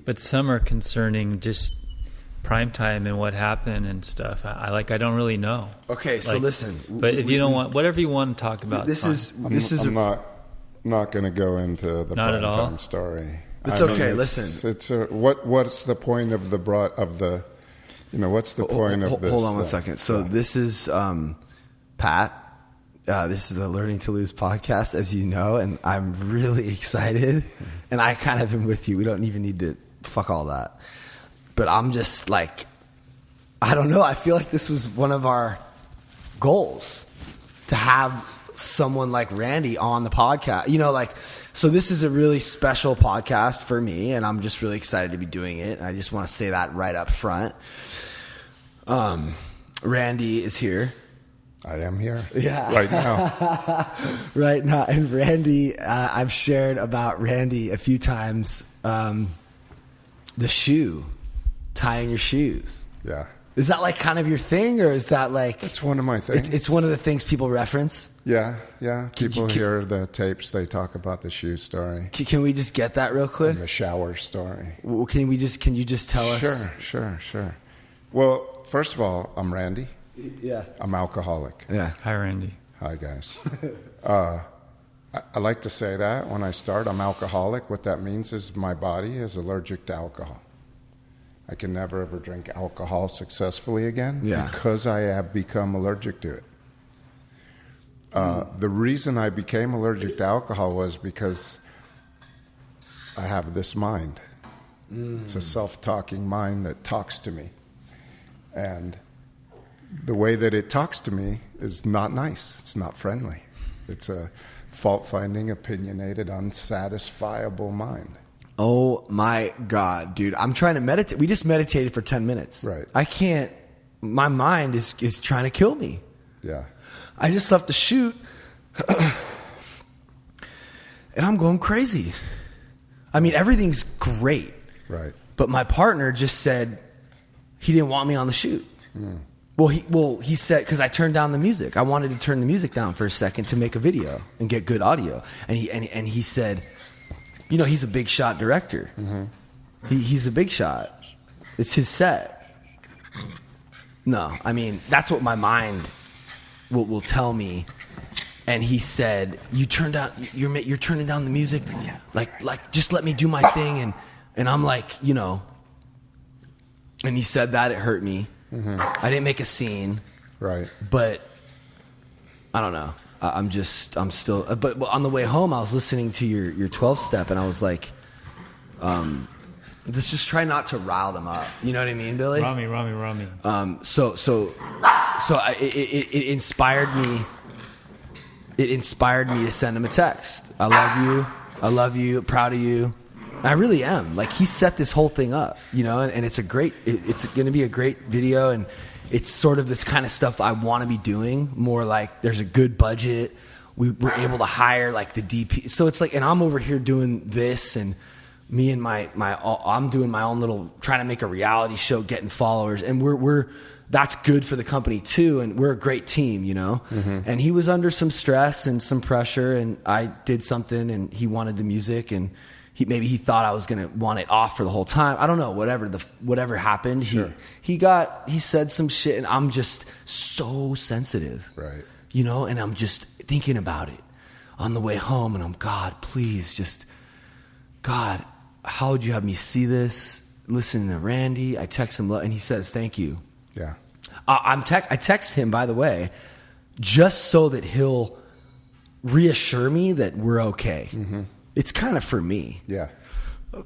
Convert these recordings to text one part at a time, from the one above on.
But some are concerning just prime time and what happened and stuff. I don't really know. Okay, so listen. But if you don't want, whatever you want to talk about, I'm not going to go into the prime time story. It's okay. Listen, what's the point of what's the point of this? Hold on 1 second. So this is Pat. This is the Learning to Lose podcast, as you know, and I'm really excited. And I kind of am with you. We don't even need to fuck all that. But I'm just like, I don't know. I feel like this was one of our goals to have someone like Randy on the podcast. So this is a really special podcast for me, and I'm just really excited to be doing it. And I just want to say that right up front. Randy is here. I am here. Yeah. Right now. Right now. And Randy, I've shared about Randy a few times, the shoe, tying your shoes. Yeah. Is that like kind of your thing, or is that like... It's one of my things. It's one of the things people reference? Yeah. People hear the tapes, they talk about the shoe story. Can we just get that real quick? And the shower story. Well, can you just tell us? Sure. Well, first of all, I'm Randy. Yeah. I'm alcoholic. Yeah. Hi, Randy. Hi, guys. I like to say that when I start, I'm alcoholic. What that means is my body is allergic to alcohol. I can never, ever drink alcohol successfully again because I have become allergic to it. The reason I became allergic to alcohol was because I have this mind. It's a self-talking mind that talks to me. And the way that it talks to me is not nice. It's not friendly. It's a fault-finding, opinionated, unsatisfiable mind. Oh my God, dude. I'm trying to meditate. We just meditated for 10 minutes. Right. I can't, my mind is trying to kill me. Yeah. I just left the shoot and I'm going crazy. I mean, everything's great. Right. But my partner just said he didn't want me on the shoot. Well, he said, because I turned down the music. I wanted to turn the music down for a second to make a video and get good audio. And he said, he's a big shot director. He's a big shot. It's his set. No, I mean, that's what my mind will tell me. And he said, you're turning down the music. Like just let me do my thing. And I'm like, and he said that, it hurt me. I didn't make a scene. Right. But I don't know. I'm still, but on the way home, I was listening to your 12-step, and I was like, let's just try not to rile them up. You know what I mean, Billy? Rami. So it inspired me. It inspired me to send him a text. I love you, proud of you. I really am. Like, he set this whole thing up, and it's it's going to be a great video, and it's sort of this kind of stuff I want to be doing. More like there's a good budget. We were able to hire like the DP. So it's like, and I'm over here doing this, and me and I'm doing my own little, trying to make a reality show, getting followers, and we're that's good for the company too, and we're a great team, And he was under some stress and some pressure, and I did something, and he wanted the music, and maybe he thought I was going to want it off for the whole time. I don't know, whatever happened. Sure. He said some shit, and I'm just so sensitive. Right. And I'm just thinking about it on the way home, and I'm, God, please, God, how would you have me see this? Listen to Randy. I text him, and he says, thank you. Yeah. I text him, by the way, just so that he'll reassure me that we're okay. It's kind of for me. Yeah.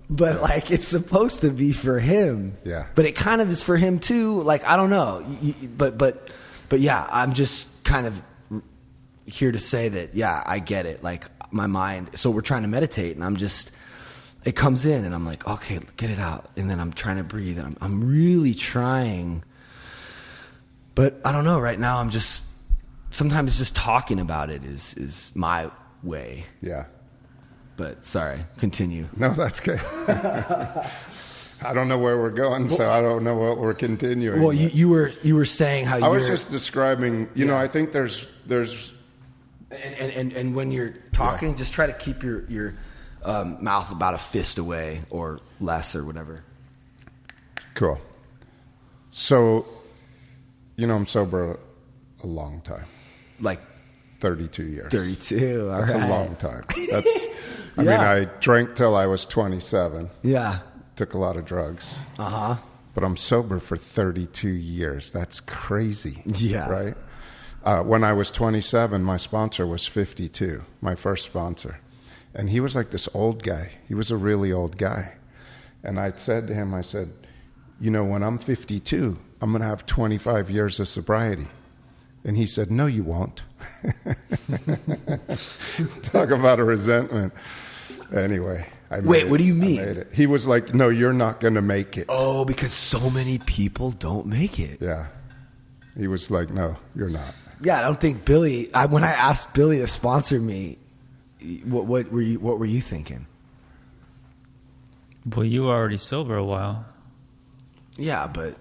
But like, it's supposed to be for him. Yeah. But it kind of is for him too. Like, I don't know. But yeah, I'm just kind of here to say that, yeah, I get it. Like, my mind. So we're trying to meditate, and it comes in, and I'm like, okay, get it out. And then I'm trying to breathe, and I'm really trying. But I don't know. Right now, sometimes just talking about it is my way. Yeah. But sorry, continue. No, that's good. I don't know where we're going, so I don't know what we're continuing. Well, you were saying how I was just describing. I think there's and when you're talking, just try to keep your mouth about a fist away or less or whatever. Cool. So, I'm sober a long time. Like 32 years. 32. That's right. a long time. I mean, I drank till I was 27. Yeah. Took a lot of drugs. Uh-huh. But I'm sober for 32 years. That's crazy. Yeah. Right? When I was 27, my sponsor was 52, my first sponsor. And he was like this old guy. He was a really old guy. And I said to him, I said, when I'm 52, I'm going to have 25 years of sobriety. And he said, no, you won't. Talk about a resentment. Anyway. Wait, what do you mean? I made it. He was like, no, you're not going to make it. Oh, because so many people don't make it. Yeah. He was like, no, you're not. Yeah, I don't think Billy, when I asked Billy to sponsor me, what were you thinking? Well, you were already sober a while. Yeah, but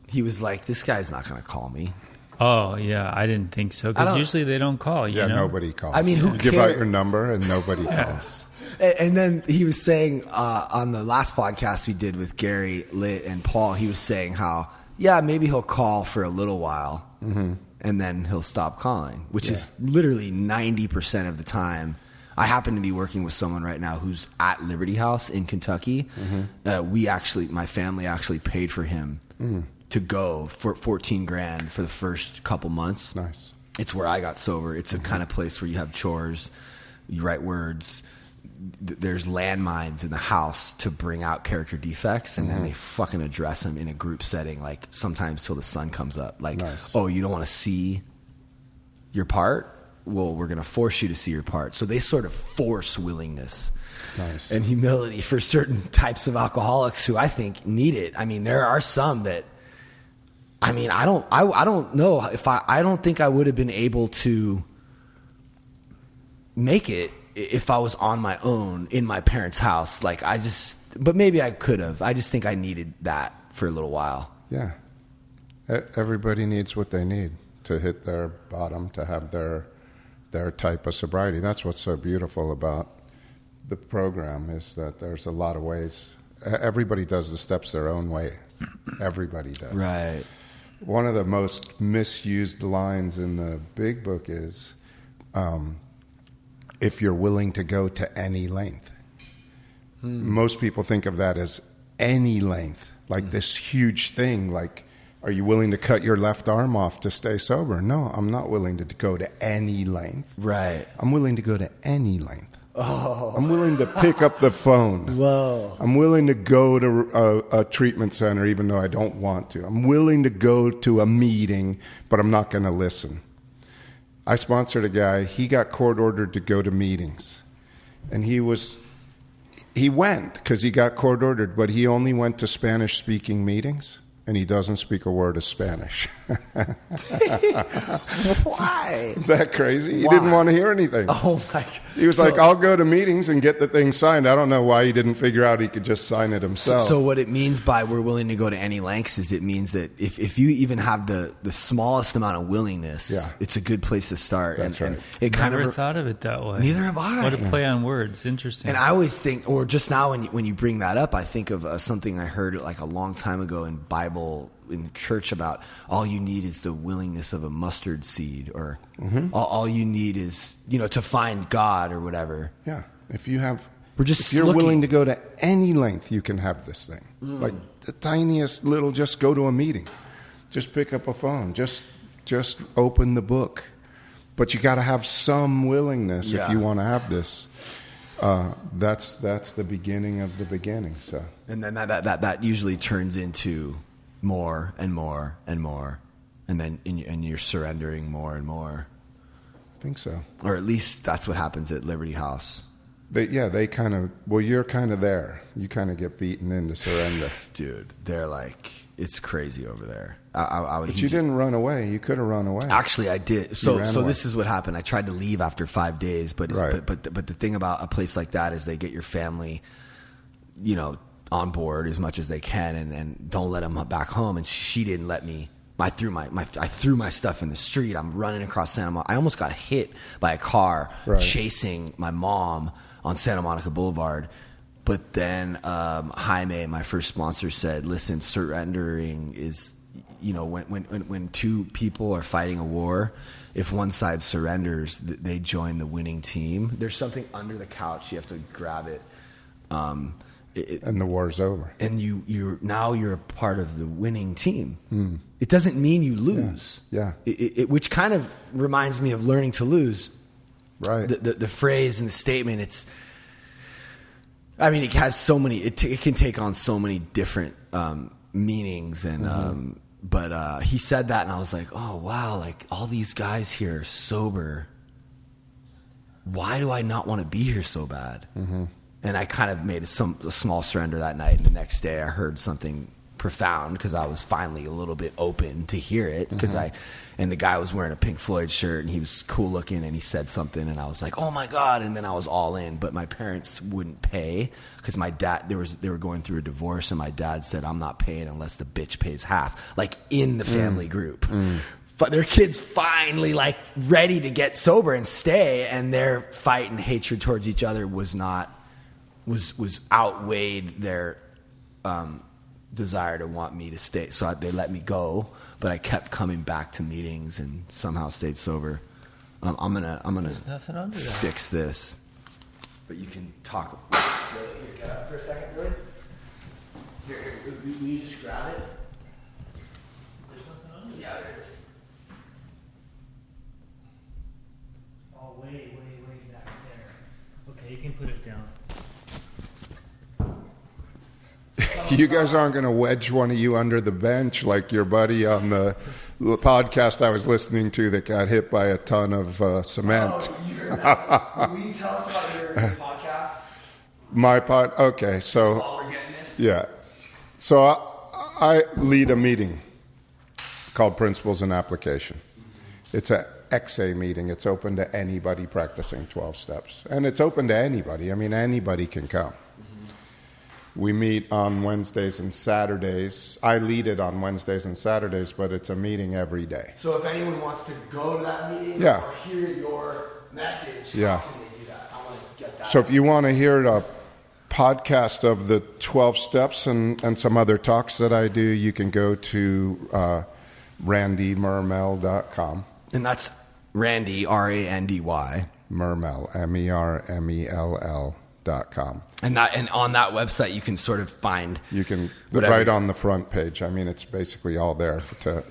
he was like, this guy's not going to call me. Oh, yeah, I didn't think so. Because usually they don't call, you know? Nobody calls. I mean, who you cares? give out your number and nobody calls. And then he was saying on the last podcast we did with Gary, Litt, and Paul, he was saying how, maybe he'll call for a little while, and then he'll stop calling, which is literally 90% of the time. I happen to be working with someone right now who's at Liberty House in Kentucky. My family actually paid for him to go for $14,000 for the first couple months. Nice. It's where I got sober. It's a kind of place where you have chores, you write words. There's landmines in the house to bring out character defects, and then they fucking address them in a group setting, like sometimes till the sun comes up. Like, oh, you don't want to see your part? Well, we're going to force you to see your part. So they sort of force willingness and humility for certain types of alcoholics who I think need it. I mean, there are some that, I don't know if I don't think I would have been able to make it if I was on my own in my parents' house. But maybe I could have. I just think I needed that for a little while. Yeah. Everybody needs what they need to hit their bottom, to have their type of sobriety. That's what's so beautiful about the program, is that there's a lot of ways. Everybody does the steps their own way. Everybody does. Right. One of the most misused lines in the big book is, if you're willing to go to any length. Most people think of that as any length, like this huge thing, like, are you willing to cut your left arm off to stay sober? No, I'm not willing to go to any length. Right. I'm willing to go to any length. Oh. I'm willing to pick up the phone. Whoa. I'm willing to go to a treatment center even though I don't want to. I'm willing to go to a meeting, but I'm not going to listen. I sponsored a guy. He got court ordered to go to meetings. And he went because he got court ordered, but he only went to Spanish speaking meetings. And he doesn't speak a word of Spanish. Why? Is that crazy? He didn't want to hear anything. Oh, my God. He was like, I'll go to meetings and get the thing signed. I don't know why he didn't figure out he could just sign it himself. So what it means by we're willing to go to any lengths is it means that if you even have the smallest amount of willingness, it's a good place to start. That's right. And it kind Never of thought of it that way. Neither have I. What a play on words. Interesting. And I always think, or just now when you bring that up, I think of something I heard like a long time ago in church about all you need is the willingness of a mustard seed, or all you need is, to find God or whatever. Yeah. If you're looking. willing to go to any length, you can have this thing. Like the tiniest little, just go to a meeting. Just pick up a phone. Just open the book. But you got to have some willingness if you want to have this. That's the beginning of the beginning. So. And then that usually turns into more and more and more, and then you're surrendering more and more. I think so. Or at least that's what happens at Liberty House. They kind of, you're kind of there. You kind of get beaten into surrender. Dude, they're like, it's crazy over there. But you didn't run away. You could have run away. Actually, I did. So away. This is what happened. I tried to leave after 5 days, but the thing about a place like that is they get your family, on board as much as they can, and don't let them back home. And she didn't let me. I threw my stuff in the street. I'm running across Santa Monica. I almost got hit by a car chasing my mom on Santa Monica Boulevard. But then Jaime, my first sponsor, said, listen, surrendering is, when two people are fighting a war, if one side surrenders, they join the winning team. There's something under the couch. You have to grab it. And the war's over. And you're a part of the winning team. Mm. It doesn't mean you lose. Yeah. Which kind of reminds me of learning to lose. Right. The phrase and the statement, it has so many, it can take on so many different meanings. And, but he said that and I was like, oh wow, like all these guys here are sober. Why do I not want to be here so bad? Mm-hmm. And I kind of made a small surrender that night. And the next day I heard something profound because I was finally a little bit open to hear it. And the guy was wearing a Pink Floyd shirt and he was cool looking and he said something and I was like, oh my God. And then I was all in, but my parents wouldn't pay because my dad, they were going through a divorce and my dad said, I'm not paying unless the bitch pays half, like in the family group. But their kids finally like ready to get sober and stay, and their fight and hatred towards each other was outweighed their desire to want me to stay. So they let me go, but I kept coming back to meetings and somehow stayed sober. I'm gonna fix this, but you can talk. Here, get up for a second, Billy. Here, will you just grab it? There's nothing under. Yeah, there is. Oh, way back there. Okay, you can put it down. You guys aren't going to wedge one of you under the bench like your buddy on the podcast I was listening to that got hit by a ton of cement. Oh, you heard that? Will you tell us about your podcast? My okay, so While we're getting this? yeah, so I lead a meeting called Principles and Application. It's a XA meeting. It's open to anybody practicing 12 steps, and it's open to anybody. I mean, anybody can come. We meet on Wednesdays and Saturdays. I lead it on Wednesdays and Saturdays, but it's a meeting every day. So if anyone wants to go to that meeting Yeah. or hear your message, Yeah. how can they do that? I want to get that. So if you want to hear a podcast of the 12 steps and some other talks that I do, you can go to randymermel.com. And that's Randy, Randy. Mermel, MERMELL.com. And on that website, you can sort of find. You can whatever. right on the front page. I mean, it's basically all there to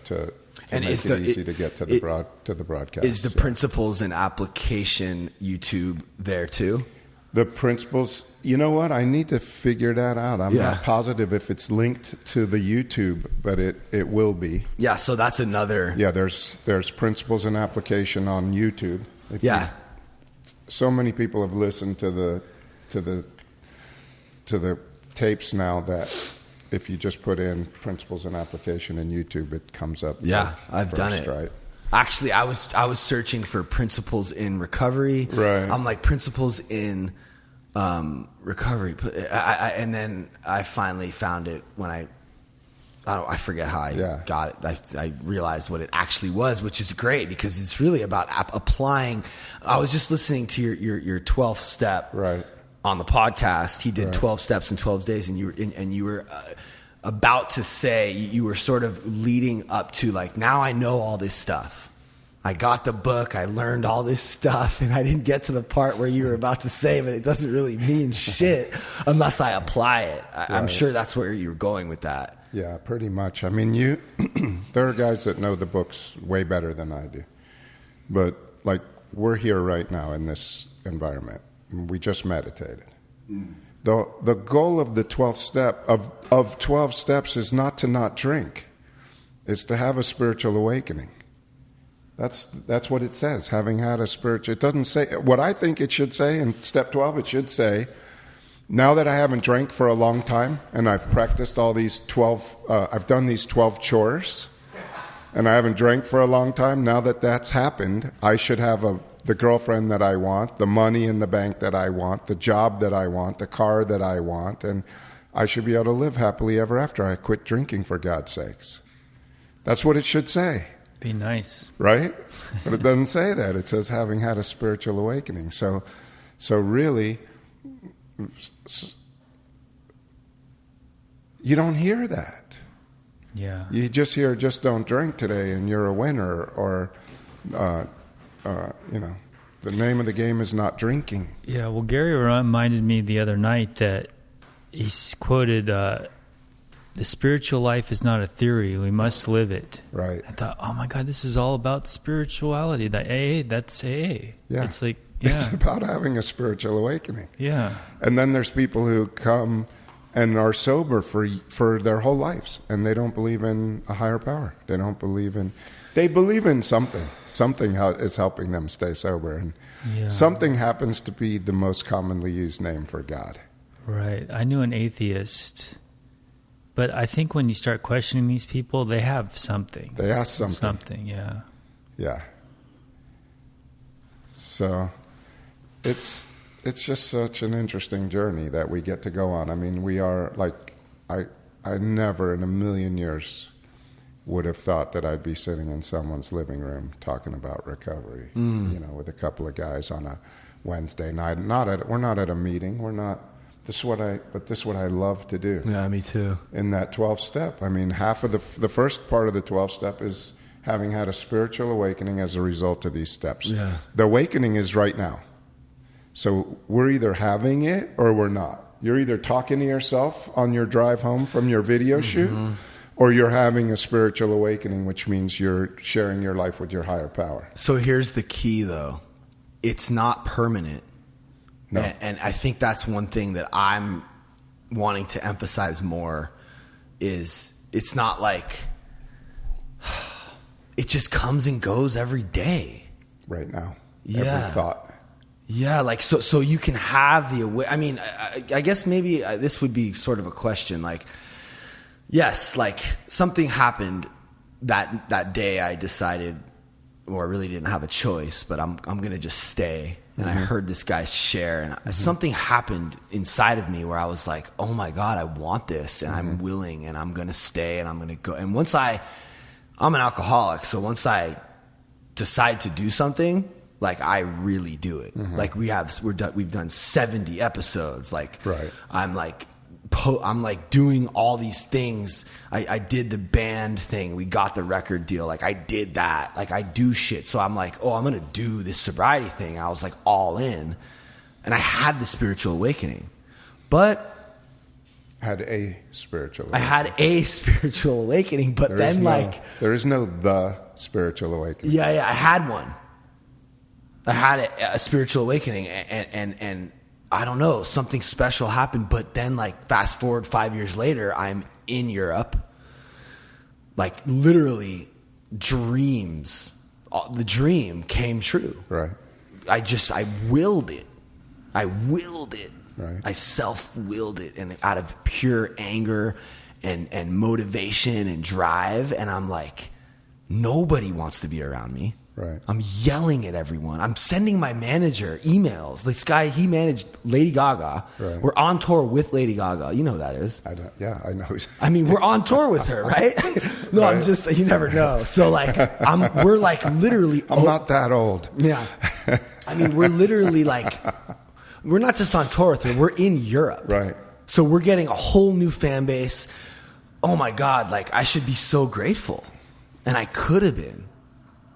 And make is it easy to get to the broadcast. Is the Principles and Application YouTube there too? The principles. You know what? I need to figure that out. I'm not positive if it's linked to the YouTube, but it will be. Yeah. So that's another. Yeah. There's Principles and Application on YouTube. So many people have listened to the tapes now that if you just put in Principles and Application in YouTube, it comes up. Yeah, I've done it. Right? Actually, I was searching for principles in recovery. Right. I'm like principles in recovery, and then I finally found it when I forget how I got it. I realized what it actually was, which is great because it's really about applying. I was just listening to your 12th step. Right. On the podcast, he did 12 steps in 12 days, and you were about to say, you were sort of leading up to like, now I know all this stuff. I got the book, I learned all this stuff, and I didn't get to the part where you were about to say, but it doesn't really mean shit unless I apply it. I'm sure that's where you were going with that. Yeah, pretty much. I mean, there are guys that know the books way better than I do, but like we're here right now in this environment. We just meditated. The goal of the 12th step of 12 steps is not to not drink. It's to have a spiritual awakening. That's what it says. Having had a spiritual. It doesn't say what I think it should say. In step 12, it should say, now that I haven't drank for a long time and I've practiced all these 12. I've done these 12 chores, and I haven't drank for a long time. Now that that's happened, I should have the girlfriend that I want, the money in the bank that I want, the job that I want, the car that I want, and I should be able to live happily ever after. I quit drinking, for God's sakes. That's what it should say. Be nice. Right? But it doesn't say that. It says having had a spiritual awakening. So really, you don't hear that. Yeah. You just hear, just don't drink today and you're a winner, or, you know, the name of the game is not drinking. Yeah, well, Gary reminded me the other night that he's quoted, the spiritual life is not a theory. We must live it. Right. I thought, oh my God, this is all about spirituality. That AA, that's AA. Yeah. It's like, yeah. It's about having a spiritual awakening. Yeah. And then there's people who come and are sober for their whole lives, and they don't believe in a higher power. They believe in something. Something is helping them stay sober. And something happens to be the most commonly used name for God. Right. I knew an atheist, but I think when you start questioning these people, they have something. They ask something. Something, yeah. Yeah. So it's just such an interesting journey that we get to go on. I mean, we are like, I never in a million years would have thought that I'd be sitting in someone's living room talking about recovery, you know, with a couple of guys on a Wednesday night. We're not at a meeting. We're not. This is what I love to do. Yeah, me too. In that 12th step, I mean, half of the first part of the 12th step is having had a spiritual awakening as a result of these steps. Yeah. The awakening is right now. So we're either having it or we're not. You're either talking to yourself on your drive home from your video shoot, or you're having a spiritual awakening, which means you're sharing your life with your higher power. So here's the key, though. It's not permanent. No. And I think that's one thing that I'm wanting to emphasize more is it's not like it just comes and goes every day. Right now. Yeah. Every thought. Yeah, like so you can have the I mean, I guess maybe this would be sort of a question. Like, yes, like something happened that day. I decided, or I really didn't have a choice, but I'm gonna just stay. And I heard this guy share, and something happened inside of me where I was like, oh my God, I want this, and I'm willing, and I'm going to stay, and I'm going to go. And I'm an alcoholic, so once I decide to do something, like I really do it. Like we've done 70 episodes. Like right. I'm like doing all these things. I did the band thing. We got the record deal. Like I did that. Like I do shit. So I'm like, oh, I'm going to do this sobriety thing. I was like all in, and I had the spiritual awakening, but I had a spiritual awakening, but there is no the spiritual awakening. Yeah, I had one. I had a spiritual awakening, and I don't know, something special happened. But then, like, fast forward 5 years later, I'm in Europe. Like, literally, dreams. The dream came true. Right. I willed it. Right. I self-willed it, and out of pure anger and motivation and drive. And I'm like, nobody wants to be around me. Right. I'm yelling at everyone. I'm sending my manager emails. This guy, he managed Lady Gaga. Right. We're on tour with Lady Gaga. You know who that is. I know. I mean, we're on tour with her, right? No, right. I'm just, you never know. So like, we're like literally. I'm not that old. Yeah. I mean, we're literally like, we're not just on tour with her. We're in Europe. Right. So we're getting a whole new fan base. Oh my God. Like I should be so grateful. And I could have been.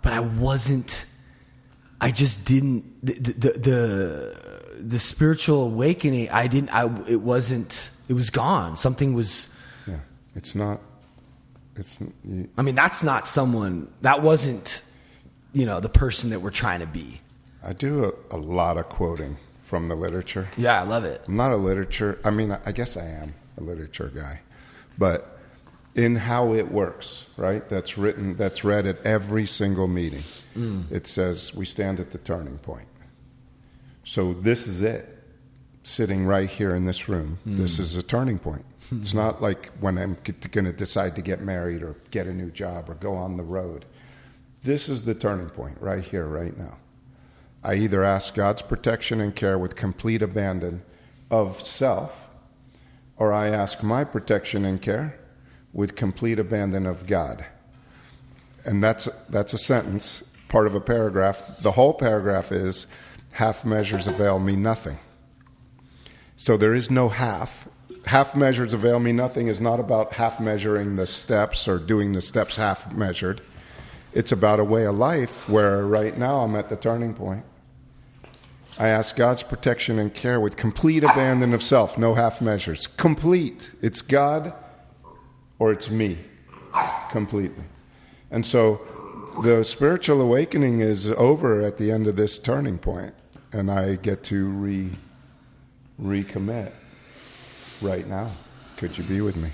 But I wasn't. I just didn't. The spiritual awakening. I didn't. It wasn't. It was gone. Something was. Yeah, it's not. It's. I mean, that's not someone. That wasn't. The person that we're trying to be. I do a lot of quoting from the literature. Yeah, I love it. I'm not a literature. I mean, I guess I am a literature guy, but. In how it works, right? That's read at every single meeting. It says we stand at the turning point. So this is it. Sitting right here in this room, this is a turning point. It's not like when I'm going to decide to get married or get a new job or go on the road. This is the turning point right here, right now. I either ask God's protection and care with complete abandon of self, or I ask my protection and care with complete abandon of God. And that's a sentence, part of a paragraph. The whole paragraph is, half measures avail me nothing. So there is no half. Half measures avail me nothing is not about half measuring the steps or doing the steps half measured. It's about a way of life where right now I'm at the turning point. I ask God's protection and care with complete abandon of self, no half measures. Complete. It's God or it's me. Completely. And so the spiritual awakening is over at the end of this turning point, and I get to recommit right now. Could you be with me?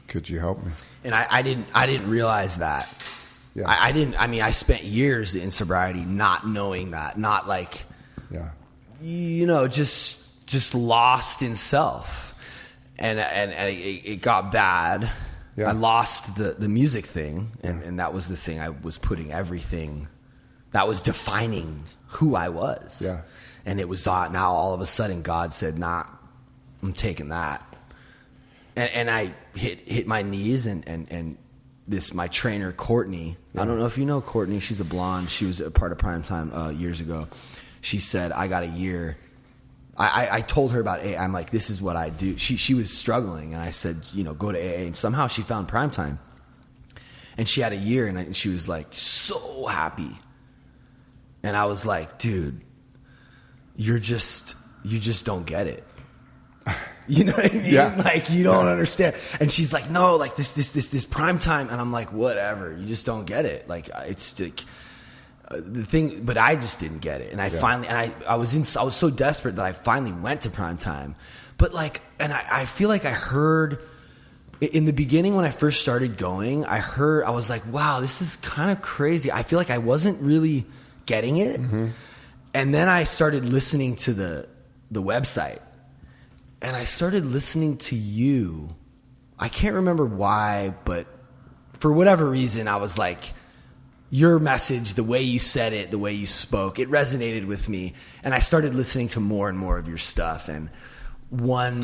Could you help me? And I didn't realize that. Yeah. I spent years in sobriety not knowing that, not like, Yeah. just lost in self. And it got bad. Yeah. I lost the music thing, and that was the thing I was putting everything, that was defining who I was. Yeah. And it was now all of a sudden God said, nah, I'm taking that. And I hit my knees, and my trainer, Courtney, I don't know if you know Courtney, she's a blonde, she was a part of Primetime years ago. She said, I got a year. I told her about AA. I'm like, this is what I do. She was struggling, and I said, go to AA. And somehow she found Primetime. And she had a year, and she was like so happy. And I was like, dude, you just don't get it. You know what I mean? Yeah. Like, you don't understand. And she's like, no, like this Primetime. And I'm like, whatever. You just don't get it. Like, it's like the thing, but I just didn't get it. And I finally, and I was so desperate that I finally went to Primetime. But like, and I feel like I heard in the beginning when I first started going, I was like, wow, this is kind of crazy. I feel like I wasn't really getting it. Mm-hmm. And then I started listening to the website, and I started listening to you. I can't remember why, but for whatever reason, I was like, your message, the way you said it, the way you spoke, it resonated with me. And I started listening to more and more of your stuff. And one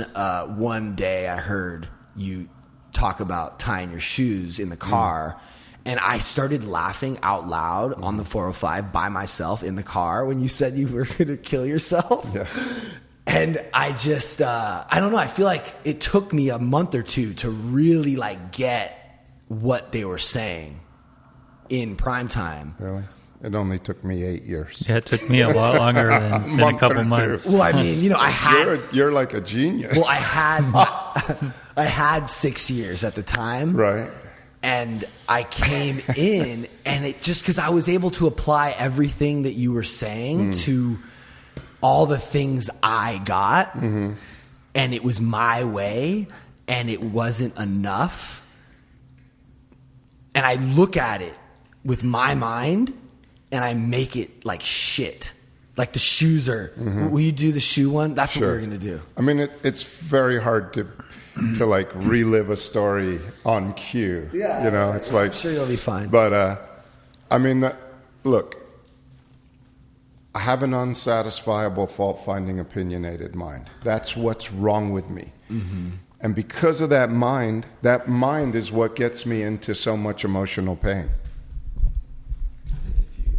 day I heard you talk about tying your shoes in the car. And I started laughing out loud on the 405 by myself in the car when you said you were going to kill yourself. Yeah. And I just, I don't know. I feel like it took me a month or two to really like get what they were saying in Primetime. Really? It only took me 8 years. Yeah, it took me a lot longer than a couple months. Well, I mean, I had... You're like a genius. Well, I had 6 years at the time. Right. And I came in, and it just because I was able to apply everything that you were saying to all the things I got, and it was my way, and it wasn't enough. And I look at it with my mind, and I make it like shit. Like the shoes are, will you do the shoe one? That's what we're going to do. I mean, it's very hard to like relive a story on cue. Yeah. It's like... I'm sure you'll be fine. But, I mean, look, I have an unsatisfiable, fault-finding, opinionated mind. That's what's wrong with me. Mm-hmm. And because of that mind is what gets me into so much emotional pain.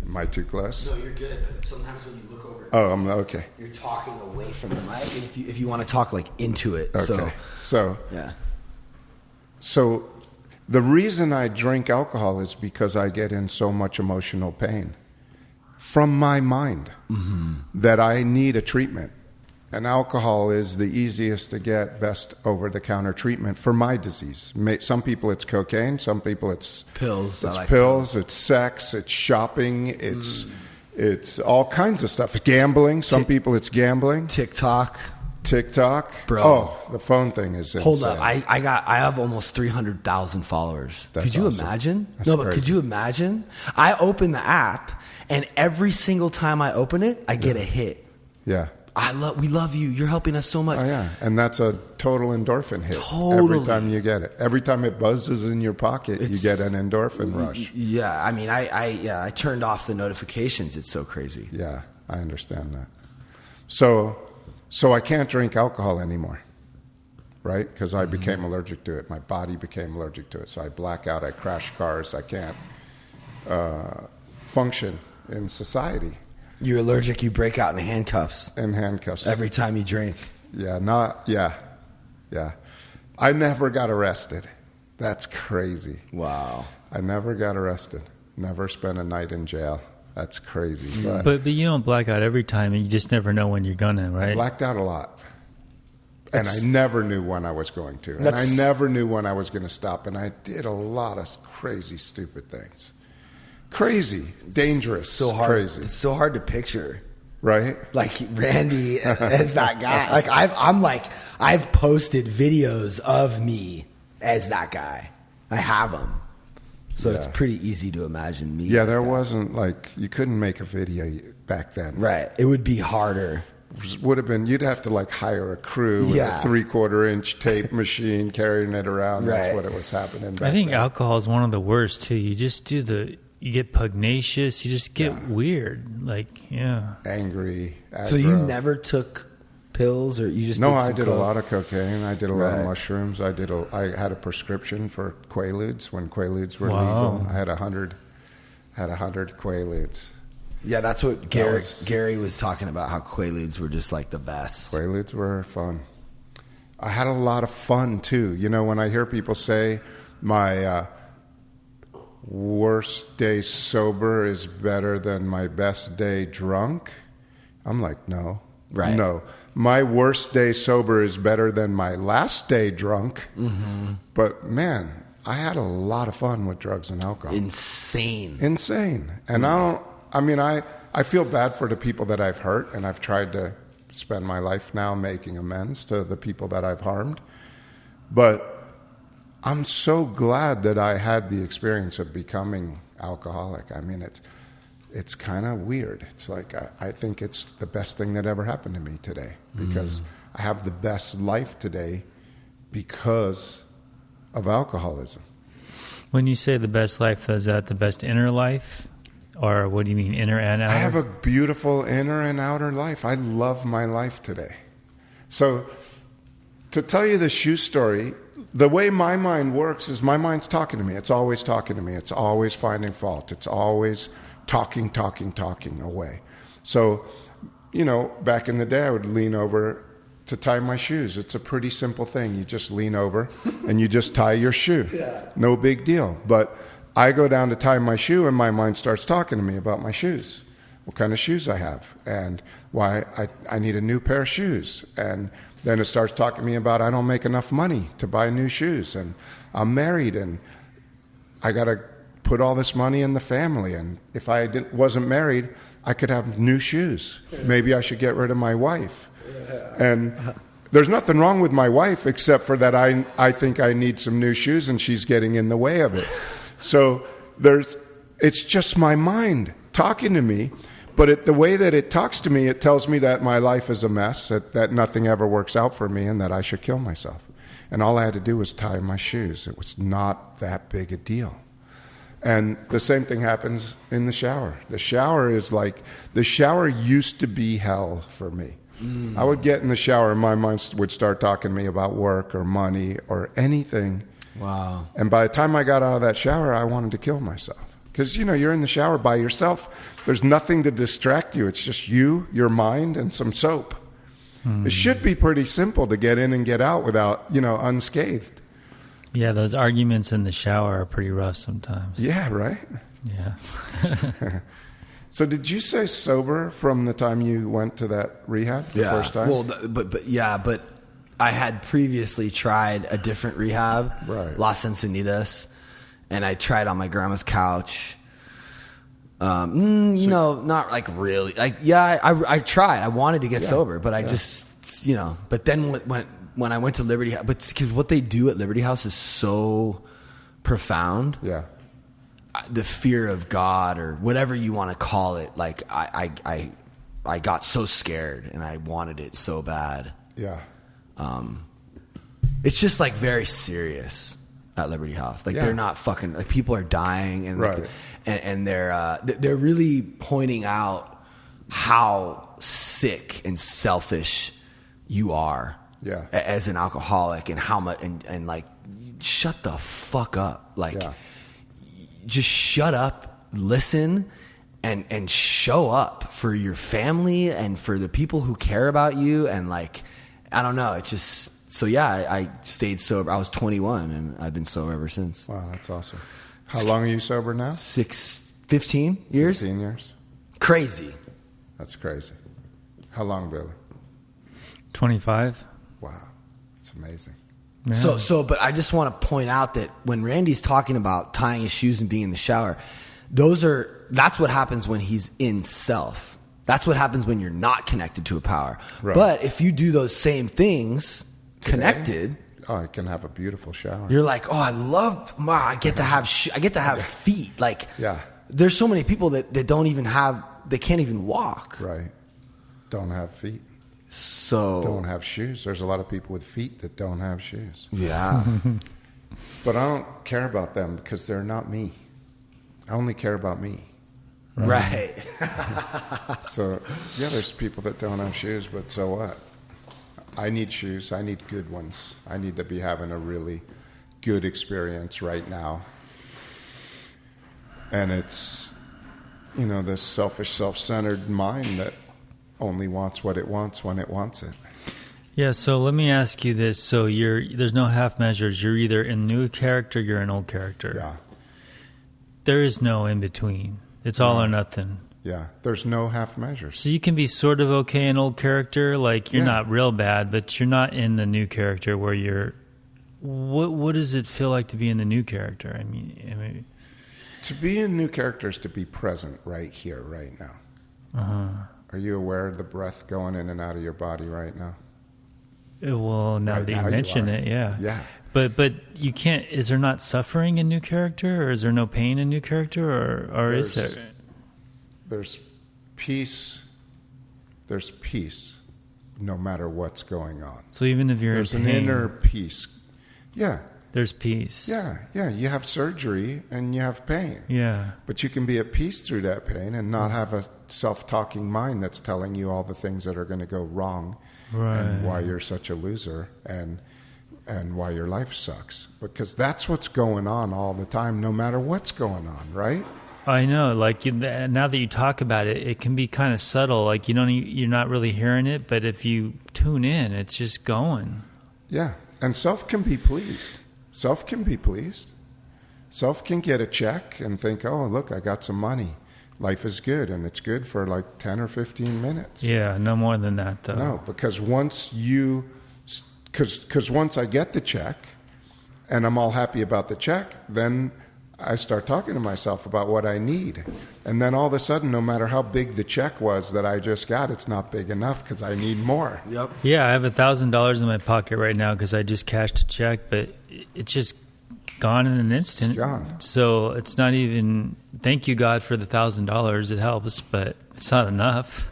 Am I too close? No, you're good. But sometimes when you look over, I'm okay. You're talking away from the mic. And if you want to talk like into it, okay. So yeah. So the reason I drink alcohol is because I get in so much emotional pain from my mind that I need a treatment. And alcohol is the easiest to get, best over-the-counter treatment for my disease. Some people it's cocaine, some people it's pills. It's pills, it's sex, it's shopping, it's all kinds of stuff. Gambling, some people it's gambling. TikTok. Bro. Oh, the phone thing is insane. Hold up. I have almost 300,000 followers. Could you imagine? But could you imagine? I open the app, and every single time I open it, I get a hit. Yeah. We love you. You're helping us so much. Oh yeah, and that's a total endorphin hit. Totally. Every time you get it, every time it buzzes in your pocket, you get an endorphin rush. Yeah, I mean, I turned off the notifications. It's so crazy. Yeah, I understand that. So I can't drink alcohol anymore, right? Because I became allergic to it. My body became allergic to it. So I black out. I crash cars. I can't function in society. You're allergic. You break out in handcuffs. In handcuffs. Every time you drink. Yeah. I never got arrested. That's crazy. Wow. I never got arrested. Never spent a night in jail. That's crazy. But you don't black out every time, and you just never know when you're gonna, right? I blacked out a lot. And I never knew when I was going to. And I never knew when I was going to stop. And I did a lot of crazy, stupid things. Crazy, dangerous, so hard. Crazy. It's so hard to picture. Right? Like Randy as that guy. Like I've posted videos of me as that guy. I have them. So it's pretty easy to imagine me. Yeah, there wasn't like, you couldn't make a video back then. Right. It would be harder. Would have been, you'd have to like hire a crew with a 3/4 inch tape machine carrying it around. Right. That's what it was happening back I think then. alcohol is one of the worst too. You just you get pugnacious. You just get weird. Like, angry. Aggro. So you never took pills, or you just No, did I did a coke? lot of cocaine. I did a lot of mushrooms. I had a prescription for Quaaludes when Quaaludes were legal. I had 100 Quaaludes. Yeah, that's what Gary was talking about, how Quaaludes were just like the best. Quaaludes were fun. I had a lot of fun too. You know, when I hear people say my worst day sober is better than my best day drunk, I'm like, no. Right. No. My worst day sober is better than my last day drunk. Mm-hmm. But man, I had a lot of fun with drugs and alcohol. Insane. And I feel bad for the people that I've hurt, and I've tried to spend my life now making amends to the people that I've harmed. But I'm so glad that I had the experience of becoming alcoholic. I mean, it's kind of weird. It's like I think it's the best thing that ever happened to me today, because I have the best life today because of alcoholism. When you say the best life, is that the best inner life? Or what do you mean, inner and outer? I have a beautiful inner and outer life. I love my life today. So to tell you the shoe story, the way my mind works is my mind's talking to me. It's always talking to me. It's always finding fault. It's always talking away. So, you know, back in the day, I would lean over to tie my shoes. It's a pretty simple thing. You just lean over and you just tie your shoe. No big deal. But I go down to tie my shoe and my mind starts talking to me about my shoes, what kind of shoes I have, and why I need a new pair of shoes. And then it starts talking to me about I don't make enough money to buy new shoes, and I'm married and I got to put all this money in the family, and if I wasn't married, I could have new shoes. Maybe I should get rid of my wife. And there's nothing wrong with my wife except for that I think I need some new shoes and she's getting in the way of it. So it's just my mind talking to me, but the way that it talks to me, it tells me that my life is a mess, that nothing ever works out for me, and that I should kill myself. And all I had to do was tie my shoes. It was not that big a deal. And the same thing happens in the shower. The shower used to be hell for me. I would get in the shower and my mind would start talking to me about work or money or anything. Wow. And by the time I got out of that shower, I wanted to kill myself. Because, you know, you're in the shower by yourself. There's nothing to distract you. It's just you, your mind, and some soap. It should be pretty simple to get in and get out without, you know, unscathed. Yeah, those arguments in the shower are pretty rough sometimes. Yeah, right? Yeah. So did you say sober from the time you went to that rehab the first time? Well, but I had previously tried a different rehab, Right. Las Encinitas, and I tried on my grandma's couch. Not like really. Like, yeah, I tried. I wanted to get sober, but I just, you know. But then when I went to Liberty House, because what they do at Liberty House is so profound. Yeah. The fear of God, or whatever you want to call it, like I got so scared and I wanted it so bad. Yeah. It's just like very serious at Liberty House. Like they're not fucking, like people are dying, and right. and they're really pointing out how sick and selfish you are as an alcoholic, and how much and like shut the fuck up. Like just shut up, listen, and show up for your family and for the people who care about you, and like I don't know. It just, so yeah, I stayed sober. I was 21 and I've been sober ever since. Wow, that's awesome. How long are you sober now? 15 years? 15 years. Crazy. That's crazy. How long, Billy? 25. Wow, it's amazing. Yeah. But I just want to point out that when Randy's talking about tying his shoes and being in the shower, that's what happens when he's in self. That's what happens when you're not connected to a power. Right. But if you do those same things connected, I can have a beautiful shower. you're like, oh, I get to have feet. Like, Yeah. there's so many people that don't even have, they can't even walk. Right. Don't have feet. So Don't have shoes. There's a lot of people with feet that don't have shoes. yeah. But I don't care about them because they're not me. I only care about me. Right. So, yeah, there's people that don't have shoes, but so what? I need shoes. I need good ones. I need to be having a really good experience right now. And it's, this selfish, self-centered mind that only wants what it wants when it wants it. Yeah, so let me ask you this. So there's no half measures. You're either in new character, you're an old character. Yeah. There is no in between. It's all or nothing. Yeah. There's no half measures. So you can be sort of okay in old character, like you're Yeah. not real bad, but you're not in the new character where you're. What does it feel like to be in the new character? I mean, To be in new character is to be present right here, right now. Are you aware of the breath going in and out of your body right now? well, now Right that now you you mention are. it, yeah. Yeah. But you can't. Is there not suffering in new character, or is there no pain in new character, or is there? There's peace. There's peace no matter what's going on. So even if you're There's in an pain, inner peace. Yeah. there's peace. Yeah. You have surgery and you have pain. Yeah. But you can be at peace through that pain and not have a self-talking mind that's telling you all the things that are going to go wrong Right. and why you're such a loser and why your life sucks. Because that's what's going on all the time, no matter what's going on, right? I know. Like now that you talk about it, it can be kind of subtle. Like you're not really hearing it, but if you tune in, it's just going. Yeah. And self can be pleased. Self can be pleased. Self can get a check and think, oh, look, I got some money. Life is good. And it's good for like 10 or 15 minutes. Yeah, no more than that, though. No, because once I get the check and I'm all happy about the check, then I start talking to myself about what I need. And then all of a sudden, no matter how big the check was that I just got, it's not big enough because I need more. Yep. Yeah, I have $1,000 in my pocket right now because I just cashed a check, but it's just gone in an instant. It's gone. So it's not even. Thank you, God, for the $1,000. It helps, but it's not enough.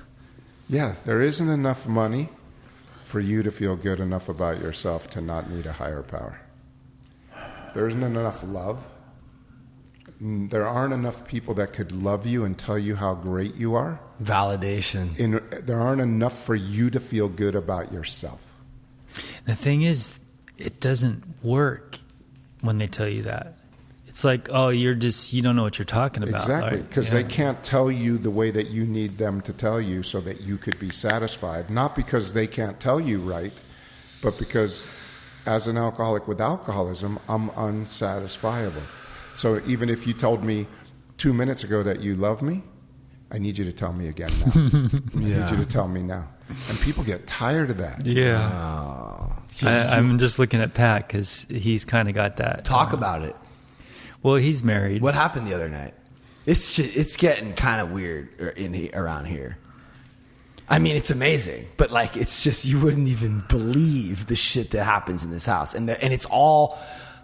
Yeah, there isn't enough money for you to feel good enough about yourself to not need a higher power. There isn't enough love. There aren't enough people that could love you and tell you how great you are. Validation. There aren't enough for you to feel good about yourself. The thing is, it doesn't work when they tell you that. It's like, oh, you don't know what you're talking about. Exactly, right? because Yeah. they can't tell you the way that you need them to tell you so that you could be satisfied. Not because they can't tell you right, but because as an alcoholic with alcoholism, I'm unsatisfiable. So even if you told me 2 minutes ago that you love me, I need you to tell me again now. I need you to tell me now. And people get tired of that. Yeah. I'm just looking at Pat because he's kind of got that. Talk about it. Well, he's married. What happened the other night? It's getting kind of weird around here. I mean, it's amazing, but like, it's just, you wouldn't even believe the shit that happens in this house. And it's all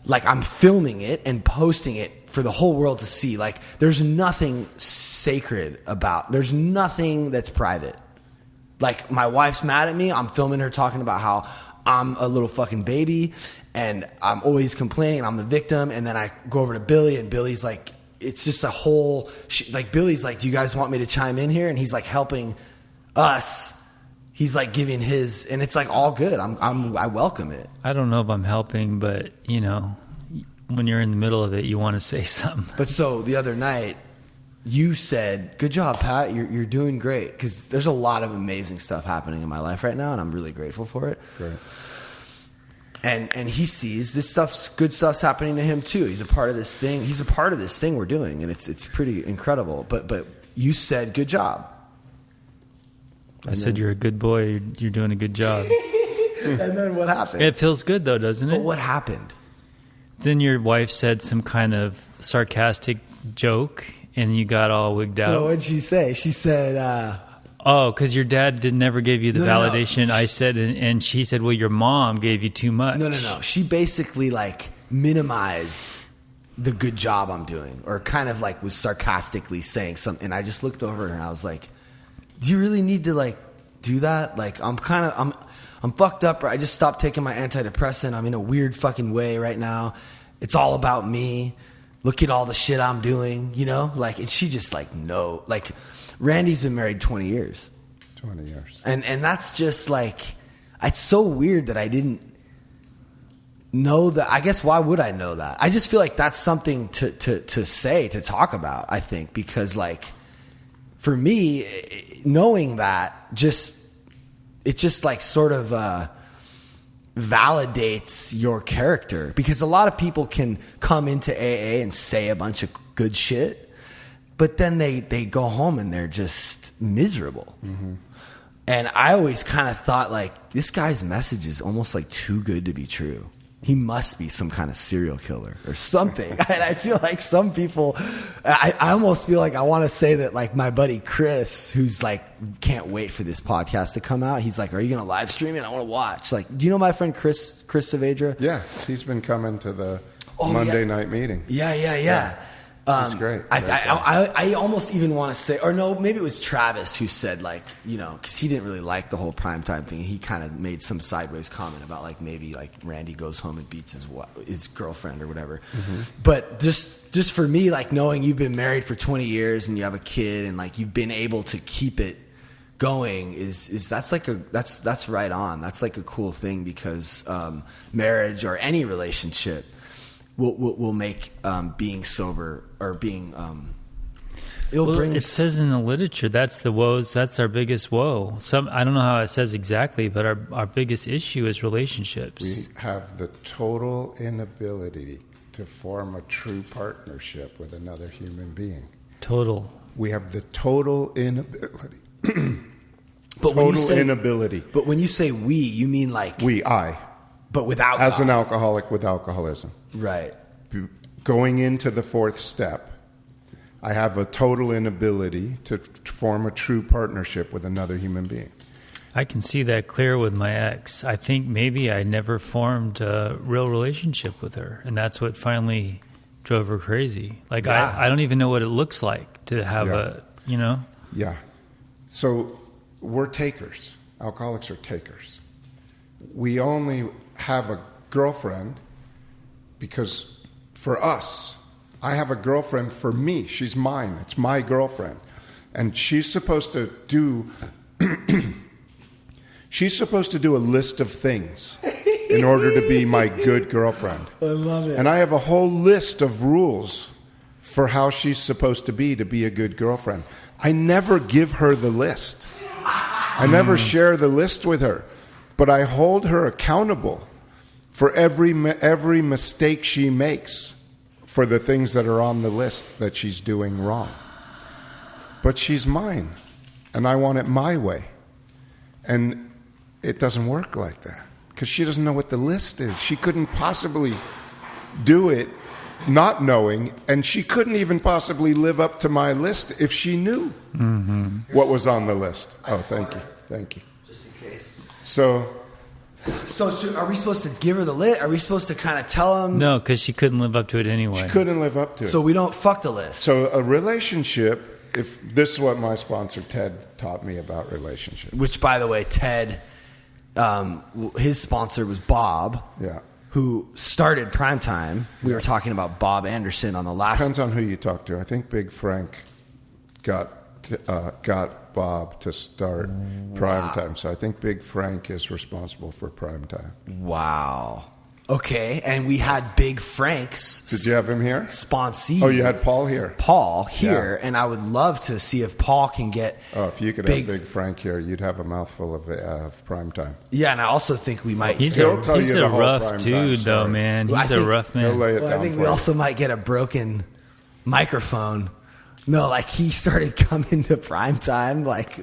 like, I'm filming it and posting it for the whole world to see. Like, there's nothing sacred there's nothing that's private. Like, my wife's mad at me. I'm filming her talking about how I'm a little fucking baby and I'm always complaining and I'm the victim. And then I go over to Billy and Billy's like, it's just a whole, like, Billy's like, do you guys want me to chime in here? And he's like helping us. He's like giving his, and it's like all good. I welcome it. I don't know if I'm helping, but when you're in the middle of it, you want to say something. But so the other night, you said, "Good job, Pat. You're doing great." Because there's a lot of amazing stuff happening in my life right now, and I'm really grateful for it. Great. And he sees good stuff's happening to him too. He's a part of this thing. He's a part of this thing we're doing, and it's pretty incredible. But you said, "Good job." I said, "You're a good boy. You're doing a good job." And then what happened? It feels good though, doesn't it? But what happened? Then your wife said some kind of sarcastic joke, and you got all wigged out. No, what'd she say? She said, "Oh, because your dad never gave you the No. validation." I said, and she said, "Well, your mom gave you too much." No. She basically like minimized the good job I'm doing, or kind of like was sarcastically saying something. And I just looked over and I was like, "Do you really need to like do that? Like, I'm fucked up. I just stopped taking my antidepressant. I'm in a weird fucking way right now. It's all about me. Look at all the shit I'm doing, you know?" Like, and she just like, no. Like, Randy's been married 20 years. 20 years. And that's just like, it's so weird that I didn't know that. I guess why would I know that? I just feel like that's something to say, to talk about, I think, because like, for me, knowing that it just like sort of validates your character, because a lot of people can come into AA and say a bunch of good shit, but then they go home and they're just miserable. Mm-hmm. And I always kind of thought like, this guy's message is almost like too good to be true. He must be some kind of serial killer or something. And I feel like some people, I almost feel like I want to say that like my buddy Chris, who's like, can't wait for this podcast to come out. He's like, "Are you going to live stream it? I want to watch." Like, do you know my friend Chris Saavedra? Yeah, he's been coming to the Monday night meeting. Yeah. He's great. I almost even want to say, or no, maybe it was Travis who said like, you know, because he didn't really like the whole primetime thing. He kind of made some sideways comment about like maybe like Randy goes home and beats his girlfriend or whatever. Mm-hmm. But just for me, like knowing you've been married for 20 years and you have a kid and like you've been able to keep it going is that's like that's right on. That's like a cool thing, because marriage or any relationship will make being sober or being it says in the literature that's the woes. That's our biggest woe. I don't know how it says exactly, but our biggest issue is relationships. We have the total inability to form a true partnership with another human being. Total. We have the total inability. But inability. But when you say we, you mean like I. But without as God. an alcoholic with alcoholism. Right. Going into the fourth step, I have a total inability to form a true partnership with another human being. I can see that clear with my ex. I think maybe I never formed a real relationship with her, and that's what finally drove her crazy. Like, yeah. I don't even know what it looks like to have Yeah. So we're takers. Alcoholics are takers. We only have a girlfriend because for us, I have a girlfriend for me. She's mine. It's my girlfriend. And she's supposed to do a list of things in order to be my good girlfriend. I love it. And I have a whole list of rules for how she's supposed to be a good girlfriend. I never give her the list. I never share the list with her. But I hold her accountable for every mistake she makes, for the things that are on the list that she's doing wrong. But she's mine, and I want it my way. And it doesn't work like that, because she doesn't know what the list is. She couldn't possibly do it not knowing, and she couldn't even possibly live up to my list if she knew what was on the list. Oh, thank you. Just in case. So are we supposed to give her the list? Are we supposed to kind of tell him? No, because she couldn't live up to it anyway. She couldn't live up to it. So we don't fuck the list. So a relationship, if this is what my sponsor Ted taught me about relationships. Which, by the way, Ted, his sponsor was Bob. Yeah. Who started Primetime. We were talking about Bob Anderson on the last. Depends on who you talk to. I think Big Frank got Bob to start Primetime. So I think Big Frank is responsible for Primetime. Wow. Okay, and we had Big Frank's. Did you have him here? Sponsee. Oh, you had Paul here. Paul here, and I would love to see if Paul can get. Oh, if you could have Big Frank here, you'd have a mouthful of prime time. Yeah, and I also think we might. He's He'll tell you the a whole rough prime dude, time though, story. man. Well, He's I a think- rough He'll man. lay it Well, down I think for we you. also might get a broken microphone. No, like he started coming to prime time. Like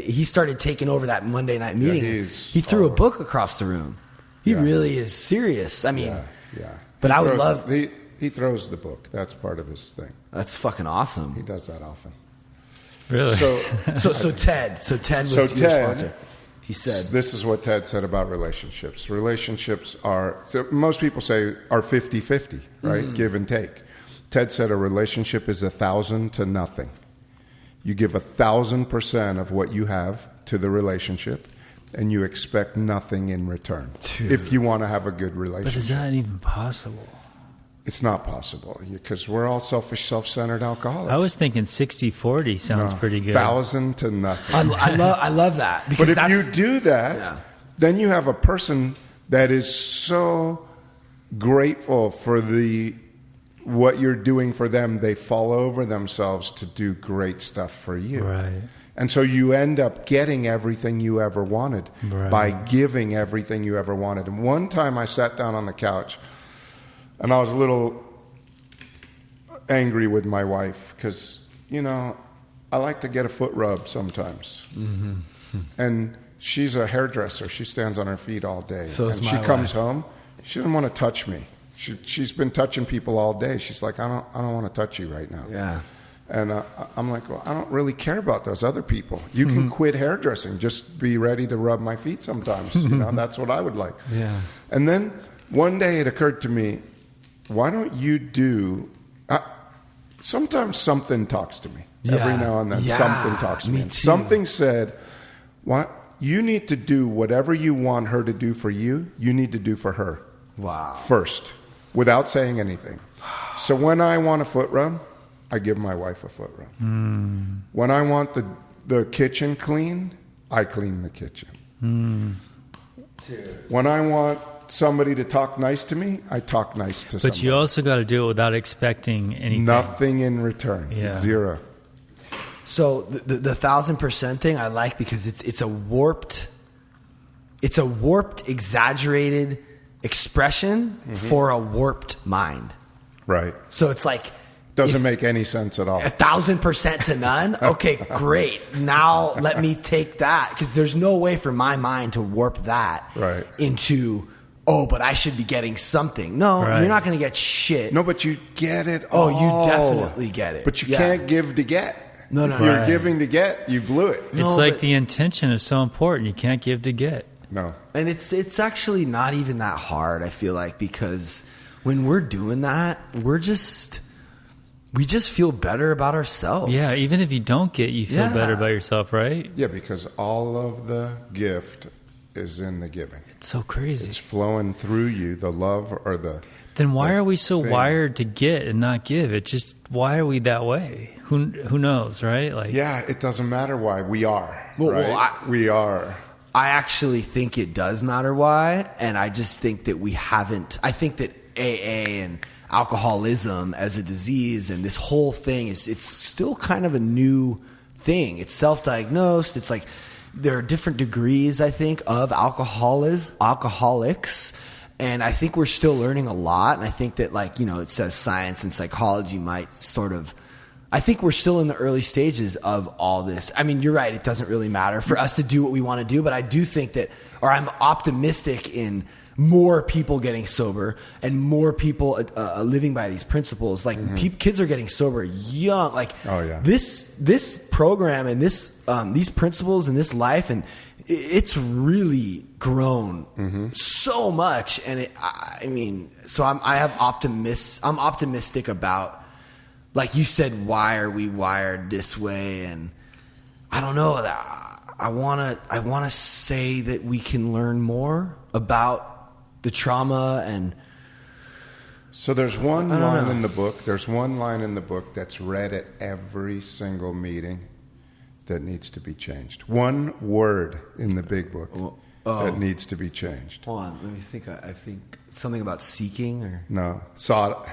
he started taking over that Monday night meeting. He threw a book across the room. He really is serious. I mean, Yeah. But I would love. He throws the book. That's part of his thing. That's fucking awesome. He does that often. Really? So Ted was your sponsor. He said, this is what Ted said about relationships. Relationships most people say are 50-50, right? Give and take. Ted said a relationship is 1,000 to nothing. You give 1,000% of what you have to the relationship, and you expect nothing in return. Dude. If you want to have a good relationship. But is that even possible? It's not possible because we're all selfish, self-centered alcoholics. I was thinking 60-40 sounds pretty good. 1,000 to nothing. I love that. Because But if you do that, then you have a person that is so grateful for what you're doing for them. They fall over themselves to do great stuff for you. Right. And so you end up getting everything you ever wanted Right. by giving everything you ever wanted. And one time I sat down on the couch and I was a little angry with my wife because, I like to get a foot rub sometimes. Mm-hmm. And she's a hairdresser. She stands on her feet all day. So is and my she comes wife. home. She doesn't want to touch me. She's been touching people all day. She's like, I don't want to touch you right now. Yeah. And I'm like, well, I don't really care about those other people. You can quit hairdressing. Just be ready to rub my feet sometimes. That's what I would like. Yeah. And then one day it occurred to me, why don't you do... sometimes something talks to me. Every now and then something talks to me. And something said, "What you need to do whatever you want her to do for you, you need to do for her. Wow. First, without saying anything. So when I want a foot rub, I give my wife a foot rub. When I want the kitchen clean, I clean the kitchen. When I want somebody to talk nice to me, I talk nice to somebody. But you also got to do it without expecting anything. Nothing in return. Yeah. Zero. So the 1,000% thing I like because it's a warped, exaggerated expression for a warped mind. Right. So it's like Doesn't make any sense at all. 1,000% to none. Okay, great. Now let me take that because there's no way for my mind to warp that into. Oh, but I should be getting something. No, you're not going to get shit. No, but you get it Oh, all. you definitely get it. But you can't give to get. No. If you're giving to get, you blew it. It's like the intention is so important. You can't give to get. No. And it's actually not even that hard, I feel like, because when we're doing that, we just feel better about ourselves. Yeah, even if you don't get, you feel better about yourself, right? Yeah, because all of the gift is in the giving. It's so crazy. It's flowing through you, the love or the... Then why are we so thing. wired to get and not give? It just, why are we that way? Who knows, right? Like, Yeah, it doesn't matter why. We are. Well, right? We are. I actually think it does matter why, and I just think that we haven't. I think that AA and alcoholism as a disease and this whole thing it's still kind of a new thing. It's self-diagnosed. It's like there are different degrees, I think, of alcoholics, and I think we're still learning a lot. And I think that, like, it says science and psychology might sort of. I think we're still in the early stages of all this. I mean, you're right. It doesn't really matter for us to do what we want to do, but I do think that, or I'm optimistic in more people getting sober and more people living by these principles. Like kids are getting sober young. Like this program and these principles and this life, and it's really grown so much. And I'm optimistic about. Like you said, why are we wired this way? And I don't know. I want to say that we can learn more about the trauma. And so there's one line in the book. There's one line in the book that's read at every single meeting that needs to be changed. One word in the big book that needs to be changed. Hold on, let me think. I think something about seeking or No, sought.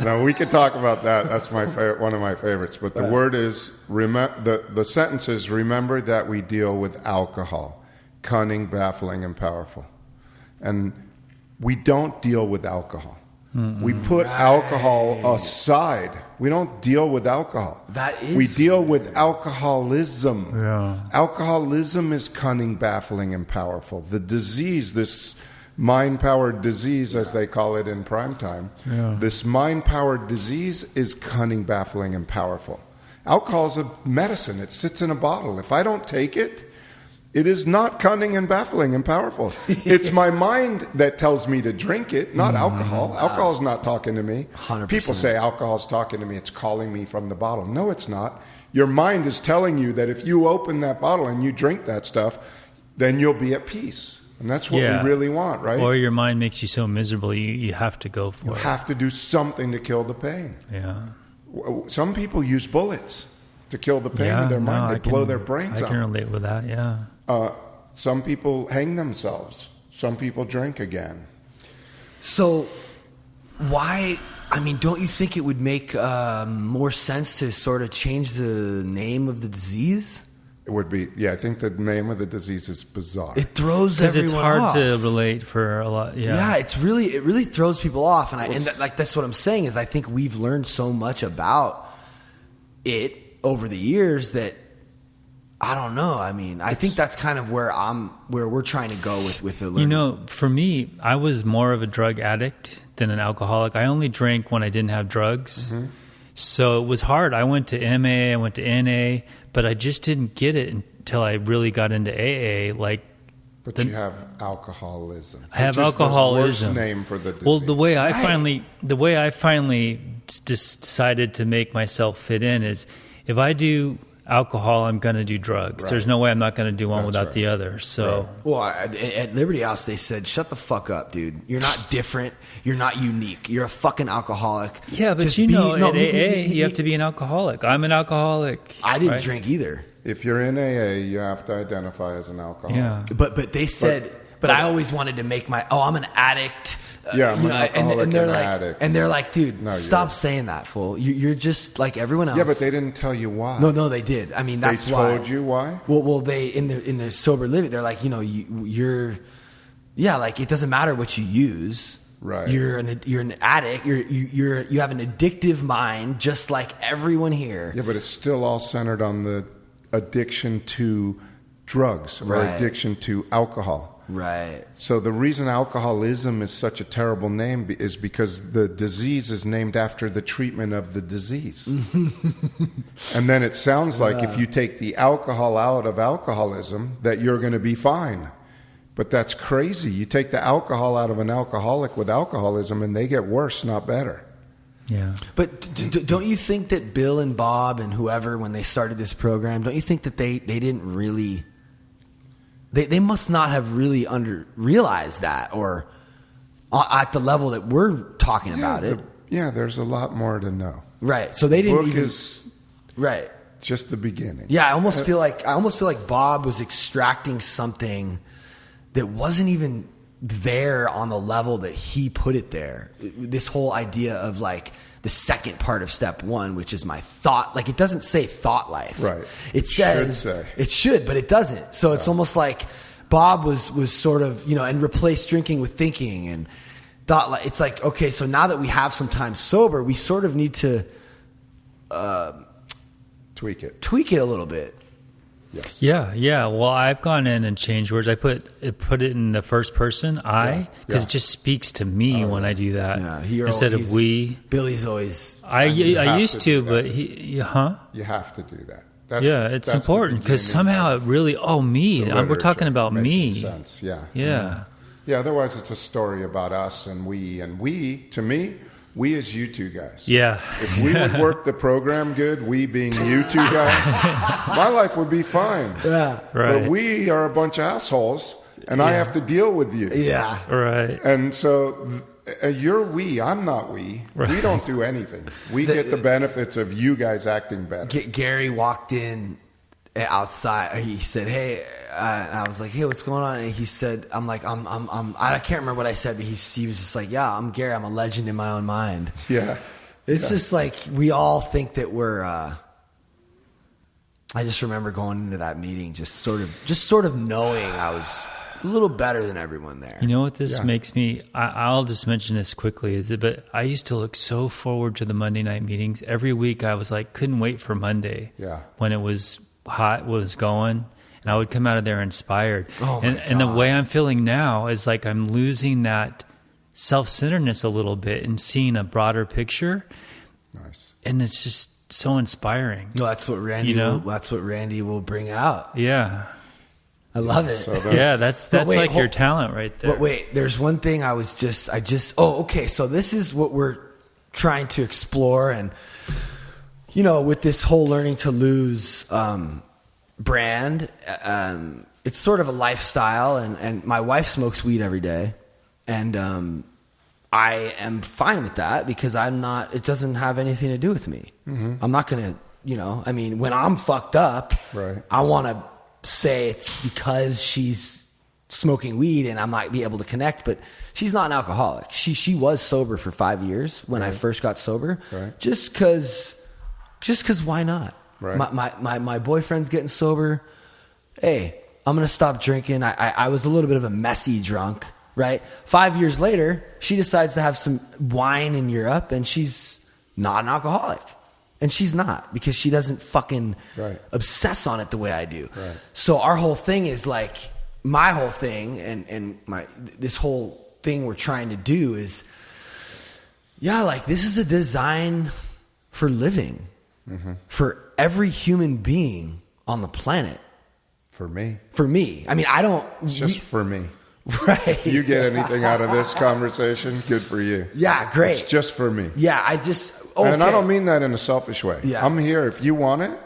No, we could talk about that. That's my favorite, one of my favorites. But the word is, the sentence is, remember that we deal with alcohol, cunning, baffling, and powerful. And we don't deal with alcohol. Mm-hmm. We put alcohol aside. We don't deal with alcohol. We deal with alcoholism. Yeah. Alcoholism is cunning, baffling, and powerful. The disease, this mind-powered disease, as they call it in prime time, this mind-powered disease is cunning, baffling, and powerful. Alcohol is a medicine. It sits in a bottle. If I don't take it, it is not cunning and baffling and powerful. It's my mind that tells me to drink it, not alcohol. Alcohol is not talking to me. 100%. People say alcohol is talking to me. It's calling me from the bottle. No, it's not. Your mind is telling you that if you open that bottle and you drink that stuff, then you'll be at peace. And that's what we really want, right? Or your mind makes you so miserable, you have to go for it. You have to do something to kill the pain. Yeah. Some people use bullets to kill the pain in their mind. They blow their brains out. I can relate with that, yeah. Some people hang themselves. Some people drink again. So why, I mean, don't you think it would make more sense to sort of change the name of the disease? It would be, I think the name of the disease is bizarre. It throws everyone because it's hard off. to relate for a lot. Yeah, it really throws people off, and that's what I'm saying is I think we've learned so much about it over the years that I don't know. I mean, I think that's kind of where we're trying to go with the learning. You know, for me, I was more of a drug addict than an alcoholic. I only drank when I didn't have drugs. Mm-hmm. So it was hard. I went to MA, I went to NA, but I just didn't get it until I really got into AA. But you have alcoholism. I have alcoholism. The worst name for the disease. Well, the way I finally decided to make myself fit in is if I do alcohol, I'm going to do drugs. Right. There's no way I'm not going to do one without the other. So, well, at Liberty House, they said, "Shut the fuck up, dude. You're not different. You're not unique. You're a fucking alcoholic." Yeah, but at AA, you have to be an alcoholic. I'm an alcoholic. I didn't drink either. If you're in AA, you have to identify as an alcoholic. Yeah, but they said, but I always wanted to make I'm an addict. I'm an alcoholic and an addict. And they're like, dude, stop saying that, fool. You're just like everyone else. Yeah, but they didn't tell you why. No, they did. I mean, that's why. They told you why? Well, they in their sober living, they're like, you're like it doesn't matter what you use. Right. You're an addict. You have an addictive mind, just like everyone here. Yeah, but it's still all centered on the addiction to drugs or addiction to alcohol. Right. So the reason alcoholism is such a terrible name is because the disease is named after the treatment of the disease. And then it sounds like if you take the alcohol out of alcoholism, that you're going to be fine. But that's crazy. You take the alcohol out of an alcoholic with alcoholism and they get worse, not better. Yeah. But don't you think that Bill and Bob and whoever, when they started this program, don't you think that they didn't really... They must not have really realized that, or at the level that we're talking about it. There's a lot more to know. Right. So they didn't. The book is right. Just the beginning. Yeah, I almost feel like Bob was extracting something that wasn't even there on the level that he put it there. This whole idea of like the second part of step one, which is my thought. Like it doesn't say thought life. Right. It says it should, but it doesn't. So it's almost like Bob was sort of, and replaced drinking with thinking and thought. Like it's like, okay, so now that we have some time sober, we sort of need to tweak it a little bit. Yes. Yeah. Well, I've gone in and changed words. I put it in the first person, because it just speaks to me when I do that instead of we. Billy's always. I used to, but You have to do that. It's important because somehow it really me. We're talking about me. Sense. Yeah. Yeah. Yeah. Otherwise, it's a story about us and we. To me. We as you two guys. Yeah. If we would work the program good, we being you two guys, my life would be fine. Yeah. Right. But we are a bunch of assholes, and I have to deal with you. Yeah. Right. And so you're we, I'm not we. Right. We don't do anything. We get the benefits of you guys acting better. Gary walked in outside. He said, "Hey," and I was like, "Hey, what's going on?" And he said, "I'm like, I can't remember what I said, but he was just like, yeah, I'm Gary. I'm a legend in my own mind." Yeah. It's just like we all think that we're. I just remember going into that meeting, just sort of knowing I was a little better than everyone there. You know what this makes me? I'll just mention this quickly. But I used to look so forward to the Monday night meetings. Every week I was like, couldn't wait for Monday. Yeah. When it was hot, was going, and I would come out of there inspired. Oh my God. And the way I'm feeling now is like I'm losing that self-centeredness a little bit and seeing a broader picture. Nice. And it's just so inspiring. No, that's what Randy. That's what Randy will bring out. Yeah. I love it. So Yeah, that's wait, like your talent right there. But wait, there's one thing okay, so this is what we're trying to explore, and with this whole learning to lose brand, it's sort of a lifestyle, and my wife smokes weed every day, and I am fine with that because it doesn't have anything to do with me. Mm-hmm. I'm not going to, when I'm fucked up, right. I want to say it's because she's smoking weed and I might be able to connect, but she's not an alcoholic. She was sober for 5 years when I first got sober. Right. Just cause why not? Right. My boyfriend's getting sober. Hey, I'm going to stop drinking. I was a little bit of a messy drunk, right? 5 years later, she decides to have some wine in Europe and she's not an alcoholic. And she's not, because she doesn't fucking obsess on it the way I do. Right. So our whole thing is like, my whole thing and this whole thing we're trying to do is, this is a design for living, for every human being on the planet. For me. I mean, It's just for me. Right. If you get anything out of this conversation, good for you. Yeah, great. It's just for me. Yeah, And I don't mean that in a selfish way. Yeah. I'm here. If you want it,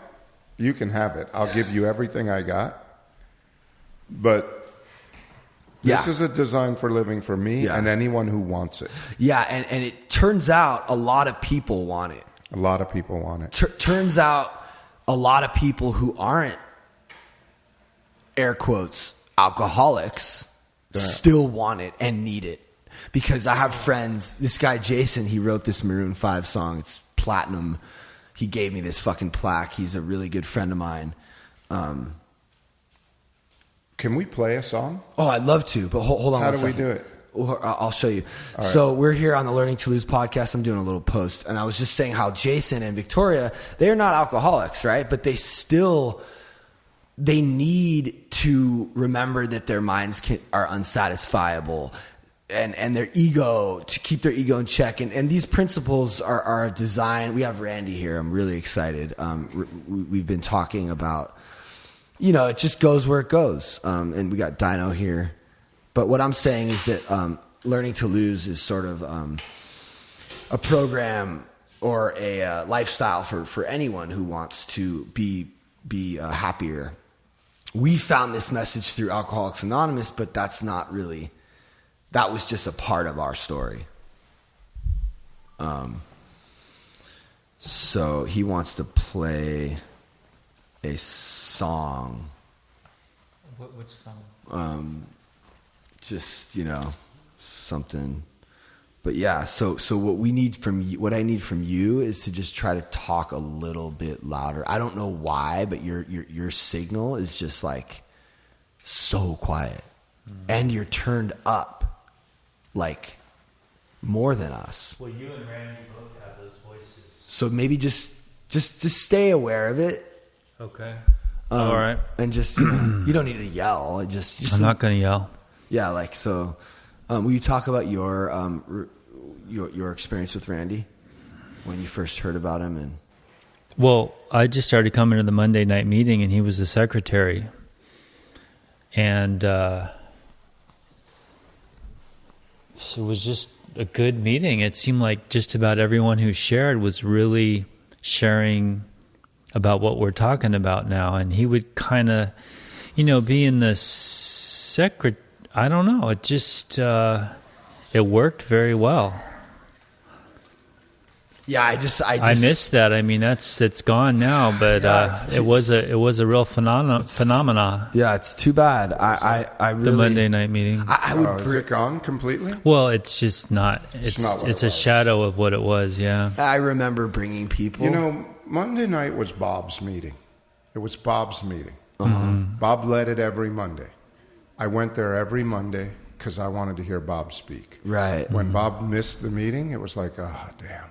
you can have it. I'll give you everything I got. But this is a design for living for me and anyone who wants it. Yeah, and it turns out a lot of people want it. A lot of people want it. Turns out a lot of people who aren't, air quotes, alcoholics still want it and need it. Because I have friends, this guy Jason, he wrote this Maroon 5 song. It's platinum. He gave me this fucking plaque. He's a really good friend of mine. Can we play a song? Oh, I'd love to, but hold on How one do we second. do it? I'll show you. All So right. we're here on the Learning to Lose podcast. I'm doing a little post, and I was just saying how Jason and Victoria, they're not alcoholics, right? But they need to remember that their minds are unsatisfiable, and their ego, to keep their ego in check. And these principles are designed. We have Randy here. I'm really excited. We've been talking about, it just goes where it goes. And we got Dino here. But what I'm saying is that Learning to Lose is sort of a program or a lifestyle for anyone who wants to be happier. We found this message through Alcoholics Anonymous, but that was just a part of our story. So he wants to play a song. Which song? Just, something. But yeah, so what I need from you is to just try to talk a little bit louder. I don't know why, but your signal is just like so quiet. And you're turned up like more than us. Well, you and Randy both have those voices. So maybe just stay aware of it. Okay. All right. And just, you don't need to yell. I'm not going to yell. Yeah, so. Will you talk about your experience with Randy when you first heard about him? And well, I just started coming to the Monday night meeting, and he was the secretary, and it was just a good meeting. It seemed like just about everyone who shared was really sharing about what we're talking about now, and he would kind of, be in the secretary. I don't know. It just, it worked very well. Yeah, I just I missed that. I mean, it's gone now, but it was a real phenomena. Yeah, it's too bad. I really, the Monday night meeting. I would. Is it gone completely? Well, it's just not. It's not what it a was. shadow of what it was. Yeah. I remember bringing people. You know, Monday night was Bob's meeting. It was Bob's meeting. Mm-hmm. Bob led it every Monday. I went there every Monday because I wanted to hear Bob speak. Right. When Bob missed the meeting, it was like, oh, damn.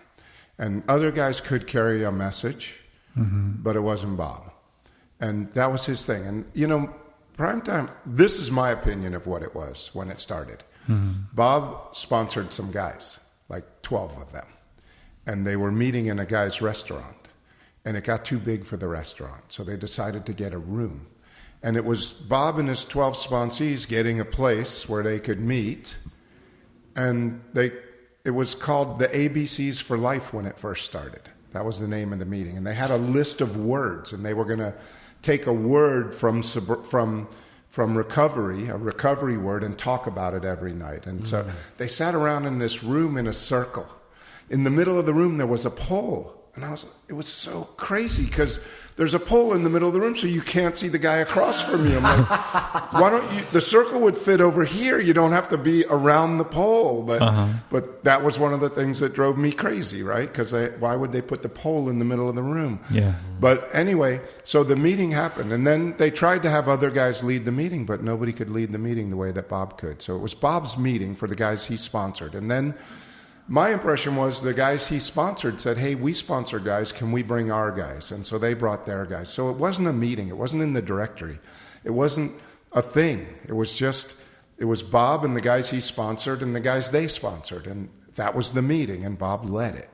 And other guys could carry a message, but it wasn't Bob. And that was his thing. And, you know, Primetime, this is my opinion of what it was when it started. Bob sponsored some guys, like 12 of them. And they were meeting in a guy's restaurant. And it got too big for the restaurant. So they decided to get a room. And it was Bob and his 12 sponsees getting a place where they could meet. And it was called the ABCs for Life when it first started. That was the name of the meeting. And they had a list of words. And they were going to take a word from recovery, a recovery word, and talk about it every night. And so they sat around in this room in a circle. In the middle of the room, there was a pole. And it was so crazy because there's a pole in the middle of the room so you can't see the guy across from you. I'm like, why don't you, the circle would fit over here. You don't have to be around the pole. But that was one of the things that drove me crazy, right? Because why would they put the pole in the middle of the room? Yeah. But anyway, so the meeting happened. And then they tried to have other guys lead the meeting, but nobody could lead the meeting the way that Bob could. So it was Bob's meeting for the guys he sponsored. And then my impression was the guys he sponsored said, hey, we sponsor guys. Can we bring our guys? And so they brought their guys. So it wasn't a meeting. It wasn't in the directory. It wasn't a thing. It was Bob and the guys he sponsored and the guys they sponsored. And that was the meeting, and Bob led it.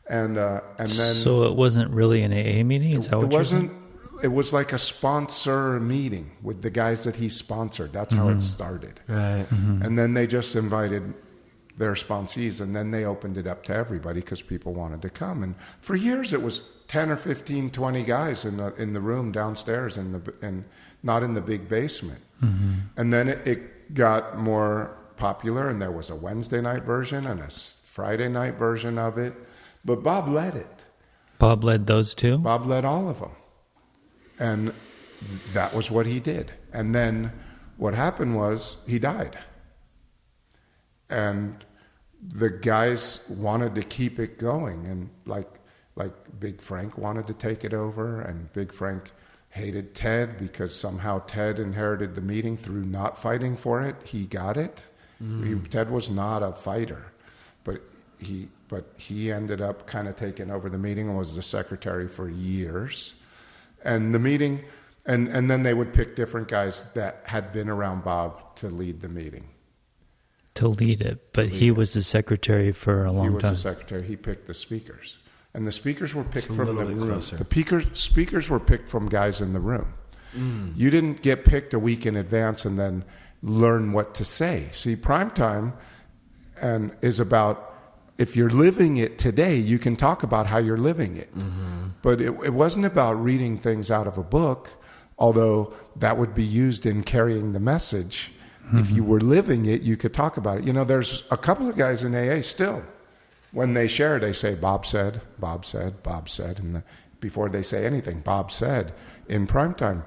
And then... So it wasn't really an AA meeting? Is that what you're saying? It was like a sponsor meeting with the guys that he sponsored. That's how it started. Right. And then they just invited their sponsees, and then they opened it up to everybody because people wanted to come. And for years it was 10 or 15, 20 guys in the room downstairs and not in the big basement. And then it got more popular, and there was a Wednesday night version and a Friday night version of it. But Bob led it. Bob led those two? Bob led all of them. And that was what he did. And then what happened was he died. And the guys wanted to keep it going, and like Big Frank wanted to take it over, and Big Frank hated Ted because somehow Ted inherited the meeting through not fighting for it. He got it. Ted was not a fighter, but he ended up kind of taking over the meeting and was the secretary for years. And the meeting, and then they would pick different guys that had been around Bob to lead the meeting. To lead it, but he was the secretary for a long time. He was the secretary. He picked the speakers, and the speakers were picked from the room. The speakers were picked from guys in the room. You didn't get picked a week in advance and then learn what to say. See, Primetime is about, if you're living it today, you can talk about how you're living it. But it wasn't about reading things out of a book, although that would be used in carrying the message. If you were living it, you could talk about it. You know, there's a couple of guys in AA still, when they share, they say, Bob said, Bob said, Bob said. And before they say anything, Bob said. In Primetime,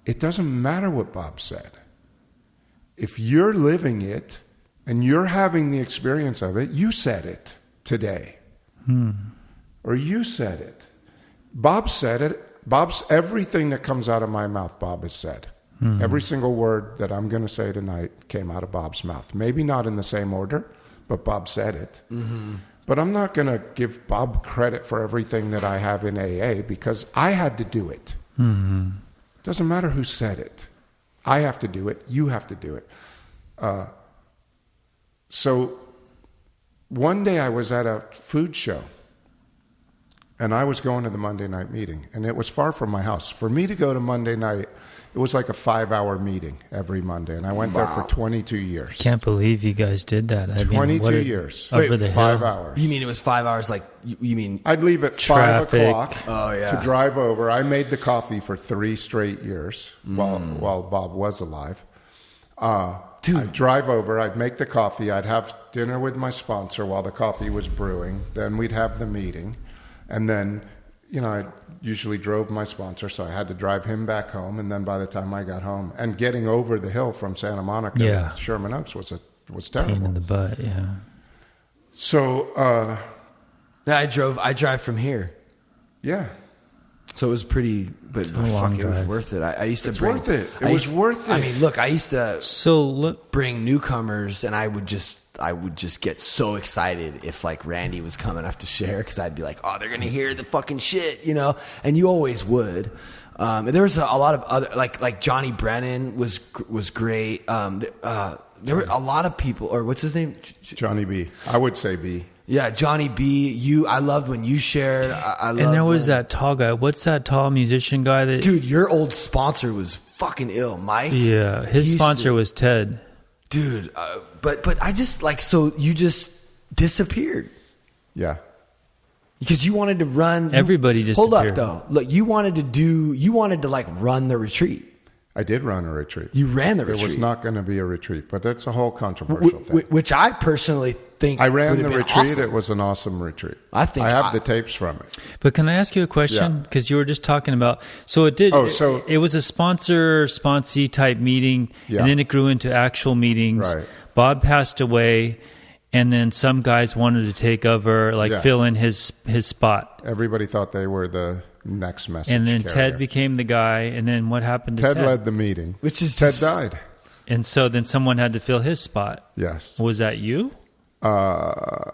it doesn't matter what Bob said. If you're living it and you're having the experience of it, you said it today. Or you said it. Bob said it. Everything that comes out of my mouth, Bob has said. Every single word that I'm going to say tonight came out of Bob's mouth. Maybe not in the same order, but Bob said it. But I'm not going to give Bob credit for everything that I have in AA because I had to do it. It doesn't matter who said it. I have to do it. You have to do it. So one day I was at a food show, and I was going to the Monday night meeting, and it was far from my house. For me to go to Monday night, it was like a 5-hour meeting every Monday, and I went there for 22 years. Can't believe you guys did that. 22 years. Over the 5 hill. hours. You mean it was 5 hours? Like you mean? I'd leave at Traffic. 5 o'clock to drive over. I made the coffee for 3 straight years while Bob was alive. dude. I'd drive over, I'd make the coffee, I'd have dinner with my sponsor while the coffee was brewing, then we'd have the meeting, and then, I usually drove my sponsor, so I had to drive him back home, and then by the time I got home, and getting over the hill from Santa Monica to Sherman Oaks was terrible. Pain in the butt, yeah. So, I drive from here. Yeah. So it was pretty, but fuck, it was worth it. I used to bring. Worth it. It was worth it. I mean, look, I used to bring newcomers, and I would just get so excited if like Randy was coming up to share, because I'd be like, oh, they're gonna hear the fucking shit, and you always would. And there was a lot of other like Johnny Brennan was great. There were a lot of people, or what's his name? Johnny B. I would say B. Yeah, Johnny B. I loved when you shared. I loved and there was that tall guy. What's that tall musician guy that? Dude, your old sponsor was fucking ill, Mike. Yeah, his sponsor was Ted. Dude, but I just so you just disappeared. Yeah. Because you wanted to run. Everybody disappeared. Hold up, though. Look, you wanted to like run the retreat. I did run a retreat. You ran the retreat. It was not going to be a retreat, but that's a whole controversial thing. Which I personally think I ran the retreat. Awesome. It was an awesome retreat. I think I have the tapes from it. But can I ask you a question? Because you were just talking about. So it did. It was a sponsee type meeting, and then it grew into actual meetings. Right. Bob passed away, and then some guys wanted to take over, fill in his spot. Everybody thought they were the next message and then carrier. Ted became the guy, and then what happened to Ted? Ted led the meeting. Ted died. And so then someone had to fill his spot. Yes. Was that you? I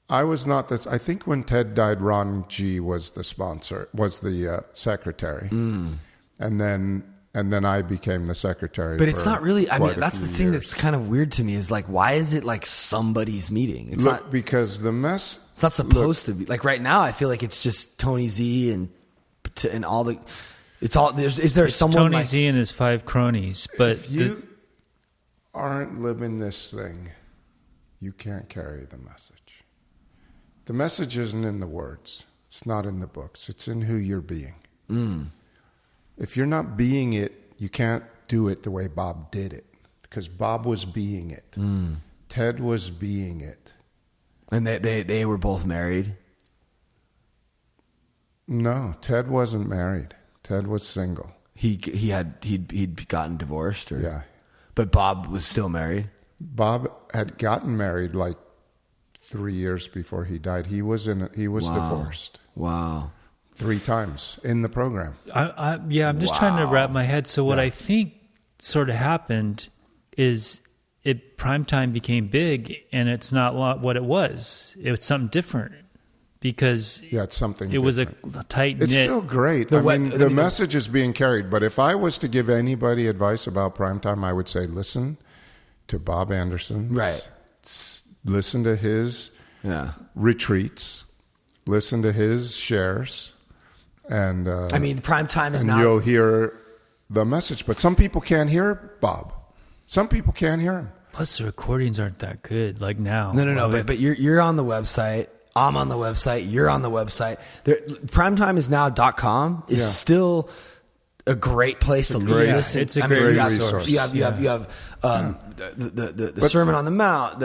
was not this. I think when Ted died, Ron G was the sponsor, was the secretary. And then I became the secretary. But it's not really, I mean, that's the thing that's kind of weird to me is like, why is it like somebody's meeting? It's not because it's not supposed to be. Like right now, I feel like it's just Tony Z and all the, it's someone Tony like, Z and his 5 cronies. But if you aren't living this thing, you can't carry the message. The message isn't in the words. It's not in the books. It's in who you're being. If you're not being it, you can't do it the way Bob did it. Because Bob was being it. Ted was being it. And they were both married? No, Ted wasn't married. Ted was single. He'd gotten divorced? Or? Yeah. But Bob was still married? Bob had gotten married like 3 years before he died. He was divorced. Wow. 3 times in the program. I'm just trying to wrap my head. So what I think sort of happened is primetime became big, and it's not what it was. It was something different because it's something. It was a tight knit. It's still great. The message is being carried. But if I was to give anybody advice about primetime, I would say listen to Bob Anderson. Right. Listen to his retreats. Listen to his shares. And I mean, prime time is now. You'll hear the message, but some people can't hear Bob. Some people can't hear him. Plus, the recordings aren't that good. Like now, no. But you're on the website. I'm on the website. You're on the website. Primetimeisnow.com is still a great place to listen. It's a great resource. You have the Sermon on the Mount.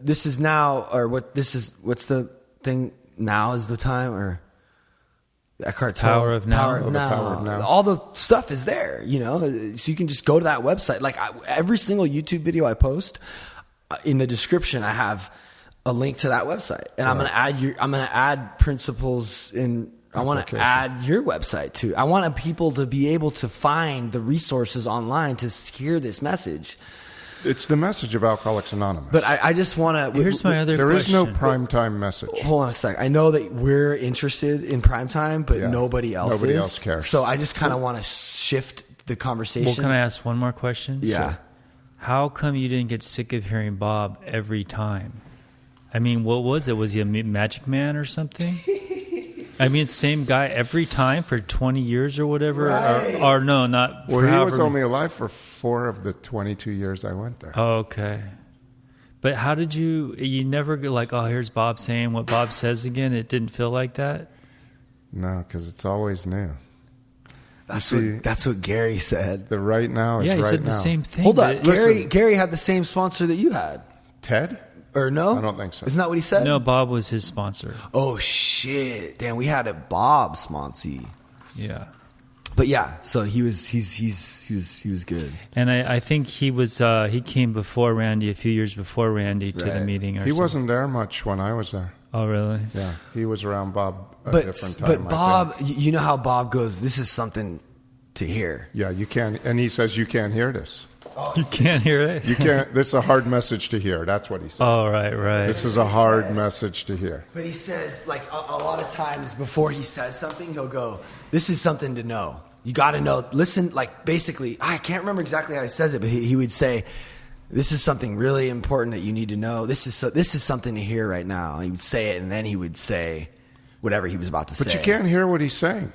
This is now, or what's the thing? Now is the time, or Eckhart Tolle, Power of Now. The Power of Now. All the stuff is there, so you can just go to that website. Like every single YouTube video I post, in the description I have a link to that website, and I'm gonna add principles in. I want to add your website too. I want people to be able to find the resources online to hear this message. It's the message of Alcoholics Anonymous. But I just want to... Here's my other question. There is no primetime message. Hold on a sec. I know that we're interested in primetime, but nobody else Nobody else cares. So I just kind of want to shift the conversation. Well, can I ask one more question? Yeah. Sure. How come you didn't get sick of hearing Bob every time? I mean, what was it? Was he a magic man or something? I mean, same guy every time for 20 years or whatever? Right. Or no, not... Well, he was only alive for 4 of the 22 years I went there. Oh, okay. But how did you never go like, oh, here's Bob saying what Bob says again? It didn't feel like that? No, because it's always new. That's what Gary said. The right now is Yeah, he right said now. the same thing. Hold up, Listen. Gary had the same sponsor that you had, Ted? or no? I don't think so. Isn't that what he said? No, Bob was his sponsor. Oh shit! Damn, we had a Bob sponsee. Yeah. But yeah, so he was good. And I think he came before Randy, a few years before Randy, to the Right. meeting. Or He something. wasn't there much when I was there. Oh, really? Yeah, he was around Bob a But different time. but I Bob, think. you know how Bob goes. This is something to hear. Yeah, you can't. And he says you can't hear this. You can't hear it? You can't. This is a hard message to hear. That's what he said. Oh, right. This is a hard message to hear. But he says, like a lot of times before he says something, he'll go, "This is something to know. You got to know. Listen." Like basically, I can't remember exactly how he says it, but he would say, "This is something really important that you need to know. This is something to hear right now." And he would say it, and then he would say whatever he was about to say. But you can't hear what he's saying.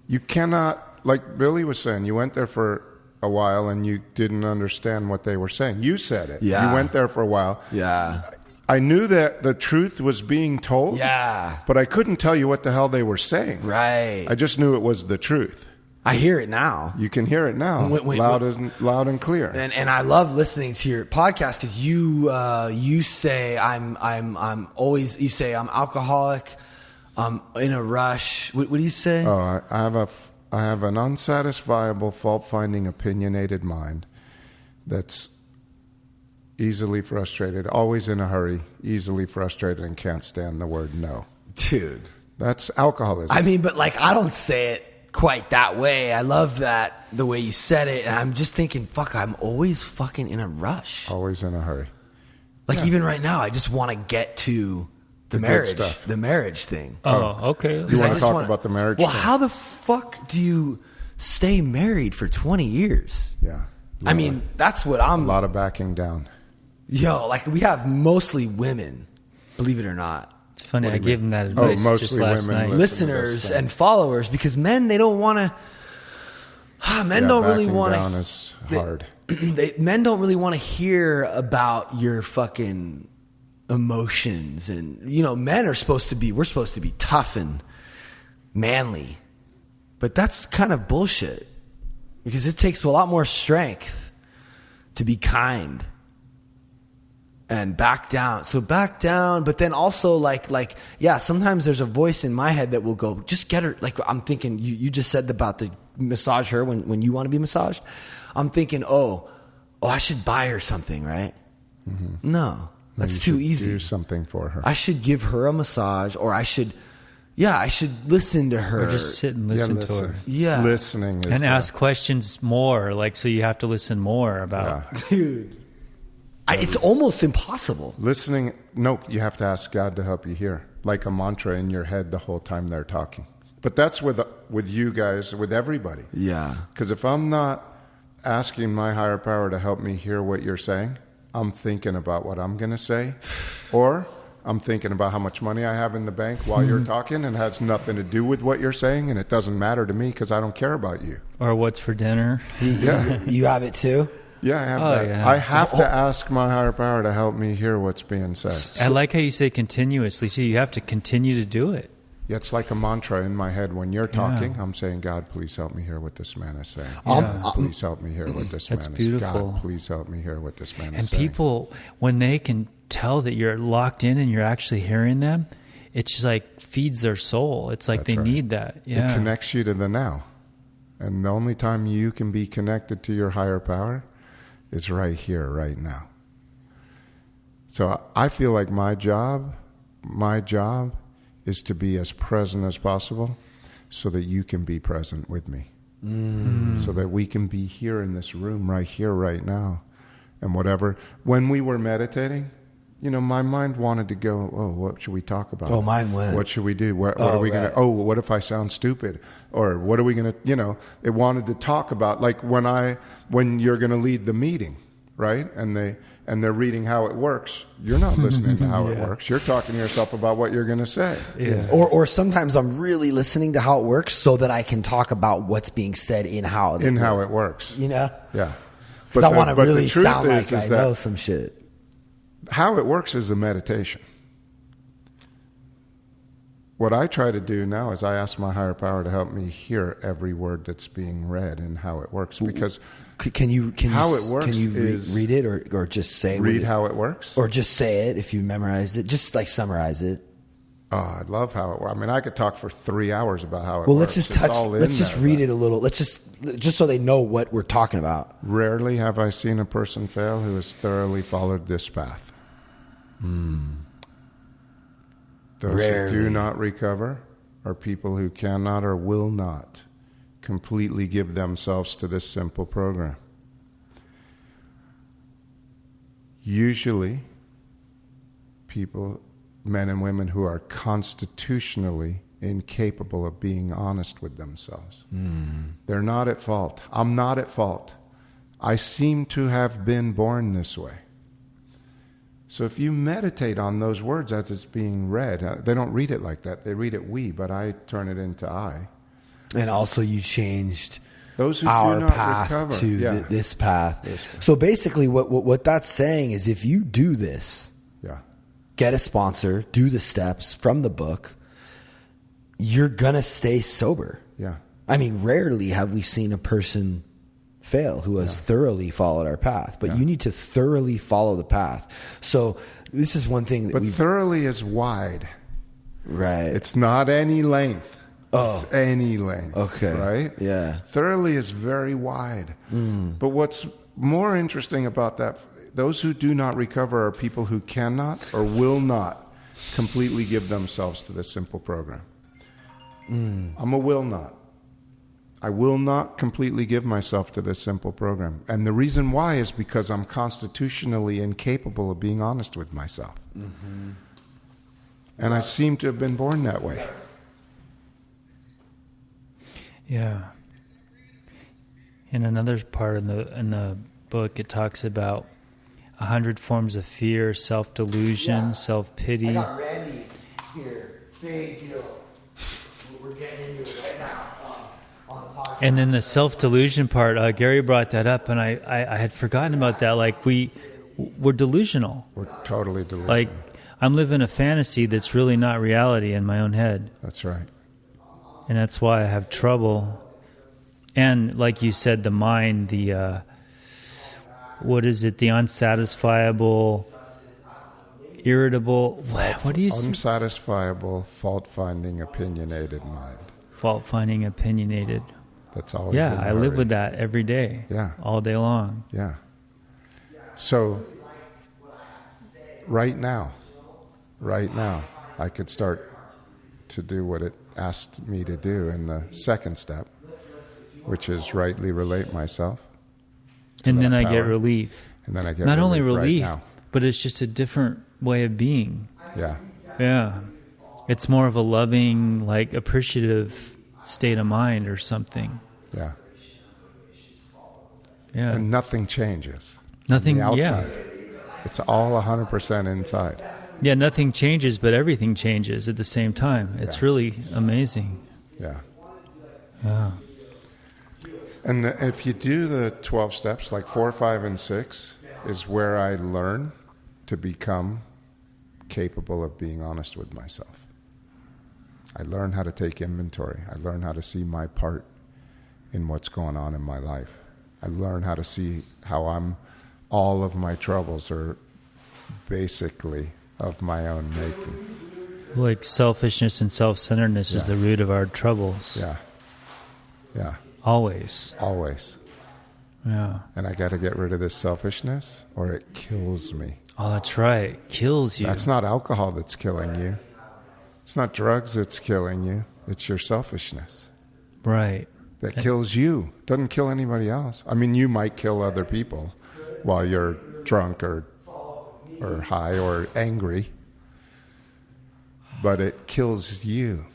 You cannot. Like Billy was saying, you went there for a while and you didn't understand what they were saying. You said it. Yeah. You went there for a while. Yeah. I knew that the truth was being told. Yeah. But I couldn't tell you what the hell they were saying. Right. I just knew it was the truth. I hear it now. You can hear it now, loud and clear. And I love listening to your podcast because you say I'm always, you say I'm alcoholic, I'm in a rush. What do you say? Oh, I have an unsatisfiable, fault-finding, opinionated mind that's easily frustrated, always in a hurry, easily frustrated, and can't stand the word no. Dude. That's alcoholism. I mean, but like, I don't say it quite that way. I love that, the way you said it. And I'm just thinking, fuck, I'm always fucking in a rush. Always in a hurry. Like even right now, I just want to get to the good marriage, stuff. the marriage thing. Oh, okay. You want I to just talk wanna- about the marriage Well, thing? how the fuck do you stay married for 20 years? Yeah. I mean, that's what I'm. A lot of backing down. Yo, like we have mostly women, believe it or not, It's funny. I gave him that advice mostly just last women night. listen to this listeners thing. and followers, because men, they don't want to. Men Yeah, don't really backing want down to. is hard. Men don't really want to hear about your fucking emotions, and men are supposed to be. We're supposed to be tough and manly, but that's kind of bullshit, because it takes a lot more strength to be kind and back down. So back down, but then also like yeah, sometimes there's a voice in my head that will go, just get her. Like I'm thinking, you just said about the massage her when you want to be massaged. I'm thinking, oh, I should buy her something, right? Mm-hmm. No, that's too easy. Do something for her. I should give her a massage, or I should listen to her. Or just sit and listen to her. Yeah. Listening is And ask questions more, like, so you have to listen more about. Dude. It's almost impossible. listening. No, you have to ask God to help you hear, like a mantra in your head the whole time they're talking. But that's with you guys, with everybody. Yeah. Because if I'm not asking my higher power to help me hear what you're saying, I'm thinking about what I'm going to say, or I'm thinking about how much money I have in the bank while you're talking, and it has nothing to do with what you're saying, and it doesn't matter to me because I don't care about you. Or what's for dinner. Yeah. You have it too? Yeah, I have Oh, that. yeah. I have to ask my higher power to help me hear what's being said. I like how you say continuously. So you have to continue to do it. Yeah, it's like a mantra in my head. When you're talking, I'm saying, God, please help me hear what this man is saying. God, please help me hear what this That's man beautiful. is. God, please help me hear what this man And is saying. people, when they can tell that you're locked in and you're actually hearing them, it just like feeds their soul. It's like That's they right. need that. Yeah. It connects you to the now. And the only time you can be connected to your higher power is right here, right now. So I feel like my job is to be as present as possible so that you can be present with me. So that we can be here in this room, right here, right now. And whatever. When we were meditating, my mind wanted to go, what should we talk about? Oh, mine went. What should we do? What are we going to, what if I sound stupid? Or what are we going to, it wanted to talk about, like when you're going to lead the meeting, right? And they're reading how it works. You're not listening to how it works. You're talking to yourself about what you're going to say. Yeah. Or sometimes I'm really listening to how it works so that I can talk about what's being said in how It works. Yeah. But Because I want to but the really truth sound is like I that know some shit. How it works is a meditation. what I try to do now is I ask my higher power to help me hear every word that's being read and how it works. Because can you is read it or just say how it works, or just say it if you memorized it? Just like summarize it. Oh, I love how it works. I mean, I could talk for 3 hours about how it works. Well, let's just Let's just read it a little. Let's just so they know what we're talking about. Rarely have I seen a person fail who has thoroughly followed this path. Those Rarely. who do not recover are people who cannot or will not completely give themselves to this simple program. Usually, people, men and women who are constitutionally incapable of being honest with themselves. They're not at fault. I'm not at fault. I seem to have been born this way. So if you meditate on those words as it's being read, they don't read it like that. They read it we, but I turn it into I. And also you changed Those who our do not path recover. to this path. So basically what that's saying is if you do this, get a sponsor, do the steps from the book, you're going to stay sober. Yeah. I mean, rarely have we seen a person fail who has thoroughly followed our path, but you need to thoroughly follow the path. So this is one thing that But thoroughly is wide. Right. It's not any length. Oh. It's any length. Okay. Right? Yeah. Thoroughly is very wide. But what's more interesting about that, those who do not recover are people who cannot or will not completely give themselves to this simple program. I'm a will not. I will not completely give myself to this simple program. And the reason why is because I'm constitutionally incapable of being honest with myself. And I seem to have been born that way. Yeah. In another part in the book, it talks about 100 forms of fear, self-delusion, self-pity. I got Randy here. Big deal. We're getting into it right now on the podcast. And then the self-delusion part, Gary brought that up, and I had forgotten about that. Like, we're delusional. We're totally delusional. Like, I'm living a fantasy that's really not reality in my own head. That's right. And that's why I have trouble. And like you said, the mind, the, what is it? The unsatisfiable, irritable, what do you say? Unsatisfiable, fault-finding, opinionated mind. Fault-finding, opinionated. That's always Yeah, in a I live hurry. with that every day. Yeah. All day long. Yeah. So, right now, I could start to do what it asked me to do in the second step, which is rightly relate myself. And then that I get power. relief. And then I get Not only relief relief, right now. but it's just a different way of being. Yeah. Yeah. It's more of a loving, like, appreciative state of mind or something. Yeah. Yeah. And nothing changes. Nothing, On the yeah. outside. It's all 100% inside. Yeah, nothing changes, but everything changes at the same time. It's really amazing. Yeah. Yeah. And if you do the 12 steps, like 4, 5, and 6 is where I learn to become capable of being honest with myself. I learn how to take inventory. I learn how to see my part in what's going on in my life. I learn how to see how all of my troubles are basically of my own making. Like selfishness and self-centeredness is the root of our troubles. Yeah. Yeah. Always. Always. Yeah. And I got to get rid of this selfishness or it kills me. Oh, that's right. Kills you. That's not alcohol that's killing you. It's not drugs that's killing you. It's your selfishness. Right. That kills you. Doesn't kill anybody else. I mean, you might kill other people while you're drunk or high or angry, but it kills you.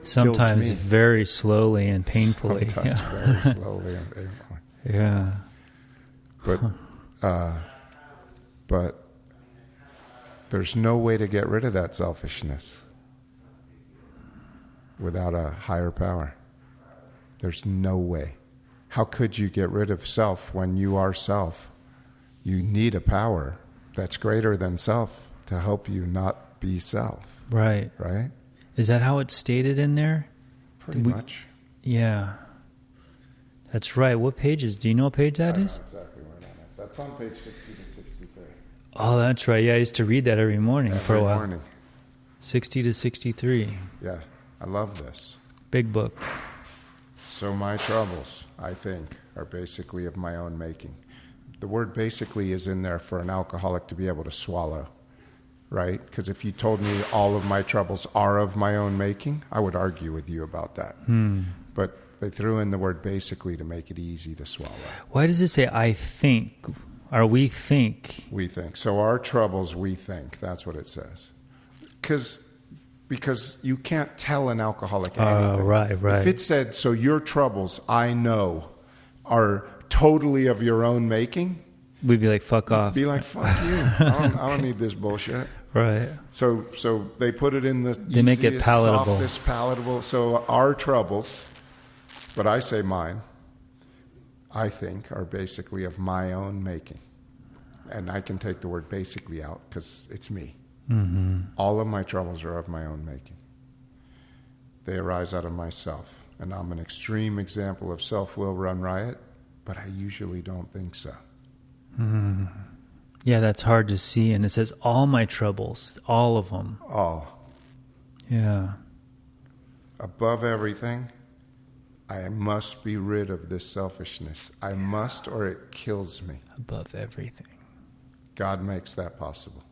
Sometimes me. very slowly and painfully. Sometimes very slowly and painfully. Yeah. But there's no way to get rid of that selfishness without a higher power. There's no way. How could you get rid of self when you are self? You need a power that's greater than self to help you not be self. Right. right? Is that how it's stated in there? Pretty much. Yeah. That's right. What pages? Do you know what page that is? I know exactly where that is. That's on page 60 to 63. Oh, that's right. Yeah, I used to read that every morning for a while. Morning. 60 to 63. Yeah, I love this. Big book. So my troubles, I think, are basically of my own making. The word basically is in there for an alcoholic to be able to swallow, right? Because if you told me all of my troubles are of my own making, I would argue with you about that. But they threw in the word basically to make it easy to swallow. Why does it say I think? Or we think? We think. So our troubles, we think. That's what it says. Because you can't tell an alcoholic anything. Right. If it said, so your troubles, I know, are totally of your own making, We'd be like, fuck off. be like, fuck you. I don't need this bullshit. Right. So they put it in the They make it easiest, palatable. softest, palatable. So our troubles, but I say mine, I think, are basically of my own making. And I can take the word basically out because it's me. Mm-hmm. All of my troubles are of my own making. They arise out of myself. And I'm an extreme example of self-will run riot, but I usually don't think so. Mm. Yeah, that's hard to see. And it says all my troubles, all of them. All. Yeah. Above everything, I must be rid of this selfishness. I must, or it kills me. Above everything. God makes that possible.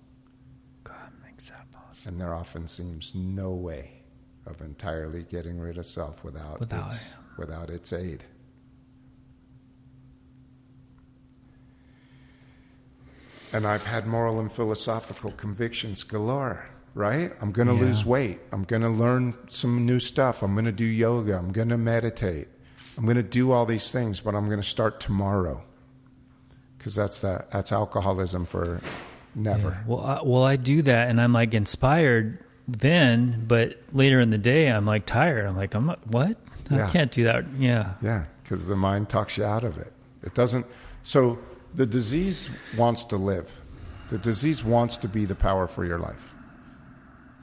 God makes that possible. And there often seems no way of entirely getting rid of self without its aid. And I've had moral and philosophical convictions galore, right? I'm going to lose weight. I'm going to learn some new stuff. I'm going to do yoga. I'm going to meditate. I'm going to do all these things, but I'm going to start tomorrow. Because that's alcoholism for never. Yeah. Well, I do that, and I'm like inspired then, but later in the day, I'm like tired. I'm like, what? I can't do that. Yeah. Yeah, because the mind talks you out of it. It doesn't. So the disease wants to live. The disease wants to be the power for your life.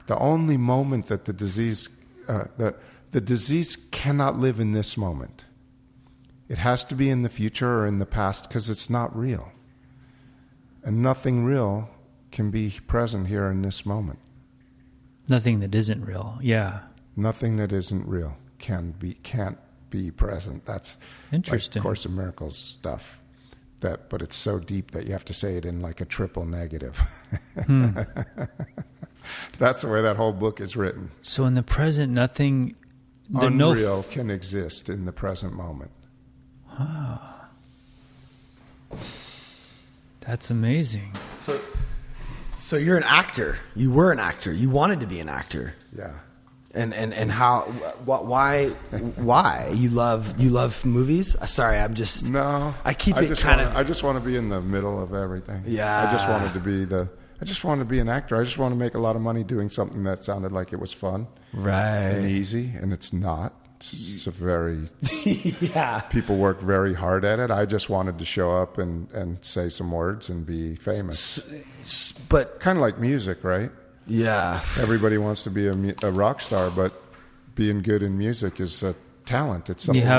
The only moment that the disease cannot live in this moment. It has to be in the future or in the past because it's not real. And nothing real can be present here in this moment. Nothing that isn't real. Yeah. Nothing that isn't real can't be present. That's interesting. Like Course in Miracles stuff. But it's so deep that you have to say it in like a triple negative. That's the way that whole book is written. So in the present, nothing... Unreal can exist in the present moment. That's amazing. So you're an actor. You were an actor. You wanted to be an actor. Yeah. And how? Why? You love movies? Sorry, I'm just no. I keep it kind of. I just want to be in the middle of everything. Yeah. I just wanted to be an actor. I just want to make a lot of money doing something that sounded like it was fun, right, and easy, and it's not. It's a very yeah. People work very hard at it. I just wanted to show up and say some words and be famous. But kind of like music, right? Yeah. Everybody wants to be a rock star, but being good in music is a talent. It's something you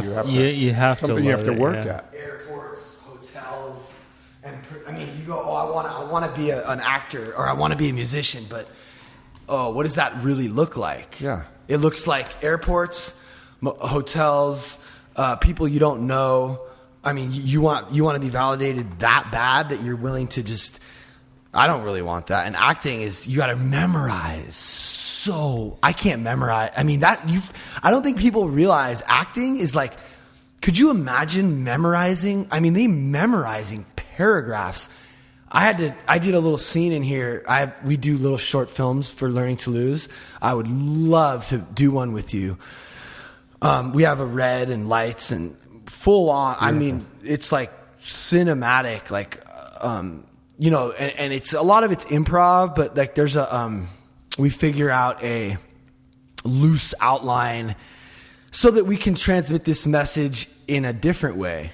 have to work at. Airports, hotels, and I mean, you go, I want to be an actor or I want to be a musician, but what does that really look like? Yeah. It looks like airports, hotels, people you don't know. I mean, you want to be validated that bad that you're willing to just. I don't really want that. And acting is you got to memorize. So I can't memorize. I mean I don't think people realize acting is like. Could you imagine memorizing? I mean, they memorizing paragraphs. I did a little scene in here. We do little short films for Learning to Lose. I would love to do one with you. We have a red and lights and full on. Beautiful. I mean, it's like cinematic, like, and it's a lot of it's improv, but like there's we figure out a loose outline so that we can transmit this message in a different way,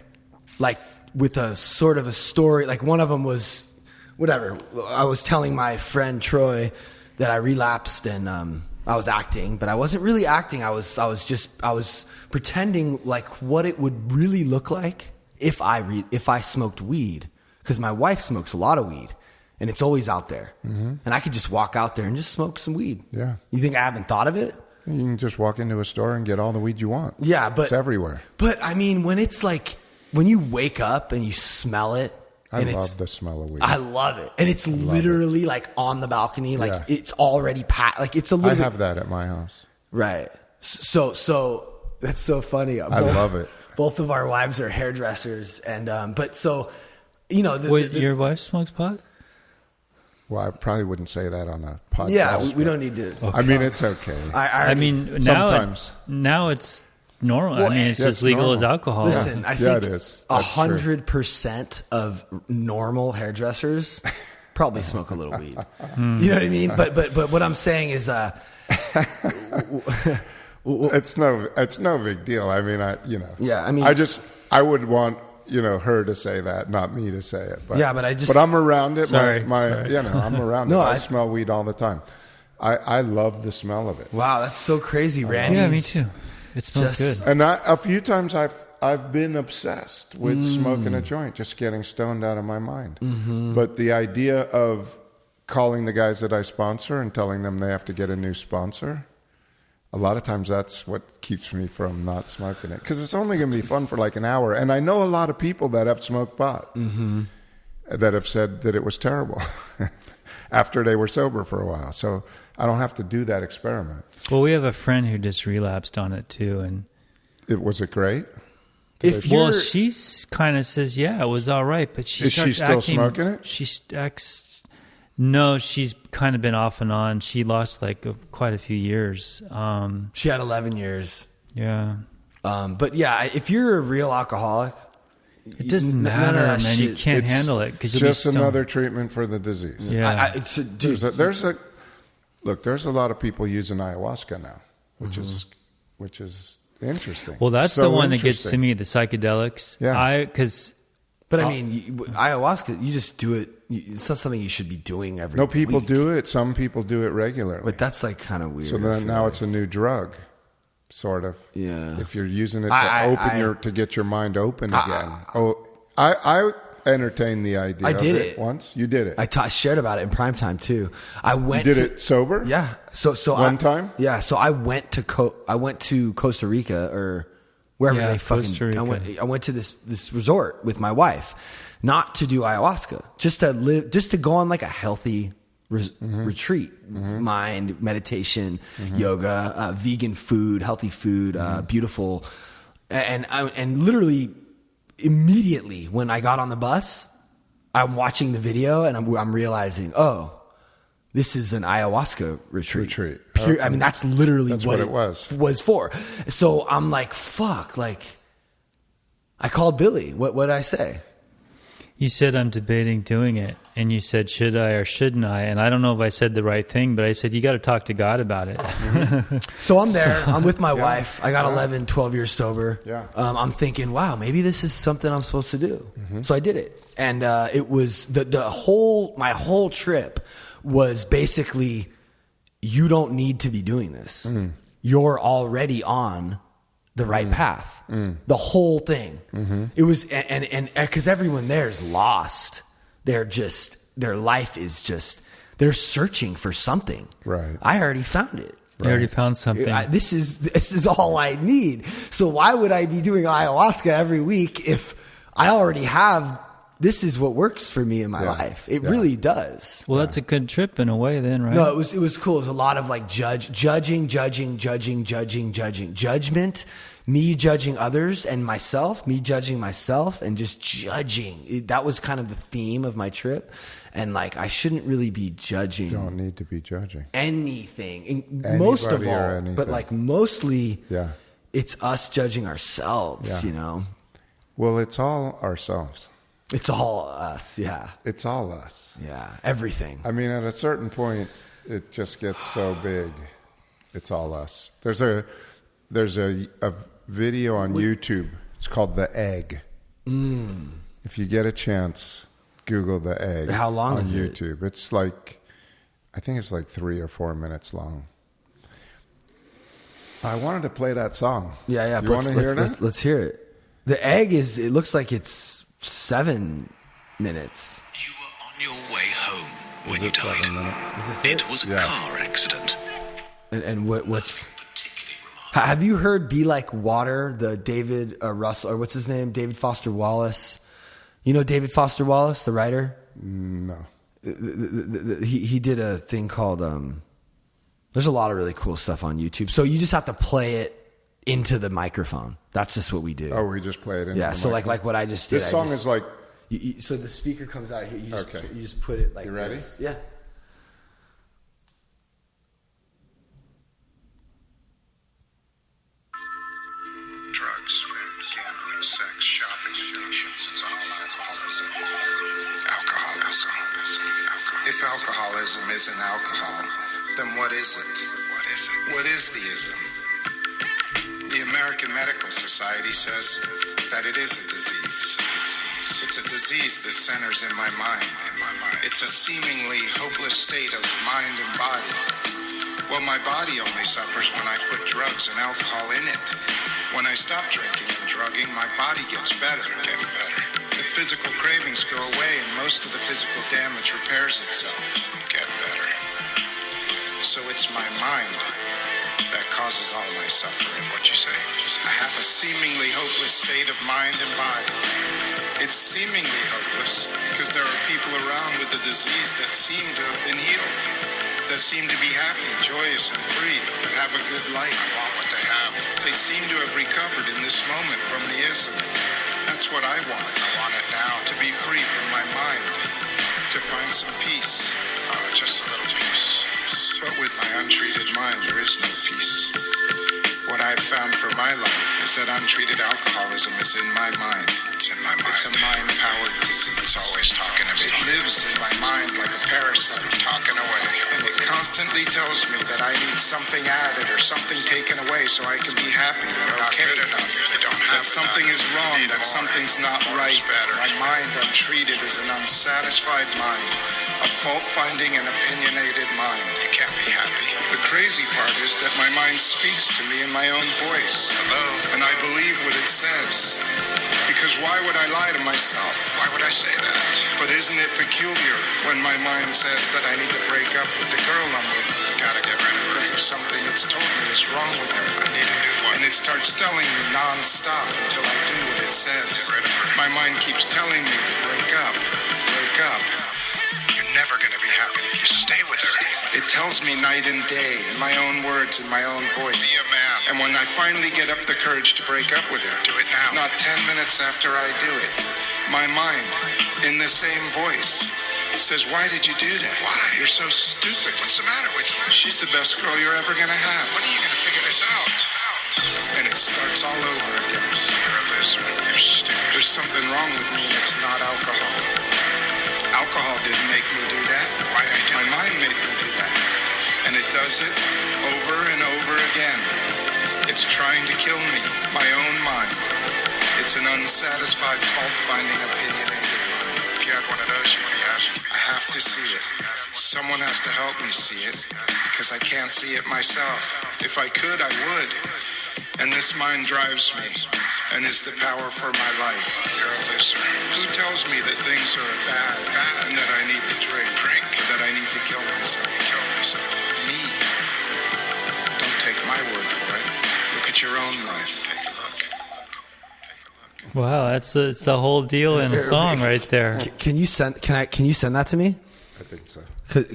like with a sort of a story. Like one of them was, whatever. I was telling my friend Troy that I relapsed and I was acting, but I wasn't really acting. I was pretending like what it would really look like if I smoked weed, because my wife smokes a lot of weed. And it's always out there. And I could just walk out there and just smoke some weed. Yeah. You think I haven't thought of it? You can just walk into a store and get all the weed you want. Yeah, but... It's everywhere. But, I mean, when it's like... When you wake up and you smell it... I love the smell of weed. I love it. And it's literally like on the balcony. Like it's already packed. Like it's a little... I have that at my house. Right. So that's so funny. I love it. Both of our wives are hairdressers. And, but so, you know... Your wife smokes pot? Well, I probably wouldn't say that on a podcast. Yeah, we don't need to. Okay. I mean, it's okay. I mean, sometimes. Now it's normal. Well, I mean, it's yeah, just it's legal normal. as alcohol. Listen, I think it is. That's 100% of normal hairdressers probably smoke a little weed. You know what I mean? But what I'm saying is, it's no big deal. I mean, Yeah, I mean- I would want, her to say that, not me to say it. But, Yeah, but but I'm around it. Sorry. I'm around No, it. I I- smell weed all the time. I love the smell of it. wow, that's so crazy, Randy. Yeah, me too. It smells Just- good. And a few times I've been obsessed with smoking a joint, just getting stoned out of my mind. But the idea of calling the guys that I sponsor and telling them they have to get a new sponsor, a lot of times that's what keeps me from not smoking it. Because it's only going to be fun for like an hour. And I know a lot of people that have smoked pot that have said that it was terrible after they were sober for a while. So I don't have to do that experiment. Well, we have a friend who just relapsed on it too, and Was it great? well, she kind of says, yeah, it was all right, but Is she still smoking it? She acts. No, she's kind of been off and on. She lost quite a few years. She had 11 years. Yeah, But yeah, if you're a real alcoholic, it doesn't none of matter, that man. You shit- can't It's handle it because you'll just be stoned. another treatment for the disease. Yeah, dude, There's a lot of people using ayahuasca now, which is interesting. well, that's So the one that gets to interesting. me, the psychedelics. Yeah. Because but I mean, ayahuasca, you just do it. It's not something you should be doing every No, people week. do it. Some people do it regularly. But that's like kind of weird. So then now it's a new drug, sort of. Yeah. If you're using it I- to get your mind open again. I entertained the idea. I did of it once. You did it. I shared about it in primetime too. I You went. did it sober. Yeah. So One time? Yeah. So I went to Costa Rica or wherever Yeah, they fucking. Costa Rica. I went to this resort with my wife, not to do ayahuasca, just to go on like a healthy retreat, mind meditation, yoga, vegan food, healthy food, beautiful, and literally immediately when I got on the bus, I'm watching the video and I'm realizing, oh, this is an ayahuasca retreat. Okay. I mean, that's literally That's what what it was for. So I'm like, fuck, like I called Billy. What did I say? you said I'm debating doing it, and you said should I or shouldn't I? And I don't know if I said the right thing, but I said you got to talk to God about it. So I'm there. I'm with my wife. I got 11, 12 years sober. Yeah. I'm thinking, wow, maybe this is something I'm supposed to do. So I did it. And it was my whole trip was basically, you don't need to be doing this. You're already on the right path. The whole thing. It was, and because everyone there is lost. Their life is just, they're searching for something. Right. I already found it. You already found something. This is all I need. So why would I be doing ayahuasca every week if I already have? This is what works for me in my life. It really does. Well, that's a good trip in a way, then, right? No, it was cool. It was a lot of like judgment, me judging others and myself, me judging myself and just judging. That was kind of the theme of my trip. And like, I shouldn't really be judging. Don't need to be judging Anything. Most of Anybody or all, anything. but like mostly Yeah. it's us judging ourselves, Yeah. you know? Well, it's all ourselves. It's all us. Yeah. It's all us. Yeah. Everything. I mean, at a certain point, it just gets so big. It's all us. There's a video on YouTube. It's called The Egg. If you get a chance, Google The Egg. How long on is it? YouTube? It's like I think it's like 3 or 4 minutes long. I wanted to play that song. Yeah. You want to hear that? Let's hear it. The egg is, it looks like it's 7 minutes. You were on your way home when you died. 7 minutes? Is this It was a car accident. And what's... Have you heard Be Like Water, the David Russell, or what's his name? David Foster Wallace. You know David Foster Wallace, the writer? No. He did a thing called... there's a lot of really cool stuff on YouTube. So you just have to play it into the microphone. That's just what we do. Oh, we just play it into yeah, the so microphone? like what I just did. This song is like... So the speaker comes out here. You Okay. just put it like You ready? this. Yeah. Drugs, gambling, sex, shopping, addictions, it's all alcoholism. Alcoholism. If alcoholism isn't alcohol, then what is it? What is it? What is the ism? The American Medical Society says that it is a disease. It's a disease that centers in my mind. It's a seemingly hopeless state of mind and body. Well, my body only suffers when I put drugs and alcohol in it. When I stop drinking and drugging, my body gets better. Getting better. The physical cravings go away and most of the physical damage repairs itself. Getting better. So it's my mind that causes all my suffering. What you say? I have a seemingly hopeless state of mind and body. It's seemingly hopeless because there are people around with the disease that seem to have been healed, that seem to be happy, joyous, and free, that have a good life. I want what they have. They seem to have recovered in this moment from the ism. That's what I want. I want it now. To be free from my mind. To find some peace. Just a little peace. But with my untreated mind, there is no peace. What I've found for my life is that untreated alcoholism is in my mind. It's in my mind. It's a mind-powered disease. It's always talking to me. It lives in my mind like a parasite. Talking away. And it constantly tells me that I need something added or something taken away so I can be happy or okay. Not good enough. You don't have that something is wrong, that something's not right. My mind untreated is an unsatisfied mind. A fault-finding and opinionated mind. You can't be happy. The crazy part is that my mind speaks to me in my own voice. Hello. And I believe what it says. Because why would I lie to myself? Why would I say that? But isn't it peculiar when my mind says that I need to break up with the girl I'm with? Gotta get rid of her. Because of something it's told me is wrong with her. I need a new one. And it starts telling me non-stop until I do what it says. Get rid of her. My mind keeps telling me to break up. Break up. You're never gonna be happy if you stay with her. It tells me night and day in my own words, in my own voice. Be a man. And when I finally get up the courage to break up with her, do it now. Not 10 minutes after I do it, my mind, in the same voice, says, why did you do that? Why? You're so stupid. What's the matter with you? She's the best girl you're ever gonna have. When are you gonna figure this out? And it starts all over again. You're a loser. You're stupid. There's something wrong with me and it's not alcohol. Alcohol didn't make me do that. Why I do? My mind made me do that. And it does it over and over again. It's trying to kill me, my own mind. It's an unsatisfied, fault-finding, opinionated mind. If you had one of those, you would be happy. I have to see it. Someone has to help me see it, because I can't see it myself. If I could, I would. And this mind drives me, and is the power for my life. You're a loser. Who tells me that things are bad, and that I need to drink, or that I need to kill myself? Me. Don't take my word for it. Look at your own life. Take a look. Wow, it's the whole deal in a song right there. Can you send that to me? I think so.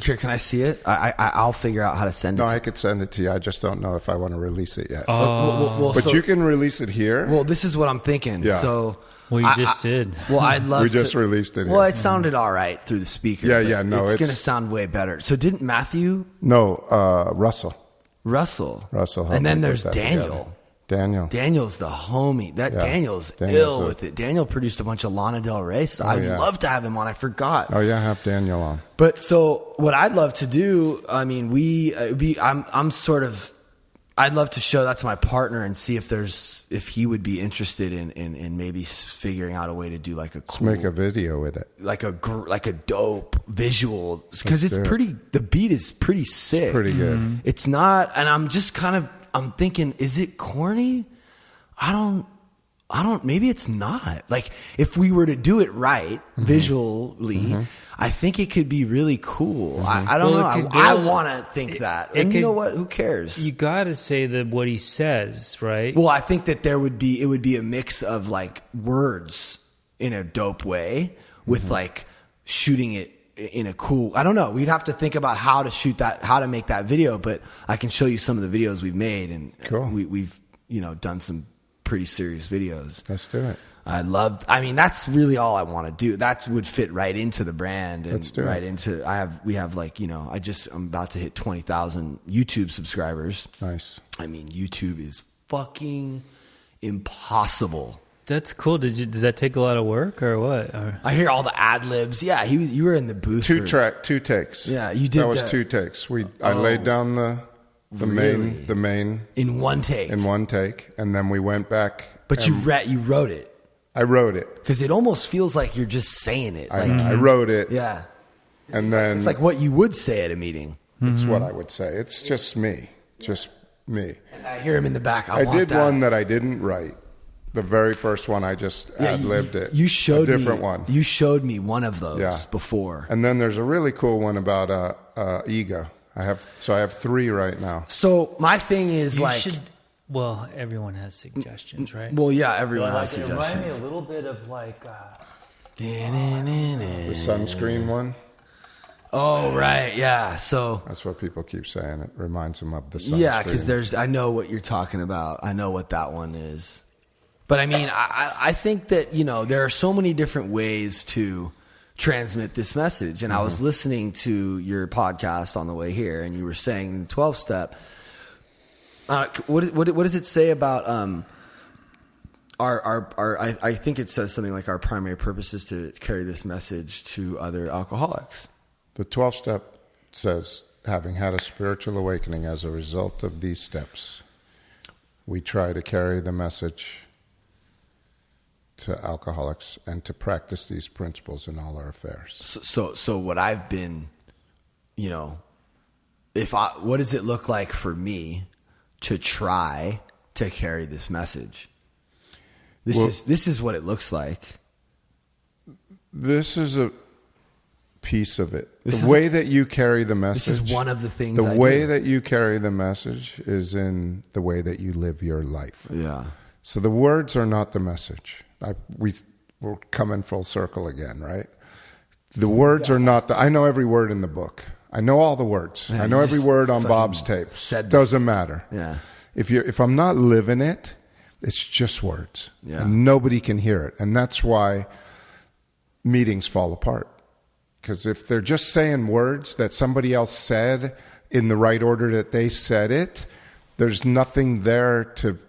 Here, can I see it? I'll figure out how to send it. No, I could send it to you. I just don't know if I want to release it yet. Well, but you can release it here. Well, this is what I'm thinking. Yeah. So Well, you just did. Well, I'd love we to. just released it. Well, Here. it sounded all right through the speaker. Yeah, but yeah, no, it's it's- going to sound way better. So didn't Matthew No, Russell. Russell, Russell helped and then me put there's that Daniel. together. Daniel. Daniel's the homie. Yeah. Daniel's Daniel's ill a- with it. Daniel produced a bunch of Lana Del Rey stuff. I'd yeah. love to have him on. I forgot. Oh yeah, have Daniel on. But so what I'd love to do, I mean, I'd love to show that to my partner and see if he would be interested in maybe figuring out a way to do like a cool, Make a video with it. like a dope visual, because it's pretty. The beat is pretty sick. It's pretty good. It's not, and I'm thinking, is it corny? I don't. Maybe it's not. Like, if we were to do it right visually, I think it could be really cool. I don't know. I want to think that. And you know what? Who cares? You got to say that what he says, right? Well, I think that it would be a mix of like words in a dope way with like shooting it in a cool. I don't know. We'd have to think about how to shoot that, how to make that video. But I can show you some of the videos we've made, and cool. we've done some pretty serious videos. Let's do it. That's really all I want to do. That would fit right into the brand, and Let's do right it. into. I'm about to hit 20,000 YouTube subscribers. Nice. I mean, YouTube is fucking impossible. That's cool. Did that take a lot of work or what? I hear all the ad libs. Yeah, you were in the booth. Two takes. Yeah, you did. That was 2 takes. I laid down the main in one take. And then we went back. But you wrote it. I wrote it Because it almost feels like you're just saying it. I wrote it. Yeah. And then It's like what you would say at a meeting. it's what I would say. It's just me. And I hear him in the back. I did one that I didn't write. The very first one, I just ad-libbed it. You showed a different one. You showed me one of those before. And then there's a really cool one about ego. I have 3 right now. So my thing is Well, everyone has suggestions, right? Well, yeah, everyone has It reminds suggestions. me a little bit of like. The sunscreen one. Oh, right, yeah. So That's what people keep saying. It reminds them of the sunscreen. yeah, because I know what you're talking about. I know what that one is. But I mean, I think that there are so many different ways to transmit this message. And I was listening to your podcast on the way here, and you were saying the 12-step. What does it say about I think it says something like our primary purpose is to carry this message to other alcoholics. The 12-step says, having had a spiritual awakening as a result of these steps, we try to carry the message to alcoholics and to practice these principles in all our affairs. So what I've been, what does it look like for me to try to carry this message? This is what it looks like. This is a piece of it. The way that you carry the message. This is one of the things. The way that you carry the message is in the way that you live your life. Yeah. So the words are not the message. We're coming full circle again, right? The words are not I know every word in the book. I know all the words. Yeah, I know every word on Bob's tape. Doesn't matter. Yeah. If I'm not living it, it's just words. Yeah. And nobody can hear it. And that's why meetings fall apart. Because if they're just saying words that somebody else said in the right order that they said it, there's nothing there to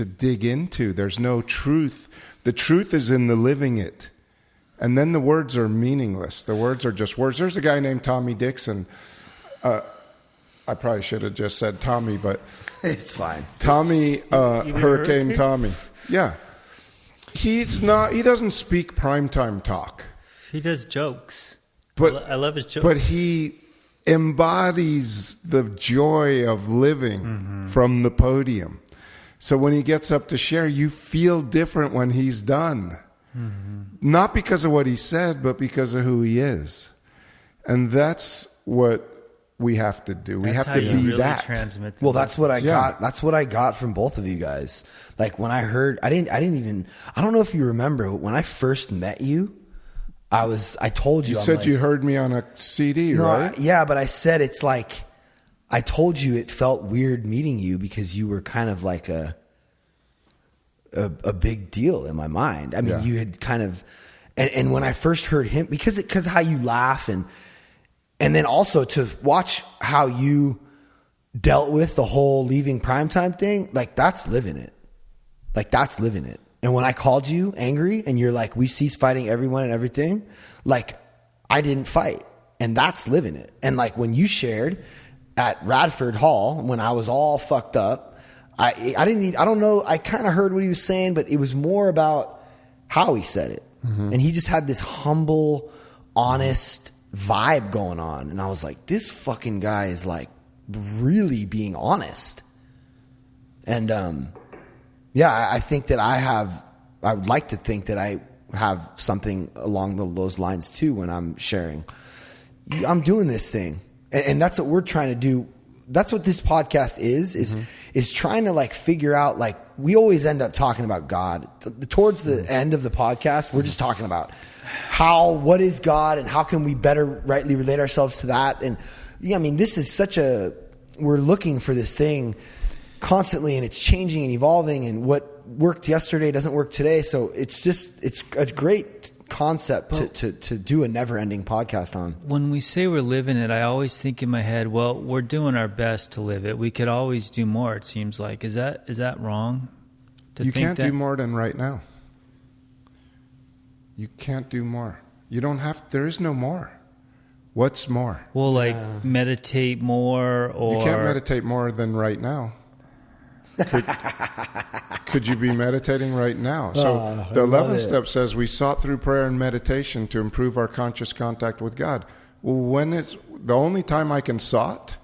dig into. There's no truth. The truth is in the living it. And then the words are meaningless. The words are just words. There's a guy named Tommy Dixon. I probably should have just said Tommy, but it's fine. Tommy, Hurricane Tommy. Yeah. He doesn't speak primetime talk. He does jokes. But I love his jokes. But he embodies the joy of living from the podium. So when he gets up to share, you feel different when he's done. Not because of what he said, but because of who he is. And that's what we have to do. We have to be really that. Transmit Well, that's what I got. That's what I got from both of you guys. Like when I heard, I don't know if you remember, but when I first met you, I told you. You said you heard me on a CD, right? Yeah, but I said it's like, I told you it felt weird meeting you because you were kind of like a big deal in my mind. I mean, you had kind of, and when I first heard him, because how you laugh and then also to watch how you dealt with the whole leaving primetime thing, like that's living it. And when I called you angry and you're like, we cease fighting everyone and everything, like I didn't fight, and that's living it. And like when you shared at Radford Hall, when I was all fucked up I don't know. I kind of heard what he was saying, but it was more about how he said it. Mm-hmm. And he just had this humble, honest vibe going on. And I was like, this fucking guy is like really being honest. And, I think that I would like to think that I have something along those lines too when I'm sharing. I'm doing this thing. And that's what we're trying to do. That's what this podcast is trying to like figure out, like we always end up talking about God towards the end of the podcast. We're just talking about what is God and how can we better rightly relate ourselves to that. And yeah, I mean, this is we're looking for this thing constantly and it's changing and evolving, and what worked yesterday doesn't work today. So it's a great concept to do a never-ending podcast on. When we say we're living it, I always think in my head, well, we're doing our best to live it. We could always do more, it seems like. Is that wrong? You can't do more than right now. You can't do more. You don't have, there is no more. What's more? Well, like meditate more, or... You can't meditate more than right now. Could you be meditating right now? So the 11th step says we sought through prayer and meditation to improve our conscious contact with God. Well, when it's the only time I can sought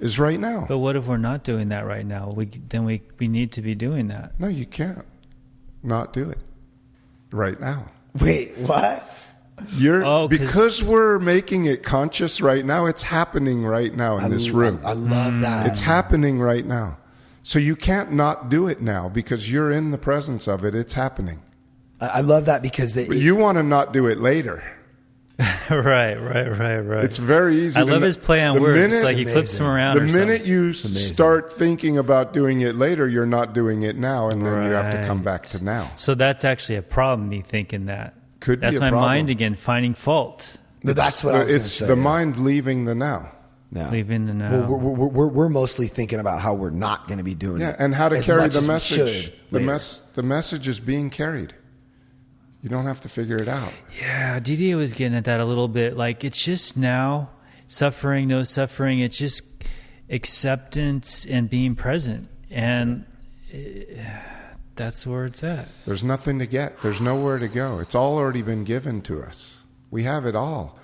is right now. But what if we're not doing that right now? We need to be doing that. No, you can't not do it right now. Wait, what? Because we're making it conscious right now. It's happening right now in this room. I love that. It's happening right now. So you can't not do it now because you're in the presence of it. It's happening. I love that because you want to not do it later. Right. It's very easy. I love his play on words. It's like he flips them around. The minute you start thinking about doing it later, you're not doing it now, and then you have to come back to now. So that's actually a problem, me thinking that. Could be a problem. That's my mind again, finding fault. That's what I was going to say. It's the mind leaving the now. Yeah. Leaving the now. Well, we're mostly thinking about how we're not going to be doing it. And how to carry the message. The message is being carried. You don't have to figure it out. Yeah, DDA was getting at that a little bit. Like, it's just now, suffering, no suffering. It's just acceptance and being present. And that's where it's at. There's nothing to get. There's nowhere to go. It's all already been given to us. We have it all.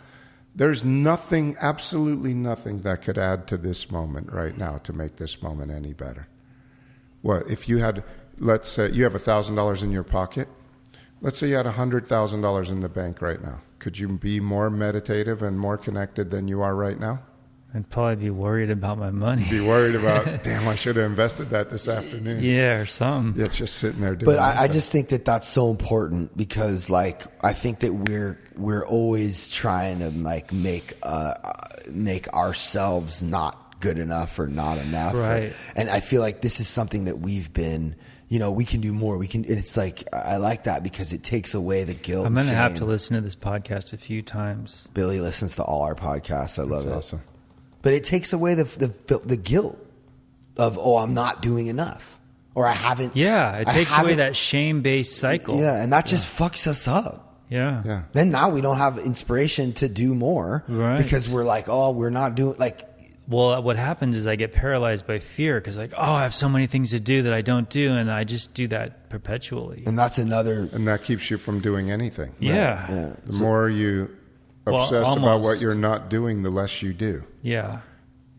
There's nothing, absolutely nothing that could add to this moment right now to make this moment any better. What, if you had, let's say you have $1,000 in your pocket. Let's say you had $100,000 in the bank right now. Could you be more meditative and more connected than you are right now? I'd probably be worried about my money. Be worried about, damn, I should have invested that this afternoon. Yeah, or something. Yeah, it's just sitting there doing But I just think that that's so important because, like, I think that we're always trying to like make ourselves not good enough or not enough. Right. And I feel like this is something that we've been. We can do more. And it's like, I like that because it takes away the guilt. I'm going to have to listen to this podcast a few times. Billy listens to all our podcasts. I love it. Awesome. But it takes away the guilt of, I'm not doing enough. Or I haven't. Yeah, it takes away that shame-based cycle. Yeah, and that just fucks us up. Yeah. Then now we don't have inspiration to do more. Right. Because we're like, we're not doing, like. Well, what happens is I get paralyzed by fear because, like, I have so many things to do that I don't do, and I just do that perpetually. And that's another. And that keeps you from doing anything. Yeah. Right? Yeah. The more you obsess about what you're not doing, the less you do. Yeah.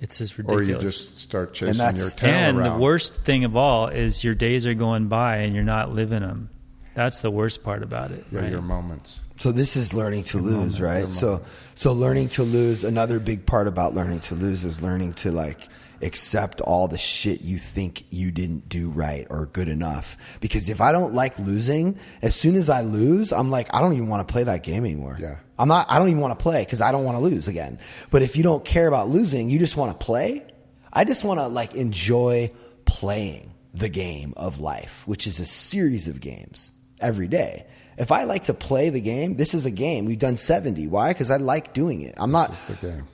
It's just ridiculous. Or you just start chasing your tail and around. The worst thing of all is your days are going by and you're not living them. That's the worst part about it. Yeah, right? your moments. So this is learning to lose, right? So learning to lose, another big part about learning to lose is learning to like accept all the shit you think you didn't do right or good enough. Because if I don't like losing, as soon as I lose, I'm like, I don't even want to play that game anymore. Yeah. I don't even want to play because I don't want to lose again. But if you don't care about losing, you just want to play. I just want to like enjoy playing the game of life, which is a series of games every day. If I like to play the game, this is a game. We've done 70. Why? Because I like doing it. I'm not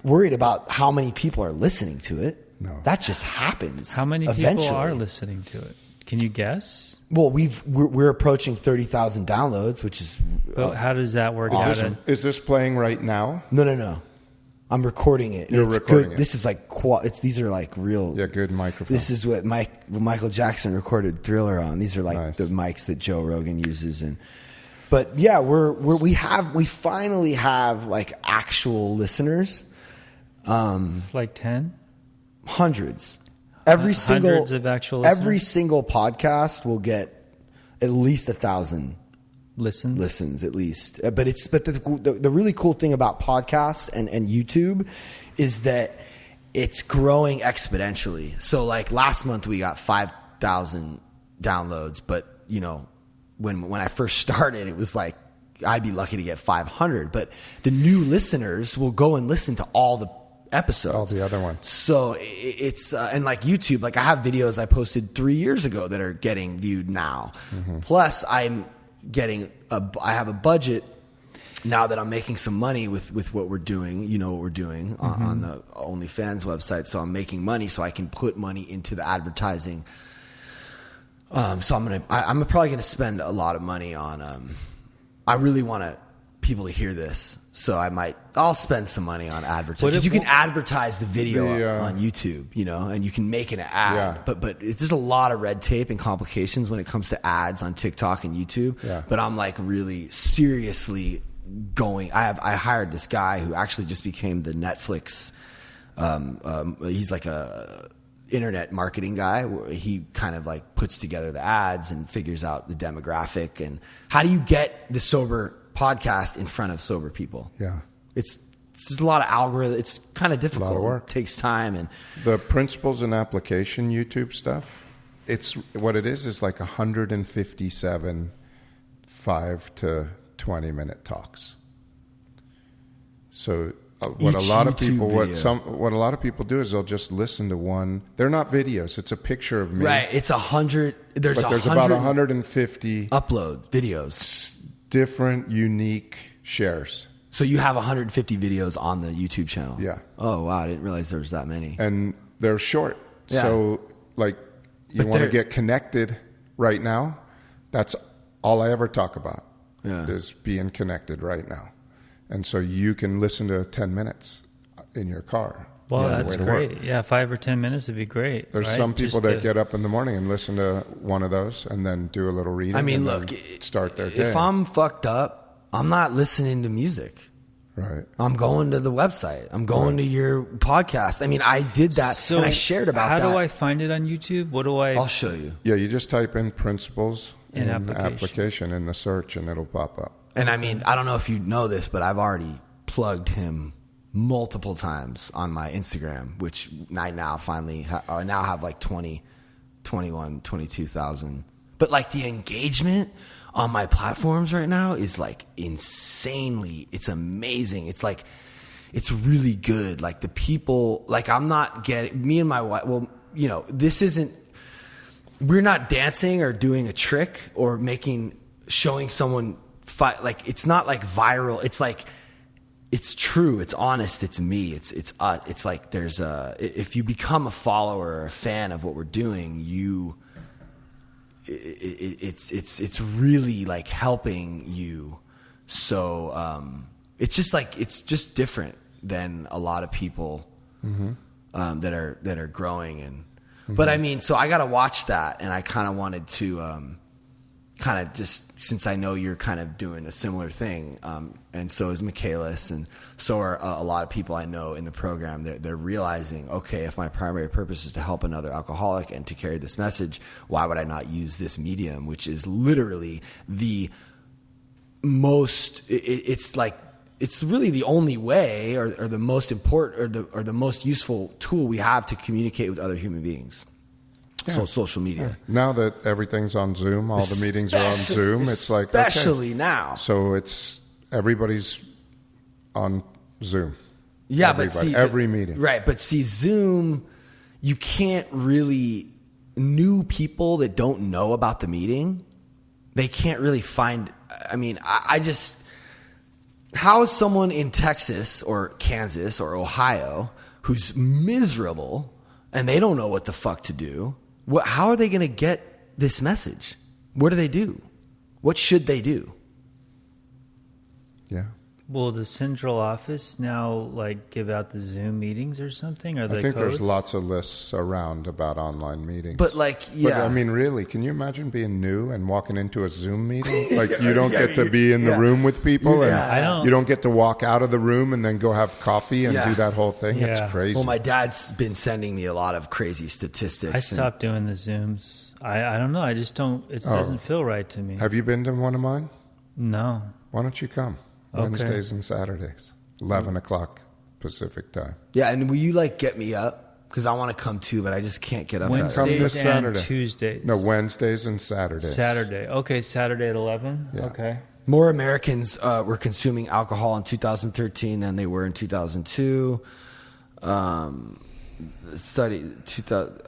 worried about how many people are listening to it. No. That just happens. How many eventually. people are listening to it? Can you guess? Well, we're approaching 30,000 downloads, which is. But how does that work? Is this playing right now? No. I'm recording it. You're it's recording good. it. This is like these are like real. Yeah, good microphone. This is what Michael Jackson recorded Thriller on. These are like Nice. the mics that Joe Rogan uses. But yeah, we finally have like actual listeners. Like 10? Hundreds. Every single Hundreds of actual listeners? Every single podcast will get at least 1,000 Listens at least. But the really cool thing about podcasts and YouTube is that it's growing exponentially. So like last month we got 5,000 downloads, but you know, when I first started, it was like I'd be lucky to get 500. But the new listeners will go and listen to all the episodes, all the other ones. So it's and like YouTube, like I have videos I posted 3 years ago that are getting viewed now. Plus I'm getting I have a budget now that I'm making some money with what we're doing. You know what we're doing on the OnlyFans website. So I'm making money so I can put money into the advertising. So I'm probably gonna spend a lot of money on. I really want people to hear this, so I'll spend some money on advertising, because you can advertise the video on YouTube, you know, and you can make an ad. Yeah. But there's a lot of red tape and complications when it comes to ads on TikTok and YouTube. Yeah. But I'm like really seriously going. I hired this guy who actually just became the Netflix. He's like a internet marketing guy where he kind of like puts together the ads and figures out the demographic and how do you get the sober podcast in front of sober people. Yeah. It's just a lot of algorithm. It's kind of difficult. A lot of work. It takes time. And The principles and application YouTube stuff, it's what it is like 157 5 to 20 minute talks. So what a Each lot of YouTube people video. what a lot of people do is they'll just listen to one. They're not videos. It's a picture of me. right, it's 100. There's But there's 100 about 150 upload videos. different unique shares. So you have 150 videos on the YouTube channel. Yeah. Oh wow, I didn't realize there was that many. And they're short. Yeah. So like you But want to they're- get connected right now. That's all I ever talk about is being connected right now. And so you can listen to 10 minutes in your car. Well, on the that's way to work. great. Yeah, 5 or 10 minutes would be great. There's right? some people Just that to- get up in the morning and listen to one of those and then do a little reading. I mean, and look, then start their day. if I'm fucked up, I'm not listening to music. Right. I'm going to the website. I'm going to your podcast. I mean, I did that So and I shared about that. How do I find it on YouTube? What do I? I'll show you. Yeah, you just type in principles In in application. application in the search and it'll pop up. And I mean, I don't know if you know this, but I've already plugged him multiple times on my Instagram, which I now finally I now have like 20, 21, 22,000. But like the engagement on my platforms right now is like insanely, it's amazing. It's like, it's really good. Like the people, like I'm not getting, me and my wife, well, you know, this isn't, we're not dancing or doing a trick or showing someone fight. Like, it's not like viral. It's like, it's true. It's honest. It's me. It's us. It's like if you become a follower or a fan of what we're doing, it's really like helping you. So, it's just like, it's just different than a lot of people, that are growing and, but I mean, so I got to watch that. And I kind of wanted to, kind of just, since I know you're kind of doing a similar thing, and so is Michaelis, and so are a lot of people I know in the program. They're realizing, okay, if my primary purpose is to help another alcoholic and to carry this message, why would I not use this medium, which is literally the most, it's like, it's really the only way or the most important or the most useful tool we have to communicate with other human beings. Yeah. So social media. Now that everything's on Zoom, all the meetings are on Zoom, it's like, okay. Especially now. So it's everybody's on Zoom. Yeah, Everybody, but see, every meeting. Right, but see, Zoom, you can't really, new people that don't know about the meeting, they can't really find, I mean, I just, how is someone in Texas or Kansas or Ohio who's miserable and they don't know what the fuck to do, how are they going to get this message? What do they do? What should they do? Yeah. Will the central office now like give out the Zoom meetings or something? Are I they think codes? there's lots of lists around about online meetings. But like, yeah. But, I mean, really, can you imagine being new and walking into a Zoom meeting? Like, you don't get to be in the room with people, and you don't get to walk out of the room and then go have coffee and do that whole thing. Yeah. It's crazy. Well, my dad's been sending me a lot of crazy statistics. I stopped doing the Zooms. I don't know. I just don't. It doesn't feel right to me. Have you been to one of mine? No. Why don't you come? Okay. Wednesdays and Saturdays, 11 o'clock Pacific time. Yeah, and will you like get me up? Because I want to come too, but I just can't get up. Come Wednesdays this and Saturday. Tuesdays. No, Wednesdays and Saturdays. Saturday. Okay, Saturday at 11. Yeah. Okay. More Americans were consuming alcohol in 2013 than they were in 2002. Study 2000.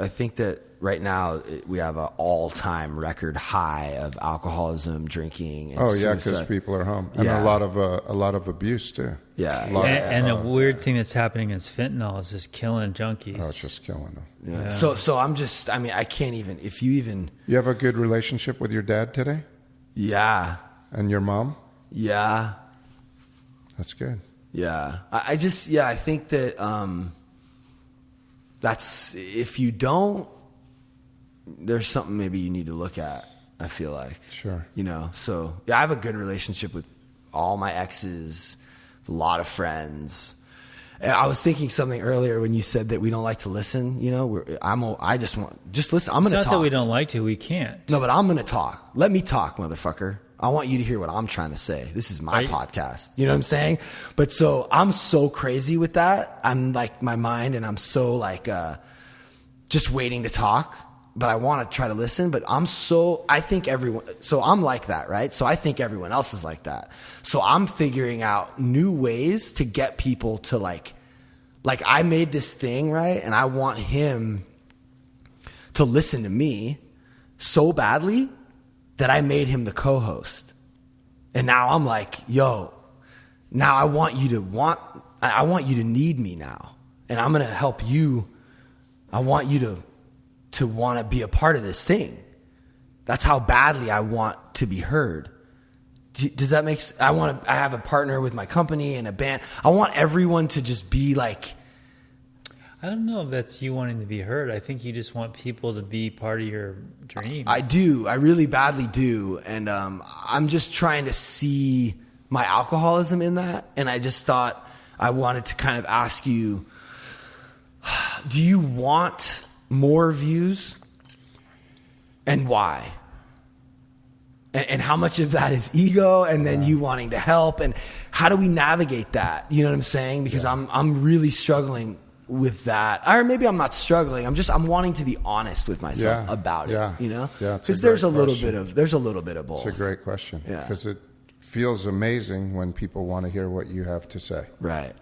I think that right now we have an all-time record high of alcoholism, drinking. And Because suicide. people are home, and Yeah. a lot of abuse too. Yeah. A lot And of, a weird thing that's happening is fentanyl is just killing junkies. oh, it's just killing them. Yeah. So I'm just. I mean, I can't even. If you even. You have a good relationship with your dad today, Yeah. and your mom. Yeah. That's good. Yeah. I just. Yeah. I think that. That's if you don't. There's something maybe you need to look at. I feel like. Sure. You know. So yeah, I have a good relationship with all my exes, a lot of friends. And I was thinking something earlier when you said that we don't like to listen. You know, I just listen. I'm It's going not to talk. that we don't like to. We can't. No, but I'm going to talk. Let me talk, motherfucker. I want you to hear what I'm trying to say. This is my Right. podcast. You know what I'm saying? But so I'm so crazy with that. I'm like my mind, and I'm so like just waiting to talk. But I want to try to listen. But I think everyone. So I'm like that, right? So I think everyone else is like that. So I'm figuring out new ways to get people to like I made this thing, right? And I want him to listen to me so badly that I made him the co-host. And now I'm like, yo, now I want you to need me now. And I'm going to help you. I want you to want to be a part of this thing. That's how badly I want to be heard. Does that make sense? I have a partner with my company and a band. I want everyone to just be like, I don't know if that's you wanting to be heard. I think you just want people to be part of your dream. I do. I really badly do. And I'm just trying to see my alcoholism in that. And I just thought I wanted to kind of ask you, do you want more views? And why? And how much of that is ego and then you wanting to help? And how do we navigate that? You know what I'm saying? Because I'm really struggling with that. Or maybe I'm not struggling. I'm wanting to be honest with myself about it. You know? Yeah. Because there's a little bit of both. It's a great question. Yeah. Because it feels amazing when people want to hear what you have to say. Right.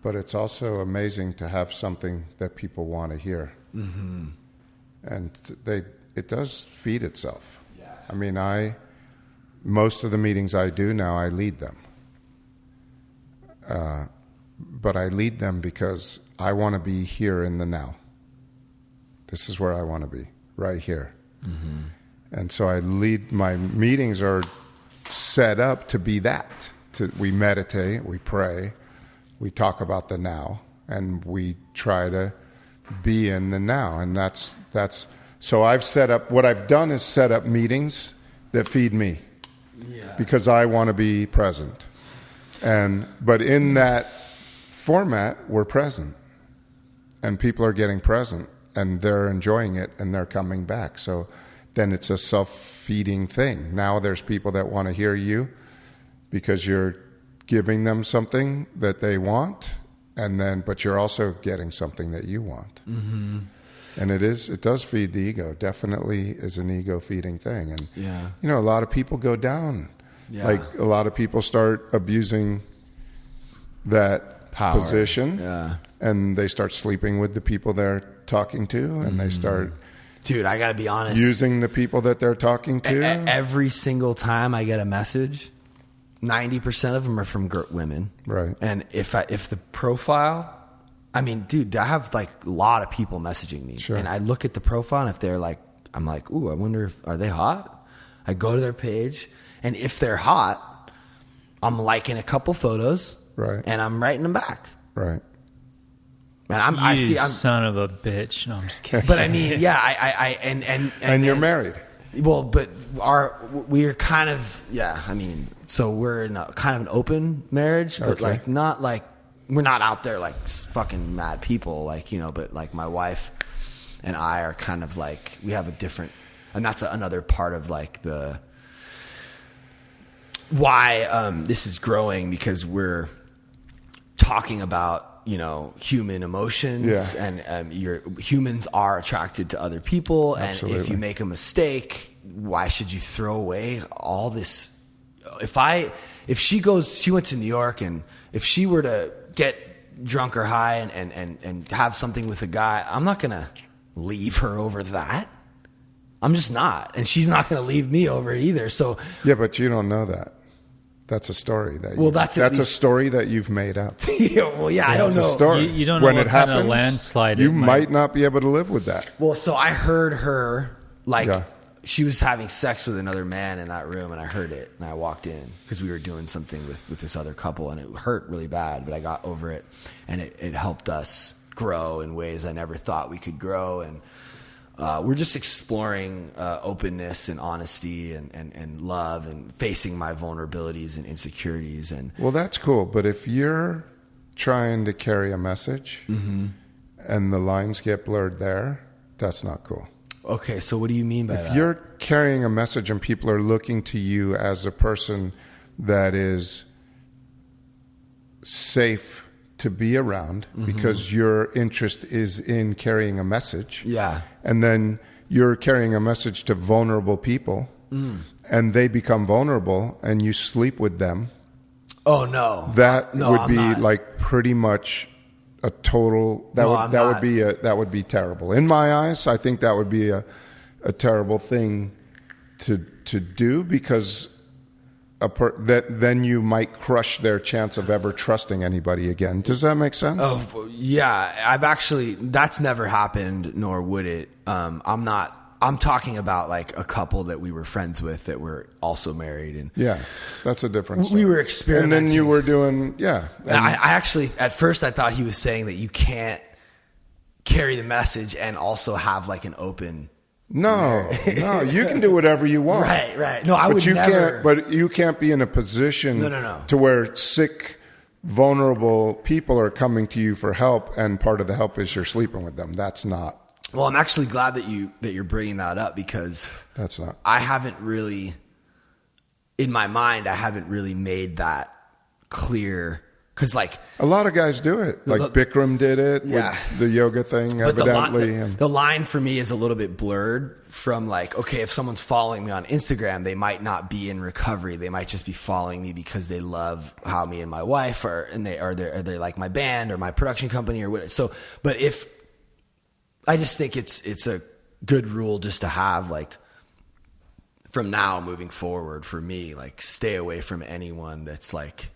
But it's also amazing to have something that people want to hear. Mm-hmm. And it does feed itself. Yeah. I mean, most of the meetings I do now, I lead them. But I lead them because I want to be here in the now. This is where I want to be, right here. Mm-hmm. And so my meetings are set up to be that. We meditate, we pray, we talk about the now, and we try to be in the now. And that's so I've set up, what I've done is set up meetings that feed me. Yeah. Because I want to be present. But in that format, we're present. And people are getting present, and they're enjoying it, and they're coming back. So then it's a self-feeding thing. Now there's people that want to hear you because you're giving them something that they want, but you're also getting something that you want. Mm-hmm. And it does feed the ego. Definitely is an ego-feeding thing. And a lot of people go down. Yeah. Like a lot of people start abusing that power position, and they start sleeping with the people they're talking to, and they start. Dude, I got to be honest. Using the people that they're talking to. Every single time I get a message, 90% of them are from women. Right. And if the profile, I mean, dude, I have like a lot of people messaging me. Sure. And I look at the profile, and if they're like, I'm like, ooh, I wonder are they hot? I go to their page, and if they're hot, I'm liking a couple photos, Right. and I'm writing them back. Right. And I'm son of a bitch. No, I'm just kidding. but I mean, yeah, And you're married. Well, but we're kind of, yeah, I mean, so we're in a kind of an open marriage, but Okay. like not like, we're not out there like fucking mad people, like, you know, but like my wife and I are kind of like, we have a different, and that's another part of like why this is growing, because we're talking about, you know, human emotions, Yeah. and humans are attracted to other people. Absolutely. And if you make a mistake, why should you throw away all this? If she went to New York, and if she were to get drunk or high and have something with a guy, I'm not going to leave her over that. I'm just not. And she's not going to leave me over it either. So Yeah, but you don't know that. That's a story that that's a story that you've made up. yeah, well, yeah, I don't It's a know. story. You don't know when what it kind of happens, landslide you it might not be able to live with that. Well, so I heard her, like, Yeah. she was having sex with another man in that room, and I heard it, and I walked in because we were doing something with this other couple, and it hurt really bad, but I got over it, and it helped us grow in ways I never thought we could grow. And we're just exploring openness and honesty and love, and facing my vulnerabilities and insecurities. And Well, that's cool. But if you're trying to carry a message and the lines get blurred there, that's not cool. okay, so what do you mean by that? If you're carrying a message and people are looking to you as a person that is safe to be around because your interest is in carrying a message. Yeah. And then you're carrying a message to vulnerable people and they become vulnerable and you sleep with them. Oh, no. That No, would I'm be not. like pretty much a total No, I'm not. that would be terrible. In my eyes, I think that would be a terrible thing to do, because then you might crush their chance of ever trusting anybody again. Does that make sense? Oh, yeah. That's never happened, nor would it. I'm talking about like a couple that we were friends with that were also married, and Yeah, that's a different we story. were experimenting. And then you were doing, yeah. And I actually, at first I thought he was saying that you can't carry the message and also have like an open. no, you can do whatever you want. Right. No, I would you never. can't. But you can't be in a position No. to where sick, vulnerable people are coming to you for help, and part of the help is you're sleeping with them. That's not. Well, I'm actually glad that you're bringing that up, because That's not. I haven't really, in my mind, I haven't really made that clear. Because like, A lot of guys do it. Like Bikram did it Yeah. with the yoga thing, but evidently. the line for me is a little bit blurred from like, okay, if someone's following me on Instagram, they might not be in recovery. They might just be following me because they love how me and my wife are, and they like my band or my production company or what. So, but if I just think it's a good rule just to have, like, from now moving forward for me, like, stay away from anyone that's like,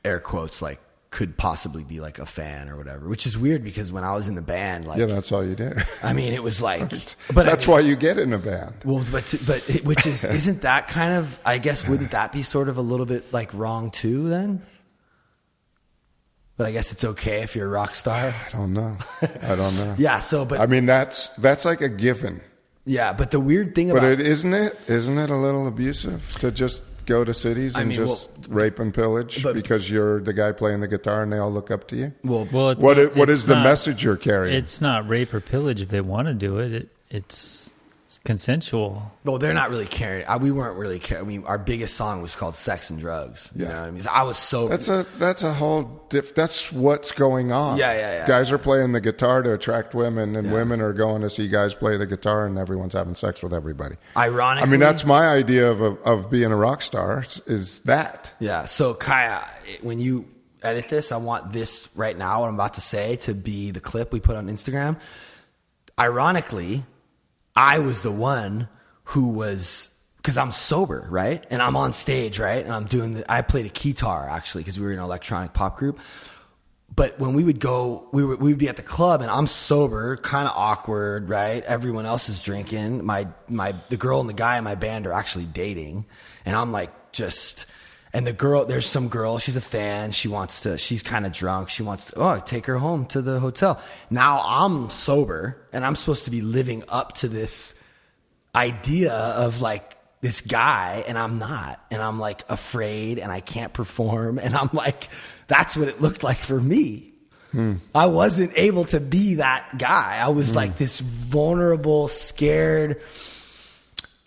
air quotes, like, could possibly be like a fan or whatever, which is weird because when I was in the band, like, Yeah, that's all you did. I mean, it was like, That's why you get in a band. well, which is, isn't that kind of, I guess, wouldn't that be sort of a little bit like wrong too then? But I guess it's okay if you're a rock star. I don't know. Yeah. So, but I mean, that's like a given. yeah, but the weird thing But about isn't it a little abusive to just go to cities and just rape and pillage but- because you're the guy playing the guitar and they all look up to you? well, it's What it's is the not- message you're carrying? It's not rape or pillage if they want to do it. It's consensual. well, they're not really caring. We weren't really caring. I mean, our biggest song was called "Sex and Drugs." You Yeah. know what I mean? So I was so That's a whole that's what's going on. Yeah. Guys are playing the guitar to attract women, and women are going to see guys play the guitar, and everyone's having sex with everybody. ironically. I mean, that's my idea of being a rock star is that. Yeah. So Kaya, when you edit this, I want this right now, what I'm about to say, to be the clip we put on Instagram. Ironically, I was the one who was, because I'm sober, right? And I'm on stage, right? And I'm doing I played a guitar actually, because we were in an electronic pop group. But when we would go, we would be at the club, and I'm sober, kind of awkward, right? Everyone else is drinking. The girl and the guy in my band are actually dating, and I'm like And the girl, there's some girl, she's a fan. She's kind of drunk. She wants to, take her home to the hotel. Now I'm sober and I'm supposed to be living up to this idea of like this guy, and I'm not. And I'm like afraid and I can't perform. And I'm like, that's what it looked like for me. I wasn't able to be that guy. I was like this vulnerable, scared,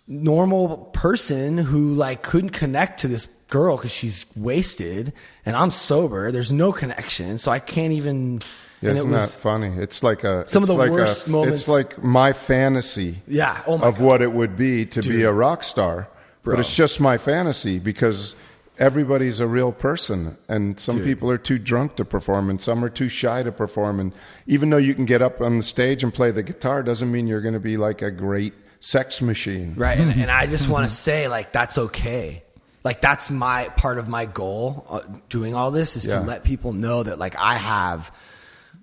normal person who like couldn't connect to this girl because she's wasted, and I'm sober. There's no connection, so I can't even. Isn't that funny? It's like some of the worst moments. It's like my fantasy, Oh my of God. what it would be to be a rock star, Bro. but it's just my fantasy because everybody's a real person, and some people are too drunk to perform, and some are too shy to perform. And even though you can get up on the stage and play the guitar, doesn't mean you're going to be like a great sex machine, Right? And I just want to say, like, that's okay. Like, that's my part of my goal doing all this is to let people know that, like, I have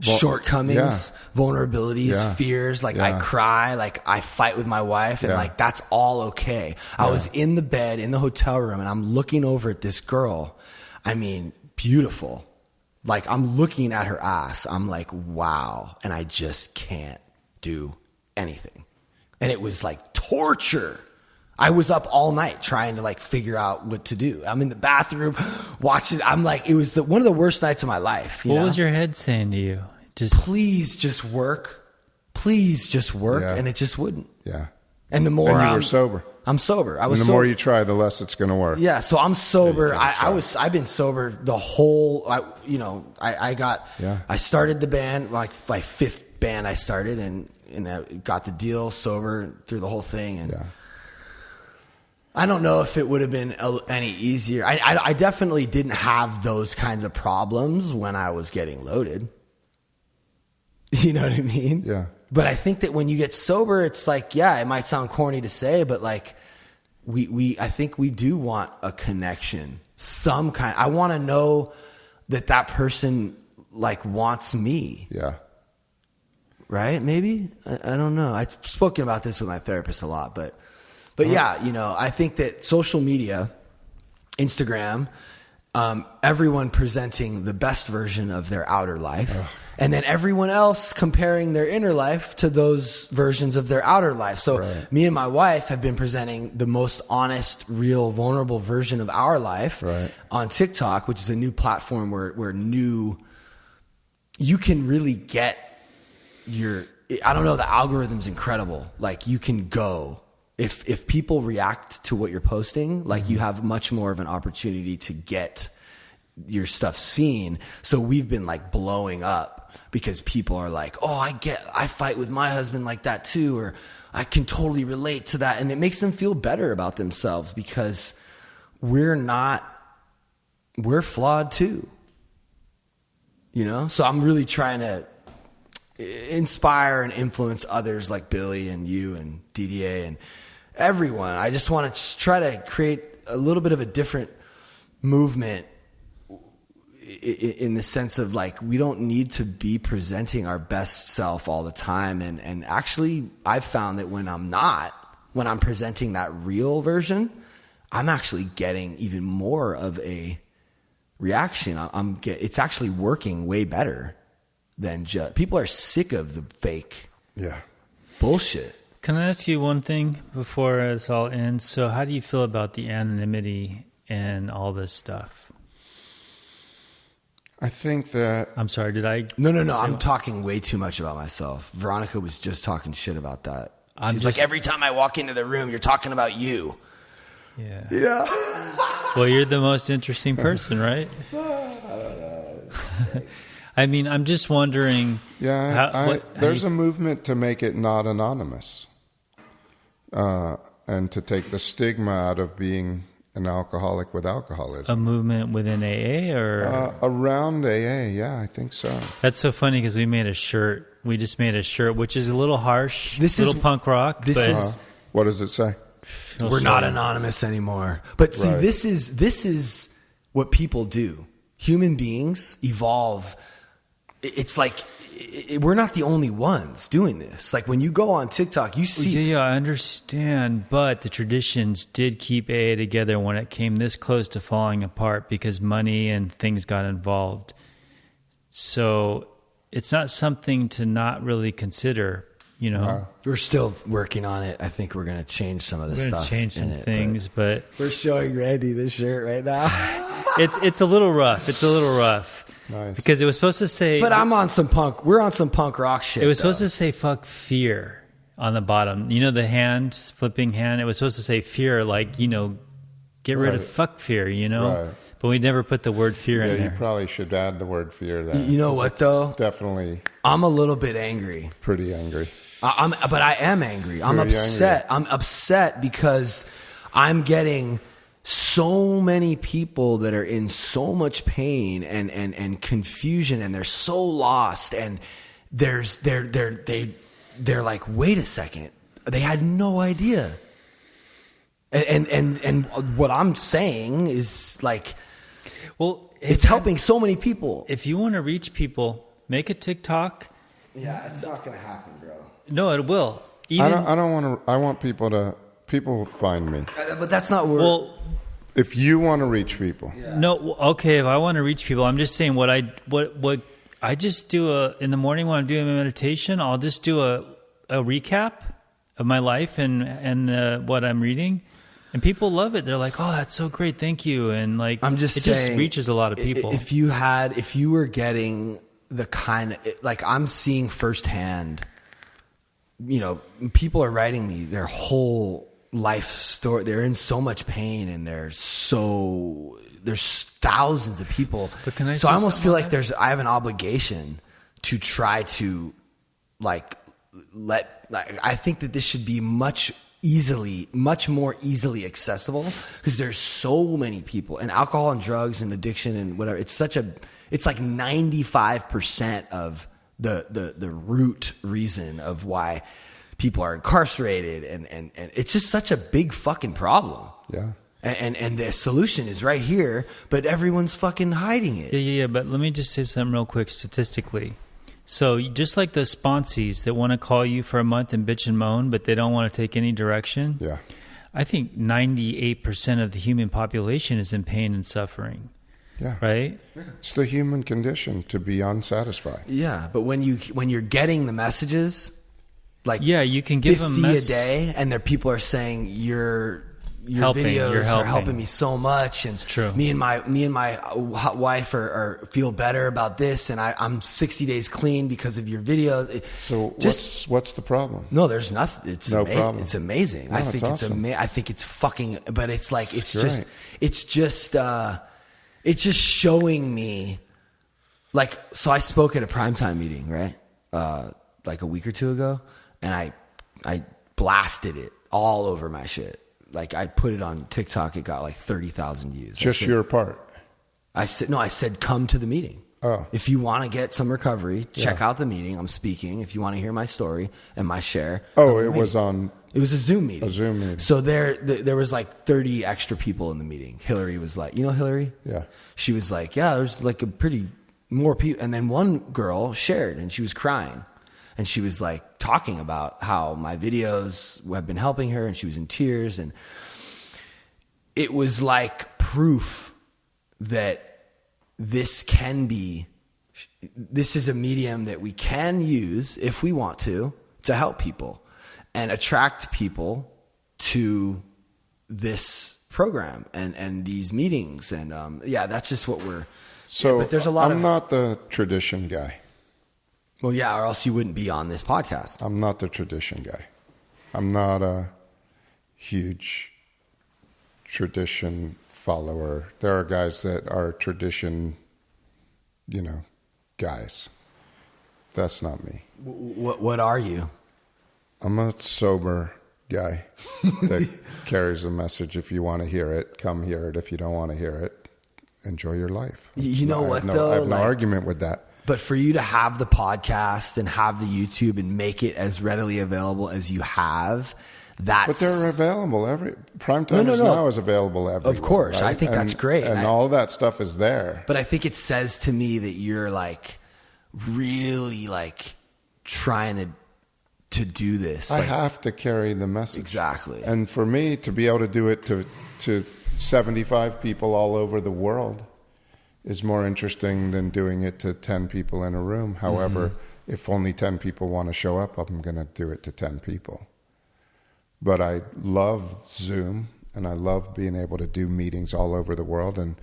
shortcomings, vulnerabilities, fears. Like, I cry, like, I fight with my wife, and, like, that's all okay. I was in the bed in the hotel room, and I'm looking over at this girl. I mean, beautiful. Like, I'm looking at her ass. I'm like, wow. And I just can't do anything. And it was like torture. I was up all night trying to like figure out what to do. I'm in the bathroom watching. I'm like, it was one of the worst nights of my life. What was your head saying to you? Please just work. Please just work. Yeah. And it just wouldn't. Yeah. And the more and you were sober. I'm sober. I was and the sober. more you try, the less it's going to work. Yeah. So I'm sober. I've been sober the whole, I started the band, like my fifth band I started, and I got the deal sober through the whole thing. And I don't know if it would have been any easier. I definitely didn't have those kinds of problems when I was getting loaded. You know what I mean? Yeah. But I think that when you get sober, it's like, it might sound corny to say, but like I think we do want a connection, some kind. I want to know that person like wants me. Yeah. Right? Maybe? I don't know. I've spoken about this with my therapist a lot, but I think that social media, Instagram, everyone presenting the best version of their outer life, and then everyone else comparing their inner life to those versions of their outer life. So me and my wife have been presenting the most honest, real, vulnerable version of our life on TikTok, which is a new platform where you can really get I don't know, the algorithm's incredible. Like, you can go. If people react to what you're posting, like, you have much more of an opportunity to get your stuff seen. So we've been like blowing up because people are like, I fight with my husband like that too, or I can totally relate to that. And it makes them feel better about themselves because we're flawed too. You know? So I'm really trying to inspire and influence others like Billy and you and DDA and everyone. I just want to try to create a little bit of a different movement in the sense of like, we don't need to be presenting our best self all the time. And actually I've found that when I'm presenting that real version, I'm actually getting even more of a reaction. It's actually working way better than just, people are sick of the fake bullshit. Can I ask you one thing before this all ends? So how do you feel about the anonymity and all this stuff? I think that... I'm sorry, did I... No. I'm talking way too much about myself. Veronica was just talking shit about that. She's like, every time I walk into the room, you're talking about you. Yeah. Yeah. Well, you're the most interesting person, right? I don't know. I mean, I'm just wondering... there's a movement to make it not anonymous. And to take the stigma out of being an alcoholic with alcoholism. A movement within AA or? Around AA, yeah, I think so. That's so funny because we made a shirt. We just made a shirt, which is a little harsh, punk rock. What does it say? We're not anonymous anymore. But see, this is what people do. Human beings evolve it's like we're not the only ones doing this. Like when you go on TikTok, you see. Yeah, I understand, but the traditions did keep AA together when it came this close to falling apart because money and things got involved. So it's not something to not really consider. You know, we're still working on it. I think we're going to change some of the stuff. Change some things, but we're showing Randy this shirt right now. it's a little rough. It's a little rough. Nice. Because it was supposed to say, but I'm on some punk. We're on some punk rock shit. It was supposed to say "fuck fear" on the bottom. You know, the hand flipping hand. It was supposed to say "fear," like, you know, get rid of fuck fear. You know, Right. But we never put the word fear in Yeah, there. you probably should add the word fear there. You know what, though? Definitely I'm a little bit angry. pretty angry. But I am angry. I'm Very upset. angry. I'm upset because I'm getting so many people that are in so much pain and confusion, and they're so lost, and they're like, wait a second, they had no idea. And what I'm saying is like, Well, it's helping so many people. If you want to reach people, make a TikTok. Yeah, it's not going to happen, bro. No, it will. I don't want to. I want people will find me. But that's not where. Well, If you want to reach people, no, okay. If I want to reach people, I'm just saying what I just do in the morning when I'm doing my meditation. I'll just do a recap of my life and what I'm reading, and people love it. They're like, "Oh, that's so great, thank you!" And like, I'm just it saying, just reaches a lot of people. If you were getting the kind of, like, I'm seeing firsthand, you know, people are writing me their whole life story. They're in so much pain, and there's thousands of people. But can I so say I almost something feel on like that? I have an obligation to try to I think that this should be much more easily accessible, because there's so many people, and alcohol and drugs and addiction and whatever. It's like 95% of the root reason of why people are incarcerated, and it's just such a big fucking problem. yeah. And the solution is right here, but everyone's fucking hiding it. Yeah. But let me just say something real quick statistically. So just like the sponsees that want to call you for a month and bitch and moan, but they don't want to take any direction. Yeah. I think 98% of the human population is in pain and suffering. Yeah. Right? It's the human condition to be unsatisfied. Yeah, but when you're getting the messages, like, Yeah, you can give 50 them a day, and there people are saying your Helping, videos you're are helping. helping me so much, and It's true. me and my wife are feel better about this, and I'm 60 days clean because of your videos. So what's the problem? No, there's nothing. It's No problem. It's amazing. No, I think it's awesome. I think it's fucking. But it's like it's Great. just showing me, like, so I spoke at a primetime meeting, right? Like a week or two ago, and I blasted it all over my shit. Like, I put it on TikTok. It got like 30,000 views. Just your part. I said, come to the meeting. Oh. If you want to get some recovery, check out the meeting. I'm speaking. If you want to hear my story and my share. Oh, it was on. It was a Zoom meeting. A Zoom meeting. So there was like 30 extra people in the meeting. Hillary was like, you know Hillary? Yeah. She was like, yeah, there's like a pretty more people. And then one girl shared, and she was crying. And she was like talking about how my videos have been helping her, and she was in tears. And it was like proof that this is a medium that we can use if we want to help people and attract people to this program and these meetings. And that's just what we're. So but there's a lot I'm not the tradition guy. Well, yeah, or else you wouldn't be on this podcast. I'm not the tradition guy. I'm not a huge tradition follower. There are guys that are tradition, guys. That's not me. What are you? I'm a sober guy that carries a message. If you want to hear it, come hear it. If you don't want to hear it, enjoy your life. You know what, I though? have no Like, argument with that. But for you to have the podcast and have the YouTube and make it as readily available as you have, that's... But they're available Primetime now is available everywhere. Of course. Right? I think that's great. And all that stuff is there. But I think it says to me that you're like really like trying to do this. I Like, have to carry the message. exactly. And for me to be able to do it to 75 people all over the world is more interesting than doing it to 10 people in a room. However, if only 10 people want to show up, I'm going to do it to 10 people. But I love Zoom, and I love being able to do meetings all over the world and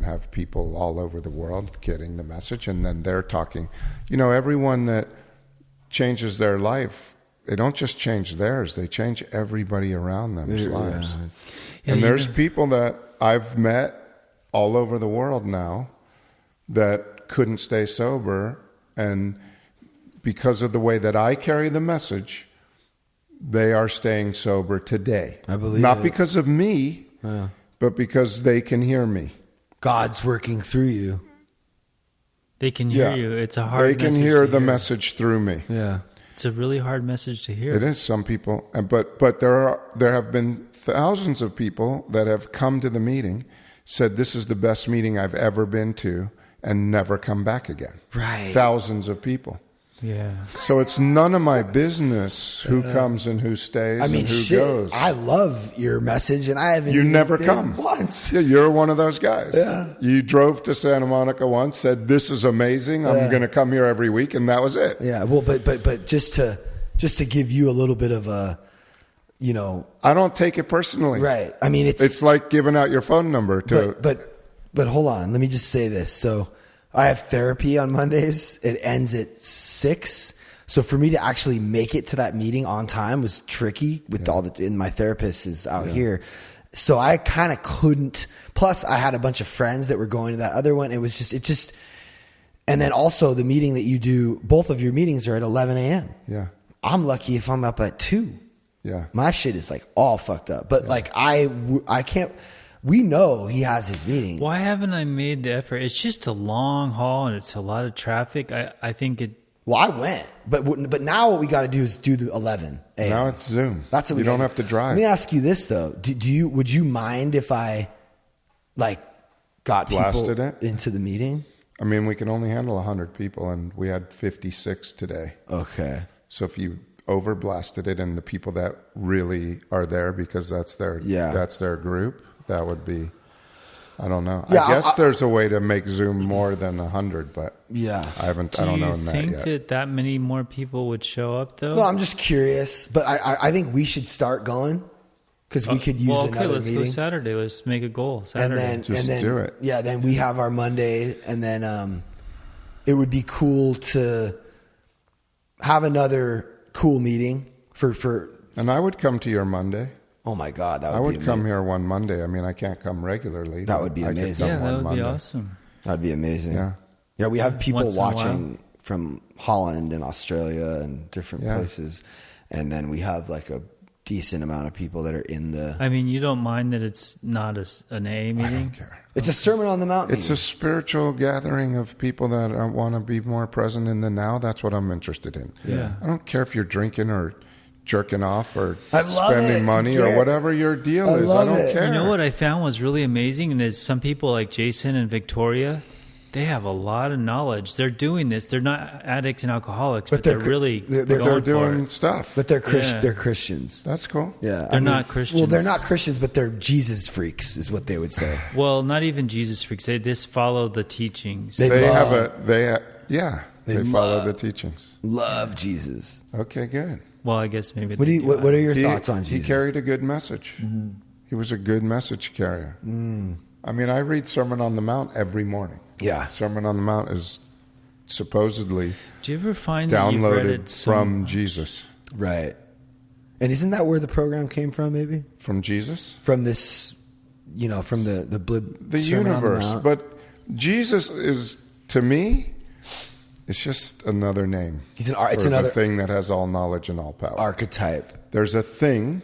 have people all over the world getting the message, and then they're talking. You know, everyone that changes their life, they don't just change theirs, they change everybody around them's lives. And there's people that I've met all over the world now that couldn't stay sober, and because of the way that I carry the message, they are staying sober today. I believe Not it. because of me, but because they can hear me. God's working through you. They can hear you. It's a hard. They can message hear to the message through me. Yeah. It's a really hard message to hear. It is. Some people, but there have been thousands of people that have come to the meeting, said this is the best meeting I've ever been to, and never come back again. Right. Thousands of people. Yeah. So it's none of my business who comes and who stays I mean, and who shit. goes. I love your message, and I haven't. You even never been come once. Yeah, you're one of those guys. Yeah. You drove to Santa Monica once, said this is amazing. I'm going to come here every week, and that was it. Yeah. Well, but just to give you a little bit of a, you know, I don't take it personally. right. I mean, It's like giving out your phone number to. But hold on. Let me just say this. So I have therapy on Mondays. It ends at 6. So for me to actually make it to that meeting on time was tricky with and my therapist is out here. So I kind of couldn't, plus I had a bunch of friends that were going to that other one. It just, and then also the meeting that you do, both of your meetings are at 11 a.m. Yeah. I'm lucky if I'm up at 2. Yeah. My shit is like all fucked up, but like I can't, we know he has his meeting. Why haven't I made the effort? It's just a long haul and it's a lot of traffic. I think it. Well, I went, but now what we got to do is do the 11 a.m. Now it's Zoom. That's what you we don't gotta have to do. drive. Let me ask you this though: would you mind if I, like, got Blasted people it? into the meeting? I mean, we can only handle 100 people, and we had 56 today. Okay. So if you overblasted it, and the people that really are there because that's their group, that would be. I don't know. Yeah, I guess there's a way to make Zoom more than 100, but Yeah. I don't know Do that you yet. think that many more people would show up though? No, I'm just curious, but I think we should start going because we could use another let's meeting. go Saturday. Let's make a goal. And Saturday. then do it. Yeah, then we have our Monday, and then it would be cool to have another cool meeting for. And I would come to your Monday. Oh my God, that would I would be come amazing. here one Monday. I mean, I can't come regularly. That but would be I could amazing. come Yeah, one that would Monday. be awesome. That'd be amazing. Yeah. Yeah, we have people Once in a while. watching from Holland and Australia and different Yeah. places, and then we have like a decent amount of people that are in the. I mean, you don't mind that it's not an AA meeting? I don't care. It's a Sermon on the Mount. It's a meeting. spiritual gathering of people that want to be more present in the now. That's what I'm interested in. Yeah. I don't care if you're drinking or jerking off or I love spending it, money Garrett. or whatever your deal I is. I love don't it. care. You know what I found was really amazing? And there's some people like Jason and Victoria, they have a lot of knowledge. They're doing this. They're not addicts and alcoholics, but they're really they're going They're for doing it. stuff. But they're Yeah. they're Christians. That's cool. Yeah, They're not Christians. Well, they're not Christians, but they're Jesus freaks, is what they would say. Well, not even Jesus freaks. They just follow the teachings. They They love- they follow the teachings. Love Jesus. Okay, good. Well, I guess maybe. What they do you? What are your He- thoughts on Jesus? He carried a good message. He was a good message carrier. I mean, I read Sermon on the Mount every morning. Yeah. Sermon on the Mount is supposedly Do you ever find that you've read downloaded it from Jesus. Right. And isn't that where the program came from? Maybe From Jesus? from this, from the The Sermon on the universe. Mount? But Jesus is, to me, it's just another name. It's for another the thing that has all knowledge and all power. archetype. There's a thing,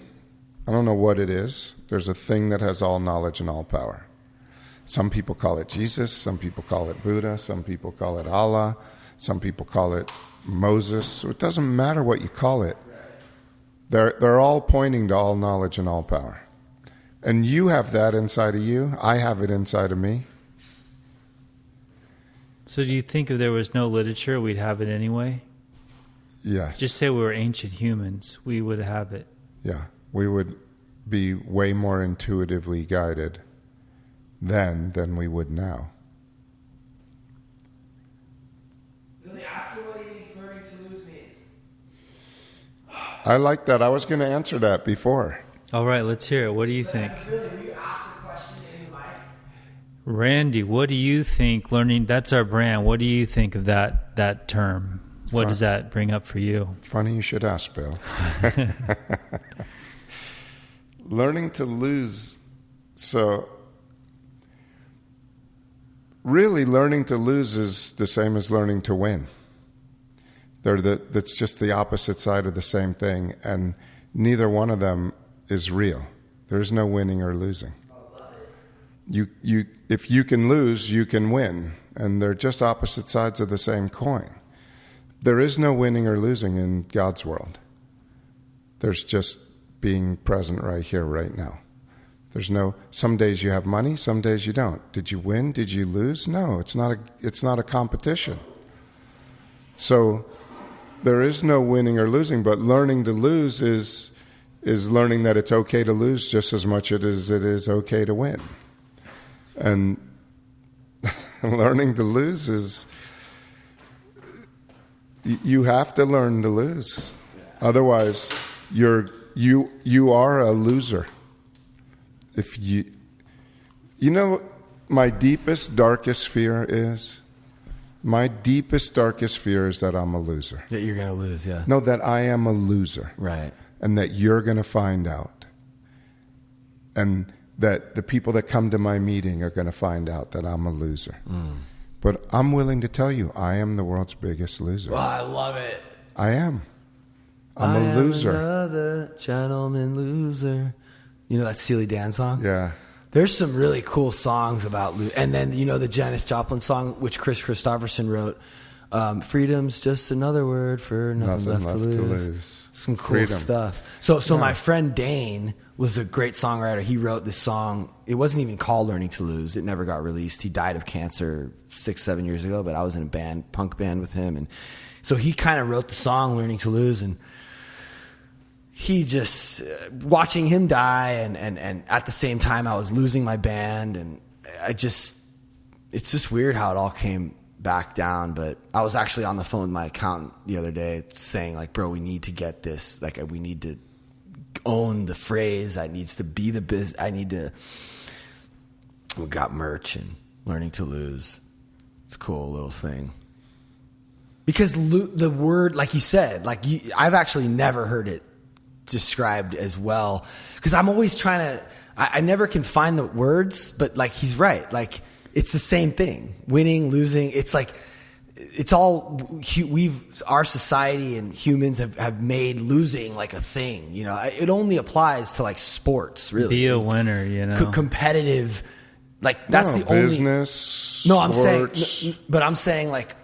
I don't know what it is. There's a thing that has all knowledge and all power. Some people call it Jesus. Some people call it Buddha. Some people call it Allah. Some people call it Moses. So it doesn't matter what you call it. They're all pointing to all knowledge and all power. And you have that inside of you. I have it inside of me. So do you think if there was no literature, we'd have it anyway? Yes. Just say we were ancient humans, we would have it. Yeah. We would be way more intuitively guided then than we would now. Billy, ask her what he thinks learning to lose means. I like that. I was going to answer that before. All right, let's hear it. What do you think? Billy, will you ask the question in the mic? Randy, what do you think learning, that's our brand, what do you think of that term? What does that bring up for you? Funny you should ask, Bill. Learning to lose. So, really, learning to lose is the same as learning to win. That's just the opposite side of the same thing, and neither one of them is real. There's no winning or losing. If you can lose, you can win, and they're just opposite sides of the same coin. There is no winning or losing in God's world. There's just being present right here, right now. There's no, some days you have money, some days you don't. Did you win? Did you lose? No, it's not a competition. So there is no winning or losing, but learning to lose is learning that it's okay to lose just as much as it is okay to win. And learning to lose is, you have to learn to lose. Otherwise, you are a loser. If you know, my deepest, darkest fear is? My deepest, darkest fear is that I'm a loser. That you're going to lose, yeah. No, that I am a loser. Right. And that you're going to find out. And that the people that come to my meeting are going to find out that I'm a loser. Mm. But I'm willing to tell you, I am the world's biggest loser. Oh, I love it. I am. I'm a loser. Another gentleman loser. You know that Steely Dan song? Yeah. There's some really cool songs about and then you know the Janis Joplin song, which Chris Christopherson wrote. Freedom's just another word for nothing left to lose. Some cool Freedom. stuff. So my friend Dane was a great songwriter. He wrote this song. It wasn't even called Learning to Lose. It never got released. He died of cancer 6-7 years ago, but I was in a punk band with him, and so he kind of wrote the song Learning to Lose, and he just watching him die, and at the same time I was losing my band, and it's just weird how it all came back down. But I was actually on the phone with my accountant the other day saying, like, bro, we need to get this, like, we need to own the phrase. I needs to be the biz. I need to. We got merch and Learning to Lose. It's a cool little thing. Because the word, like you said, I've actually never heard it described as well. Because I'm always trying to, I never can find the words, but like he's right. Like it's the same thing. Winning, losing. It's like, it's all, our society and humans have made losing like a thing. You know, it only applies to like sports, really. Be a winner, you know. Competitive. Like that's the only business. No, I'm sports. saying, but I'm saying like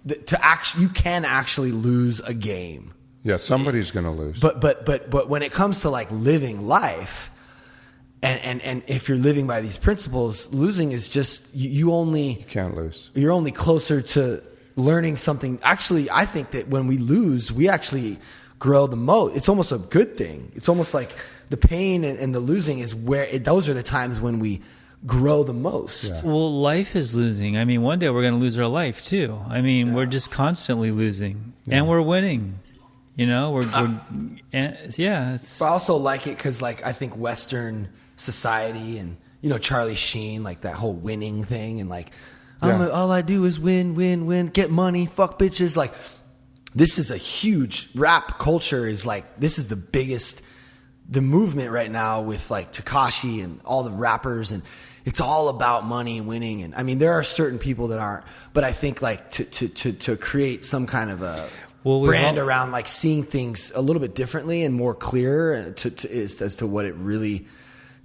you can actually lose a game. Yeah, somebody's going to lose. But when it comes to like living life, and if you're living by these principles, losing is just you can't lose. You're only closer to learning something. Actually, I think that when we lose, we actually grow the most. It's almost a good thing. It's almost like the pain and the losing is where those are the times when we grow the most. Yeah. Well, life is losing. I mean, one day we're going to lose our life too. I mean, we're just constantly losing, and we're winning. You know, It's, I also like it because, like, I think Western society and you know Charlie Sheen, like that whole winning thing, and like, all I do is win, get money, fuck bitches. Like, this is a huge rap culture. Is like this is the biggest. The movement right now with like Tekashi and all the rappers, and it's all about money, winning. And I mean, there are certain people that aren't, but I think like to create some kind of a brand around like seeing things a little bit differently and more clear as to what it really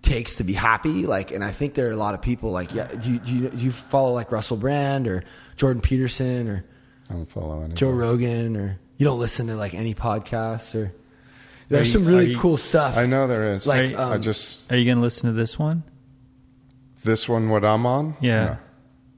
takes to be happy. Like, and I think there are a lot of people like, you follow like Russell Brand or Jordan Peterson or I don't follow anybody. Joe Rogan, or you don't listen to like any podcasts or. There's some really cool stuff. I know there is. Like, are you going to listen to this one? This one, what I'm on? Yeah.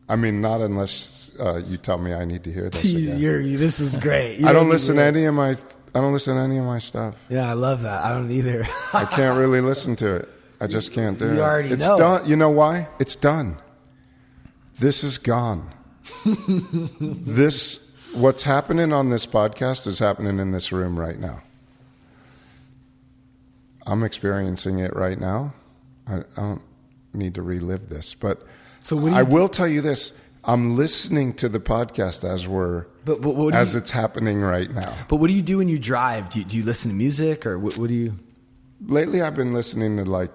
I mean, not unless you tell me I need to hear this again. This is great. I don't listen to any of my stuff. Yeah, I love that. I don't either. I can't really listen to it. I just can't do it. You already it's know. done. You know why? It's done. This is gone. What's happening on this podcast is happening in this room right now. I'm experiencing it right now. I don't need to relive this, but so what do you I will tell you this. I'm listening to the podcast as it's happening right now. But what do you do when you drive? Do you listen to music, or what do you? Lately, I've been listening to like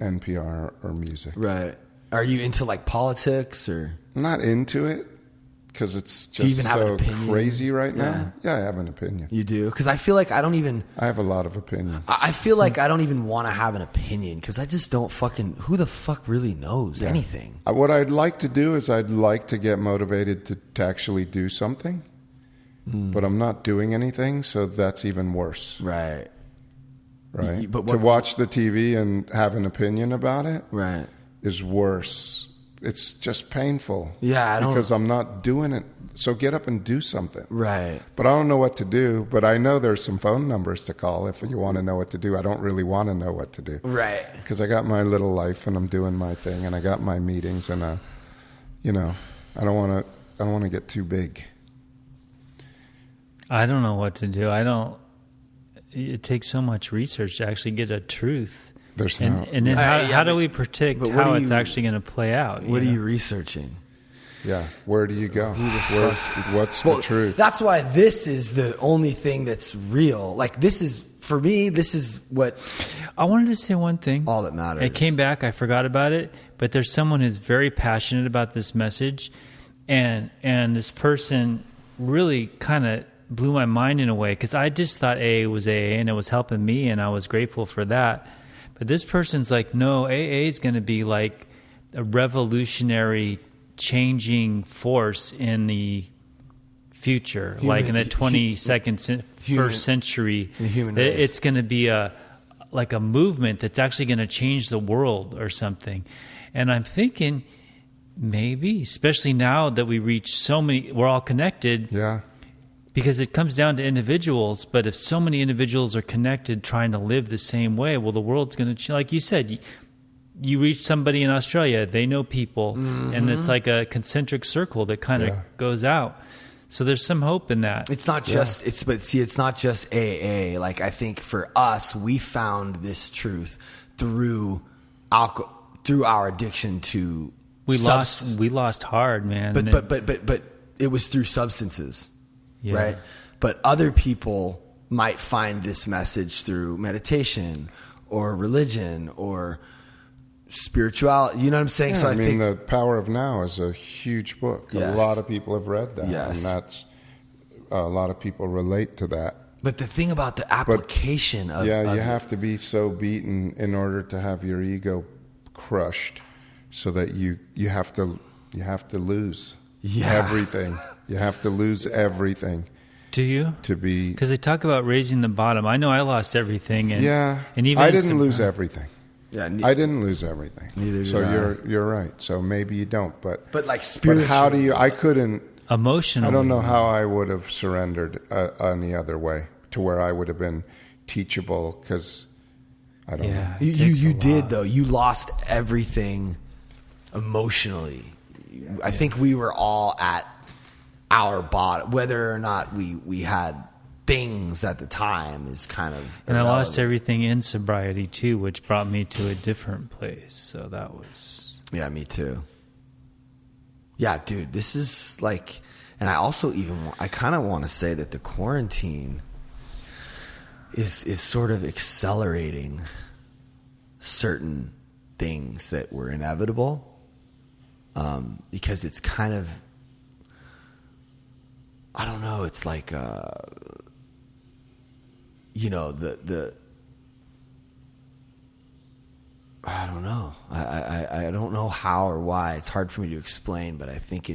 NPR or music. Right. Are you into like politics or? I'm not into it because it's Do you just even have an so opinion? crazy right Yeah. now. Yeah, I have an opinion. You do? Because I feel like I don't even. I have a lot of opinions. I feel like I don't even want to have an opinion because I just don't fucking. Who the fuck really knows anything? What I'd like to do is I'd like to get motivated to actually do something, but I'm not doing anything, so that's even worse. Right. Right. But to watch the TV and have an opinion about it Right. is worse. It's just painful. Yeah, I don't. Because I'm not doing it. So get up and do something. Right. But I don't know what to do. But I know there's some phone numbers to call if you want to know what to do. I don't really want to know what to do. Right. Because I got my little life and I'm doing my thing and I got my meetings and I don't want to get too big. I don't know what to do. It takes so much research to actually get a truth. And then how do we predict how it's actually going to play out? What are you researching? Yeah. Where do you go? What's the truth? That's why this is the only thing that's real. Like this is, for me, this is what. I wanted to say one thing. All that matters. It came back. I forgot about it. But there's someone who's very passionate about this message. And this person really kind of blew my mind in a way. Because I just thought AA was AA and it was helping me. And I was grateful for that. But this person's like, no, AA is going to be like a revolutionary changing force in the future, like in the 22nd, first century. The human race. It's going to be a movement that's actually going to change the world or something. And I'm thinking maybe, especially now that we reach so many, we're all connected. Yeah. Because it comes down to individuals, but if so many individuals are connected trying to live the same way, well, the world's going to change. Like you said, you reach somebody in Australia, they know people, and it's like a concentric circle that kind of goes out. So there's some hope in that. It's not just it's not just AA. Like I think for us, we found this truth through our addiction to we lost hard, man. But it was through substances. Yeah. Right. But other people might find this message through meditation or religion or spirituality. You know what I'm saying? Yeah, So I mean, think The Power of Now is a huge book. Yes. A lot of people have read that. Yes. And that's a lot of people relate to that. But the thing about the application of you have to be so beaten in order to have your ego crushed, so that you have to lose everything. You have to lose everything. Do you? To be, because they talk about raising the bottom. I know I lost everything. And, and even I didn't lose everything. Yeah, I didn't lose everything. Neither did So you're right. So maybe you don't. But like spiritually. But how do you? I couldn't. Emotionally. I don't know how I would have surrendered any other way to where I would have been teachable, because I don't know. You did though. You lost everything emotionally. I think we were all at our bottom, whether or not we had things at the time is kind of and irrelevant. I lost everything in sobriety too, which brought me to a different place. So that was me too. Yeah, dude, this is like, and I also I kind of want to say that the quarantine is sort of accelerating certain things that were inevitable, because it's kind of, I don't know, it's like the I don't know. I don't know how or why. It's hard for me to explain, but I think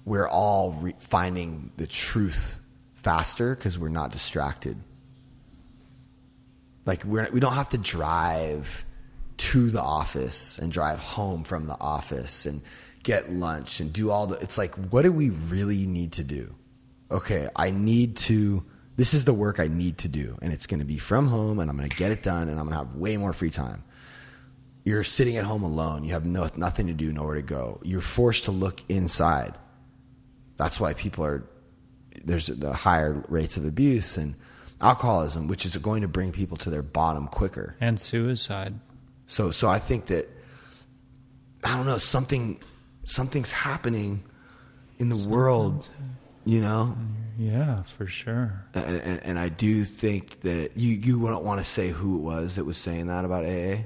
we're all finding the truth faster because we're not distracted. Like we don't have to drive to the office and drive home from the office and get lunch and do all the, it's like, what do we really need to do? Okay, this is the work I need to do, and it's going to be from home, and I'm going to get it done, and I'm going to have way more free time. You're sitting at home alone. You have nothing to do, nowhere to go. You're forced to look inside. That's why there's the higher rates of abuse and alcoholism, which is going to bring people to their bottom quicker. And suicide. So I think that, I don't know, something's happening in the world, you know? Yeah, for sure. And I do think that you wouldn't want to say who it was that was saying that about AA.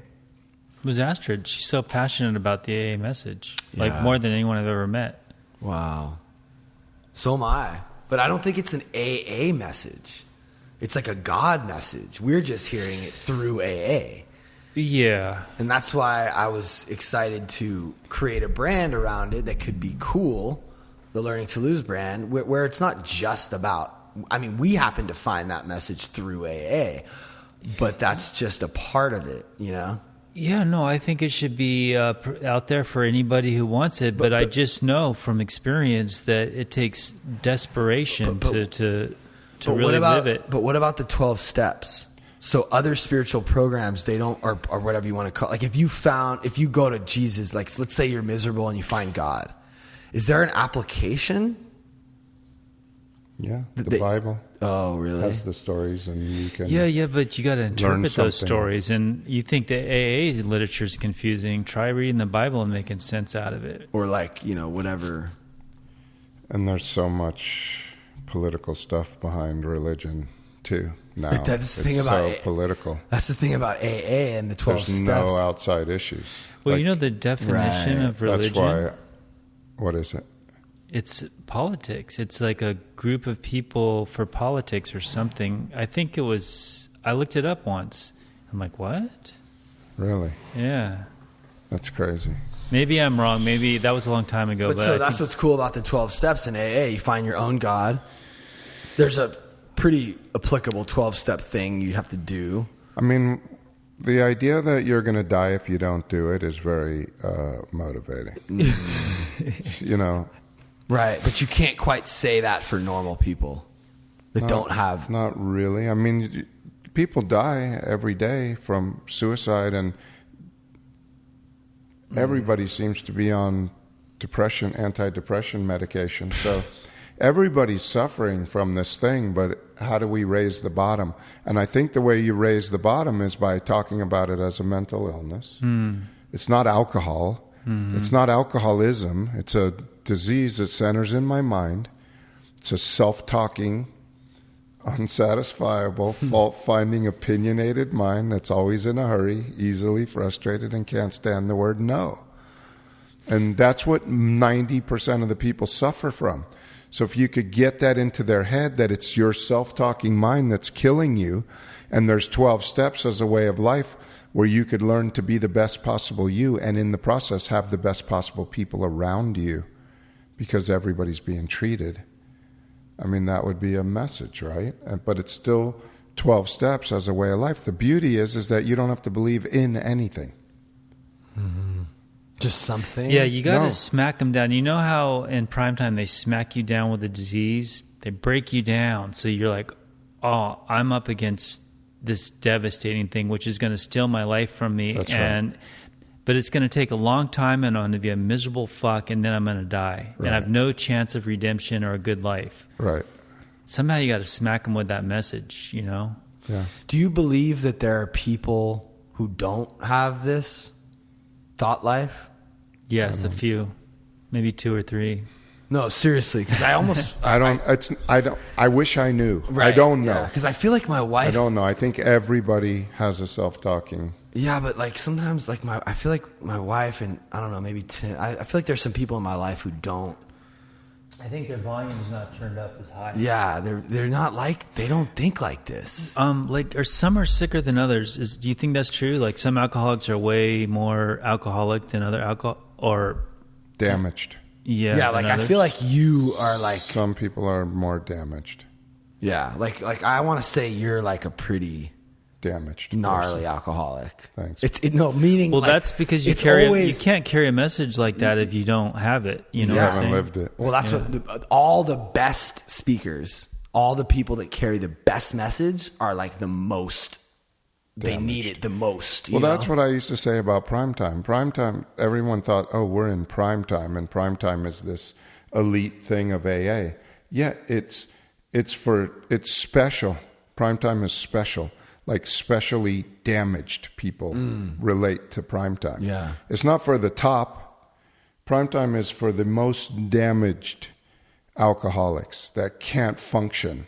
It was Astrid. She's so passionate about the AA message, like Yeah. more than anyone I've ever met. Wow. So am I. But I don't think it's an AA message. It's like a God message. We're just hearing it through AA. Yeah. And that's why I was excited to create a brand around it that could be cool, the Learning to Lose brand, where it's not just about, I mean, we happen to find that message through AA, but that's just a part of it, you know? Yeah, no, I think it should be out there for anybody who wants it. But I just know from experience that it takes desperation to really live it. But what about the 12 steps? So other spiritual programs, they don't, or whatever you want to call it. Like if you go to Jesus, like let's say you're miserable and you find God, is there an application? Yeah, the Bible Oh, really? has the stories, and you can. Yeah, but you got to interpret those something. stories. And you think the AA literature is confusing. Try reading the Bible and making sense out of it. Or like, whatever. And there's so much political stuff behind religion too. Now But that's the thing about so political. That's the thing about AA and the 12 There's steps. no outside issues. Well, Like, the definition Right. of religion. That's why. What is it? It's politics. It's like a group of people for politics or something. I think it was, I looked it up once. I'm like, what? Really? Yeah. That's crazy. Maybe I'm wrong. Maybe that was a long time ago. But But so I that's think- what's cool about the 12 steps in AA. You find your own God. There's a pretty applicable 12-step thing you have to do. I mean, the idea that you're going to die if you don't do it is very motivating. Right, but you can't quite say that for normal people that don't have... Not really. I mean, people die every day from suicide, and everybody seems to be on antidepressant medication. So everybody's suffering from this thing, but how do we raise the bottom? And I think the way you raise the bottom is by talking about it as a mental illness. It's not alcohol. It's not alcoholism. It's a disease that centers in my mind. It's a self-talking, unsatisfiable, fault-finding, opinionated mind that's always in a hurry, easily frustrated, and can't stand the word no. And that's what 90% of the people suffer from. So if you could get that into their head, that it's your self-talking mind that's killing you, and there's 12 steps as a way of life where you could learn to be the best possible you, and in the process have the best possible people around you, because everybody's being treated. I mean, that would be a message, right? But it's still 12 steps as a way of life. The beauty is that you don't have to believe in anything. Just something? Yeah, you got to No. smack them down. You know how in primetime they smack you down with a disease? They break you down. So you're like, oh, I'm up against this devastating thing, which is going to steal my life from me. That's right. But it's going to take a long time, and I'm going to be a miserable fuck, and then I'm going to die. Right. And I have no chance of redemption or a good life. Right. Somehow you got to smack them with that message, Yeah. Do you believe that there are people who don't have this thought life? Yes, a few. Maybe 2 or 3. No, seriously, because I almost... I wish I knew. Right, I don't know. Because I feel like my wife... I don't know. I think everybody has a self-talking. Yeah, but like sometimes, like I feel like my wife and I don't know, maybe Tim. I feel like there's some people in my life who don't. I think their volume is not turned up as high. Yeah, they're not like, they don't think like this. Or some are sicker than others. Do you think that's true? Like some alcoholics are way more alcoholic than other alcohol, or Damaged. yeah, Yeah, than like I others? feel like you are like, Some people are more damaged. yeah, like I want to say you're like a pretty damaged. gnarly person. alcoholic. Thanks. Meaning. Well, like, that's because you it's carry. always, you can't carry a message like that if you don't have it. You know, You what I'm haven't saying? lived it. Well, that's what all the best speakers, all the people that carry the best message are like the most. They need it the most. Well, that's what I used to say about primetime. Primetime, everyone thought, oh, we're in primetime, and primetime is this elite thing of AA. Yeah, it's special. Primetime is special. Like specially damaged people relate to primetime. Yeah. It's not for the top. Primetime is for the most damaged alcoholics that can't function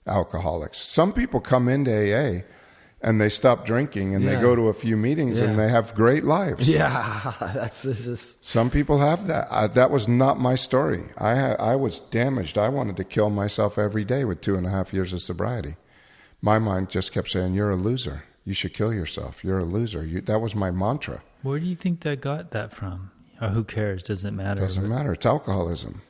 alcoholics. Some people come into AA and they stop drinking and they go to a few meetings and they have great lives. Yeah, this is. Some people have that. That was not my story. I was damaged. I wanted to kill myself every day with 2.5 years of sobriety. My mind just kept saying, you're a loser. You should kill yourself. You're a loser. That was my mantra. Where do you think that got that from? Or who cares? Doesn't matter. Doesn't matter. It's alcoholism.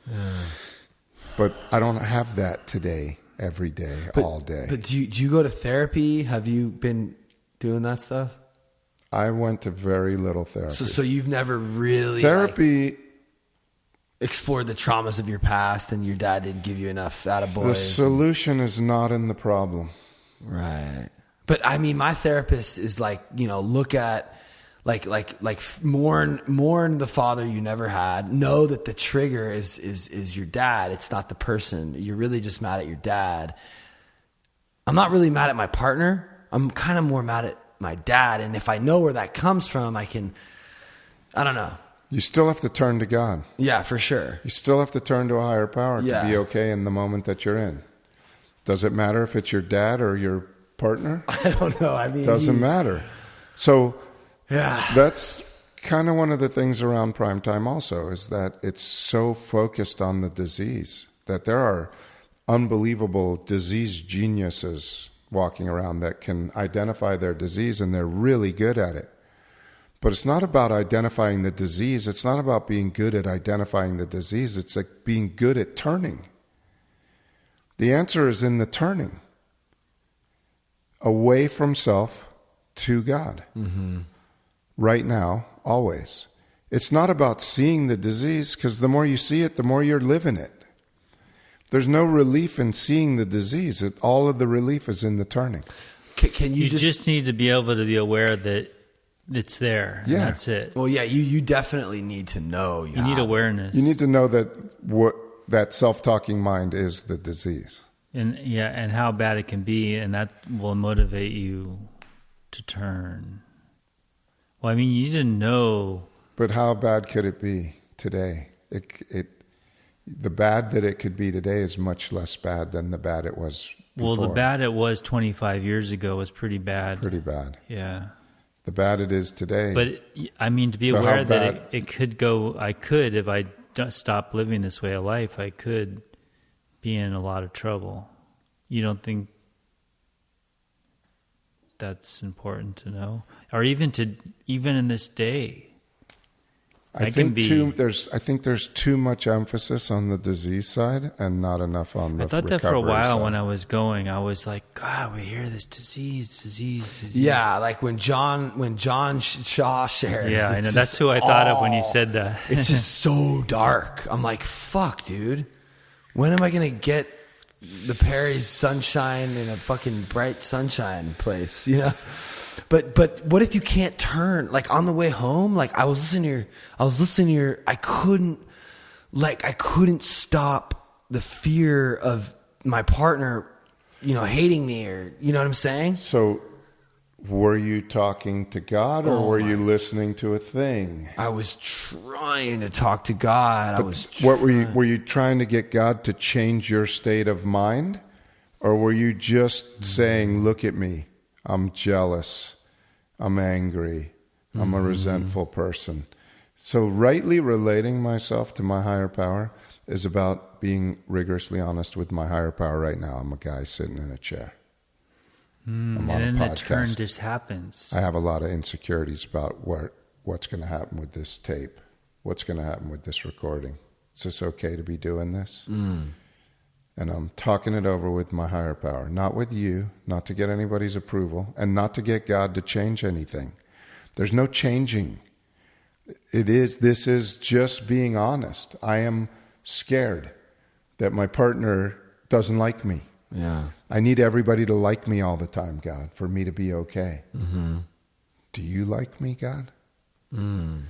But I don't have that today, every day, all day. But do you go to therapy? Have you been doing that stuff? I went to very little therapy. So you've never really Therapy, explored the traumas of your past, and your dad didn't give you enough attaboys. the solution is not in the problem. Right. But I mean, my therapist is like, look at like mourn the father you never had. Know that the trigger is your dad. It's not the person. You're really just mad at your dad. I'm not really mad at my partner. I'm kind of more mad at my dad. And if I know where that comes from, I don't know. You still have to turn to God. Yeah, for sure. You still have to turn to a higher power to be okay in the moment that you're in. Does it matter if it's your dad or your partner? I don't know. I mean, Doesn't matter. So yeah, that's kind of one of the things around primetime also, is that it's so focused on the disease that there are unbelievable disease geniuses walking around that can identify their disease, and they're really good at it. But it's not about identifying the disease. It's not about being good at identifying the disease. It's like being good at turning. The answer is in the turning. Away from self to God. Mm-hmm. Right now, always. It's not about seeing the disease, because the more you see it, the more you're living it. There's no relief in seeing the disease. All of the relief is in the turning. Can you just need to be able to be aware that it's there. Yeah. And that's it. Well, yeah, you definitely need to know. You need awareness. You need to know that that self-talking mind is the disease. And how bad it can be, and that will motivate you to turn. Well, I mean, you didn't know. But how bad could it be today? The bad that it could be today is much less bad than the bad it was before. Well, the bad it was 25 years ago was pretty bad. Pretty bad. Yeah. The bad it is today. But I mean, to be So aware how that it could go, if I don't stop living this way of life, I could be in a lot of trouble. You don't think that's important to know? Or even in this day? I think there's too much emphasis on the disease side and not enough on the recovery side. I thought that for a while when I was going. I was like, God, we hear this disease. Yeah, like when John Shaw shares. Yeah, I know. That's who I thought of when you said that. It's just so dark. I'm like, fuck, dude. When am I going to get the Perry's sunshine in a fucking bright sunshine place, you know? But what if you can't turn? Like on the way home, like I was listening to your, I couldn't stop the fear of my partner, hating me, or, you know what I'm saying? So were you talking to God, or were you listening to a thing? I was trying to talk to God. Were you trying to get God to change your state of mind? Or were you just saying, look at me, I'm jealous, I'm angry, I'm a resentful person? So rightly relating myself to my higher power is about being rigorously honest with my higher power right now. I'm a guy sitting in a chair. I'm on and a then podcast. the turn just happens. I have a lot of insecurities about what's going to happen with this tape. What's going to happen with this recording? Is this okay to be doing this? And and I'm talking it over with my higher power, not with you, not to get anybody's approval, and not to get God to change anything. There's no changing. This is just being honest. I am scared that my partner doesn't like me. Yeah. I need everybody to like me all the time, God, for me to be okay. Mm-hmm. Do you like me, God? Am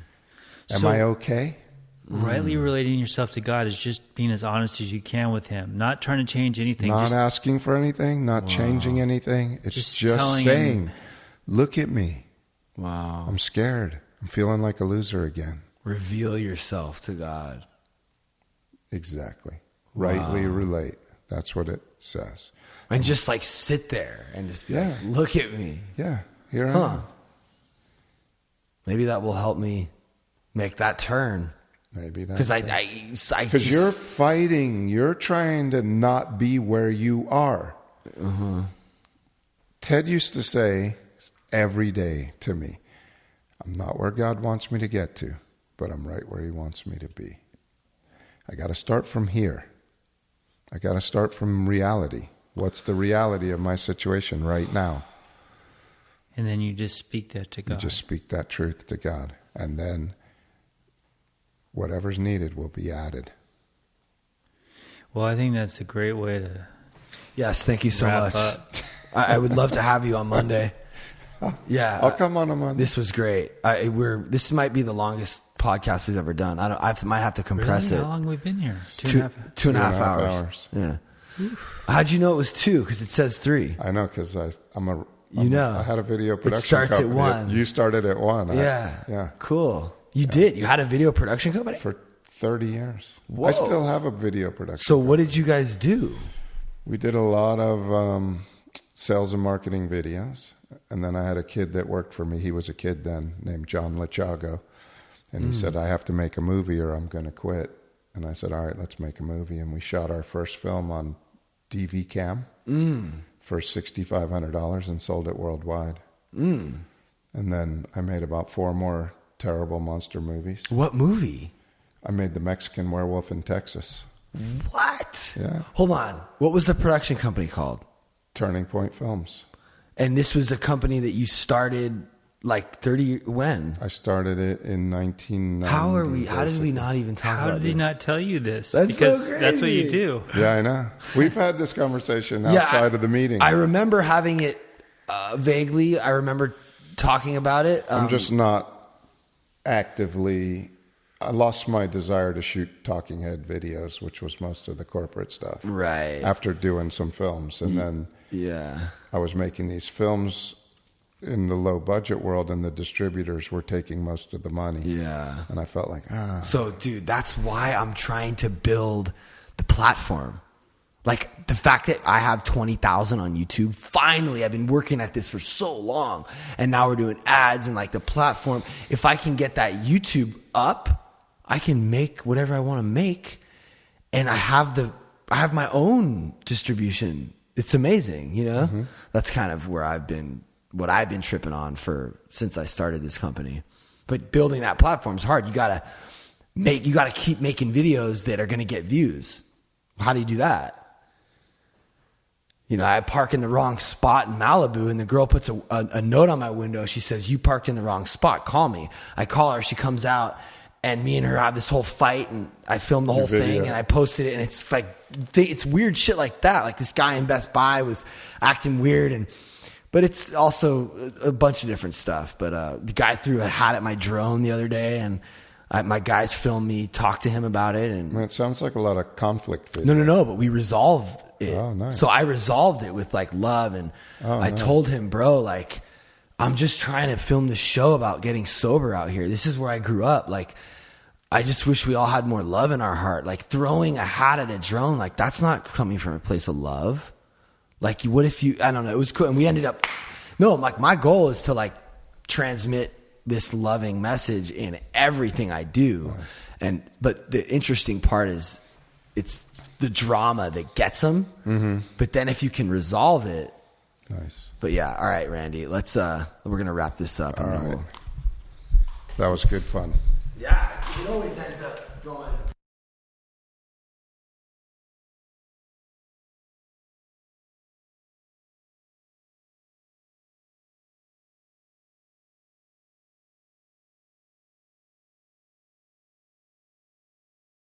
So- I okay? Rightly relating yourself to God is just being as honest as you can with Him, not trying to change anything. Not just asking for anything, not changing anything. It's Just just telling saying, him. look at me. Wow. I'm scared. I'm feeling like a loser again. Reveal yourself to God. Exactly. Rightly relate. That's what it says. And just like sit there and just be Yeah. like, look at me. Yeah, here I Huh. am. Maybe that will help me make that turn. Maybe that. Because I Because you're fighting. You're trying to not be where you are. Ted used to say every day to me, I'm not where God wants me to get to, but I'm right where He wants me to be. I got to start from here. I got to start from reality. What's the reality of my situation right now? and then you just speak that to God. You just speak that truth to God, and then whatever's needed will be added. Well, I think that's a great way to Yes, thank you so wrap much. up. I would love to have you on Monday. Yeah. I'll come on a Monday. This was great. This might be the longest podcast we've ever done. I might have to compress Really? it. How long have we been here? Two and a half hours. Yeah. How'd you know it was 2? Because it says 3. I know, because I had a video It production starts at company. 1. You started at 1. Yeah. Yeah. Cool. You did. You had a video production company? For 30 years. Whoa. I still have a video production. So what did you guys do? We did a lot of sales and marketing videos. And then I had a kid that worked for me. He was a kid then, named John Lachago. And he said, I have to make a movie or I'm going to quit. And I said, all right, let's make a movie. And we shot our first film on DV Cam for $6,500 and sold it worldwide. And then I made about 4 more terrible monster movies. What movie? I made The Mexican Werewolf in Texas. What? Yeah. Hold on. What was the production company called? Turning Point Films. And this was a company that you started like 30 when? I started it in 1990. How did we not even talk How about did this? he not tell you this? That's so because that's what you crazy. do. Yeah, I know. We've had this conversation outside of the meeting. I remember having it vaguely. I remember talking about it. I'm just not actively... I lost my desire to shoot talking head videos, which was most of the corporate stuff. Right. After doing some films. And then I was making these films in the low budget world, and the distributors were taking most of the money. Yeah. And I felt like, So, dude, that's why I'm trying to build the platform. Like the fact that I have 20,000 on YouTube, finally, I've been working at this for so long, and now we're doing ads and like the platform. If I can get that YouTube up, I can make whatever I want to make, and I have my own distribution. It's amazing, you know? Mm-hmm. That's kind of what I've been tripping on since I started this company. But building that platform is hard. You gotta keep making videos that are gonna get views. How do you do that? You know, I park in the wrong spot in Malibu, and the girl puts a note on my window. She says, "You parked in the wrong spot. Call me." I call her. She comes out, and me and her have this whole fight, and I filmed the whole thing, and I posted it, and it's like, it's weird shit like that. Like this guy in Best Buy was acting weird, but it's also a bunch of different stuff. But the guy threw a hat at my drone the other day, and my guys filmed me talk to him about it. And it sounds like a lot of conflict video. No, but we resolved it. Oh, nice. So I resolved it with like love, and I told him, bro, like, I'm just trying to film this show about getting sober out here. This is where I grew up. Like, I just wish we all had more love in our heart. Like throwing a hat at a drone, like that's not coming from a place of love. Like, what if I don't know, it was cool. And we ended up, like my goal is to like transmit this loving message in everything I do. Nice. But the interesting part is it's the drama that gets them. Mm-hmm. But then if you can resolve it. Nice. But yeah. All right, Randy, we're going to wrap this up. All right. That was good fun. Yeah. It always ends up.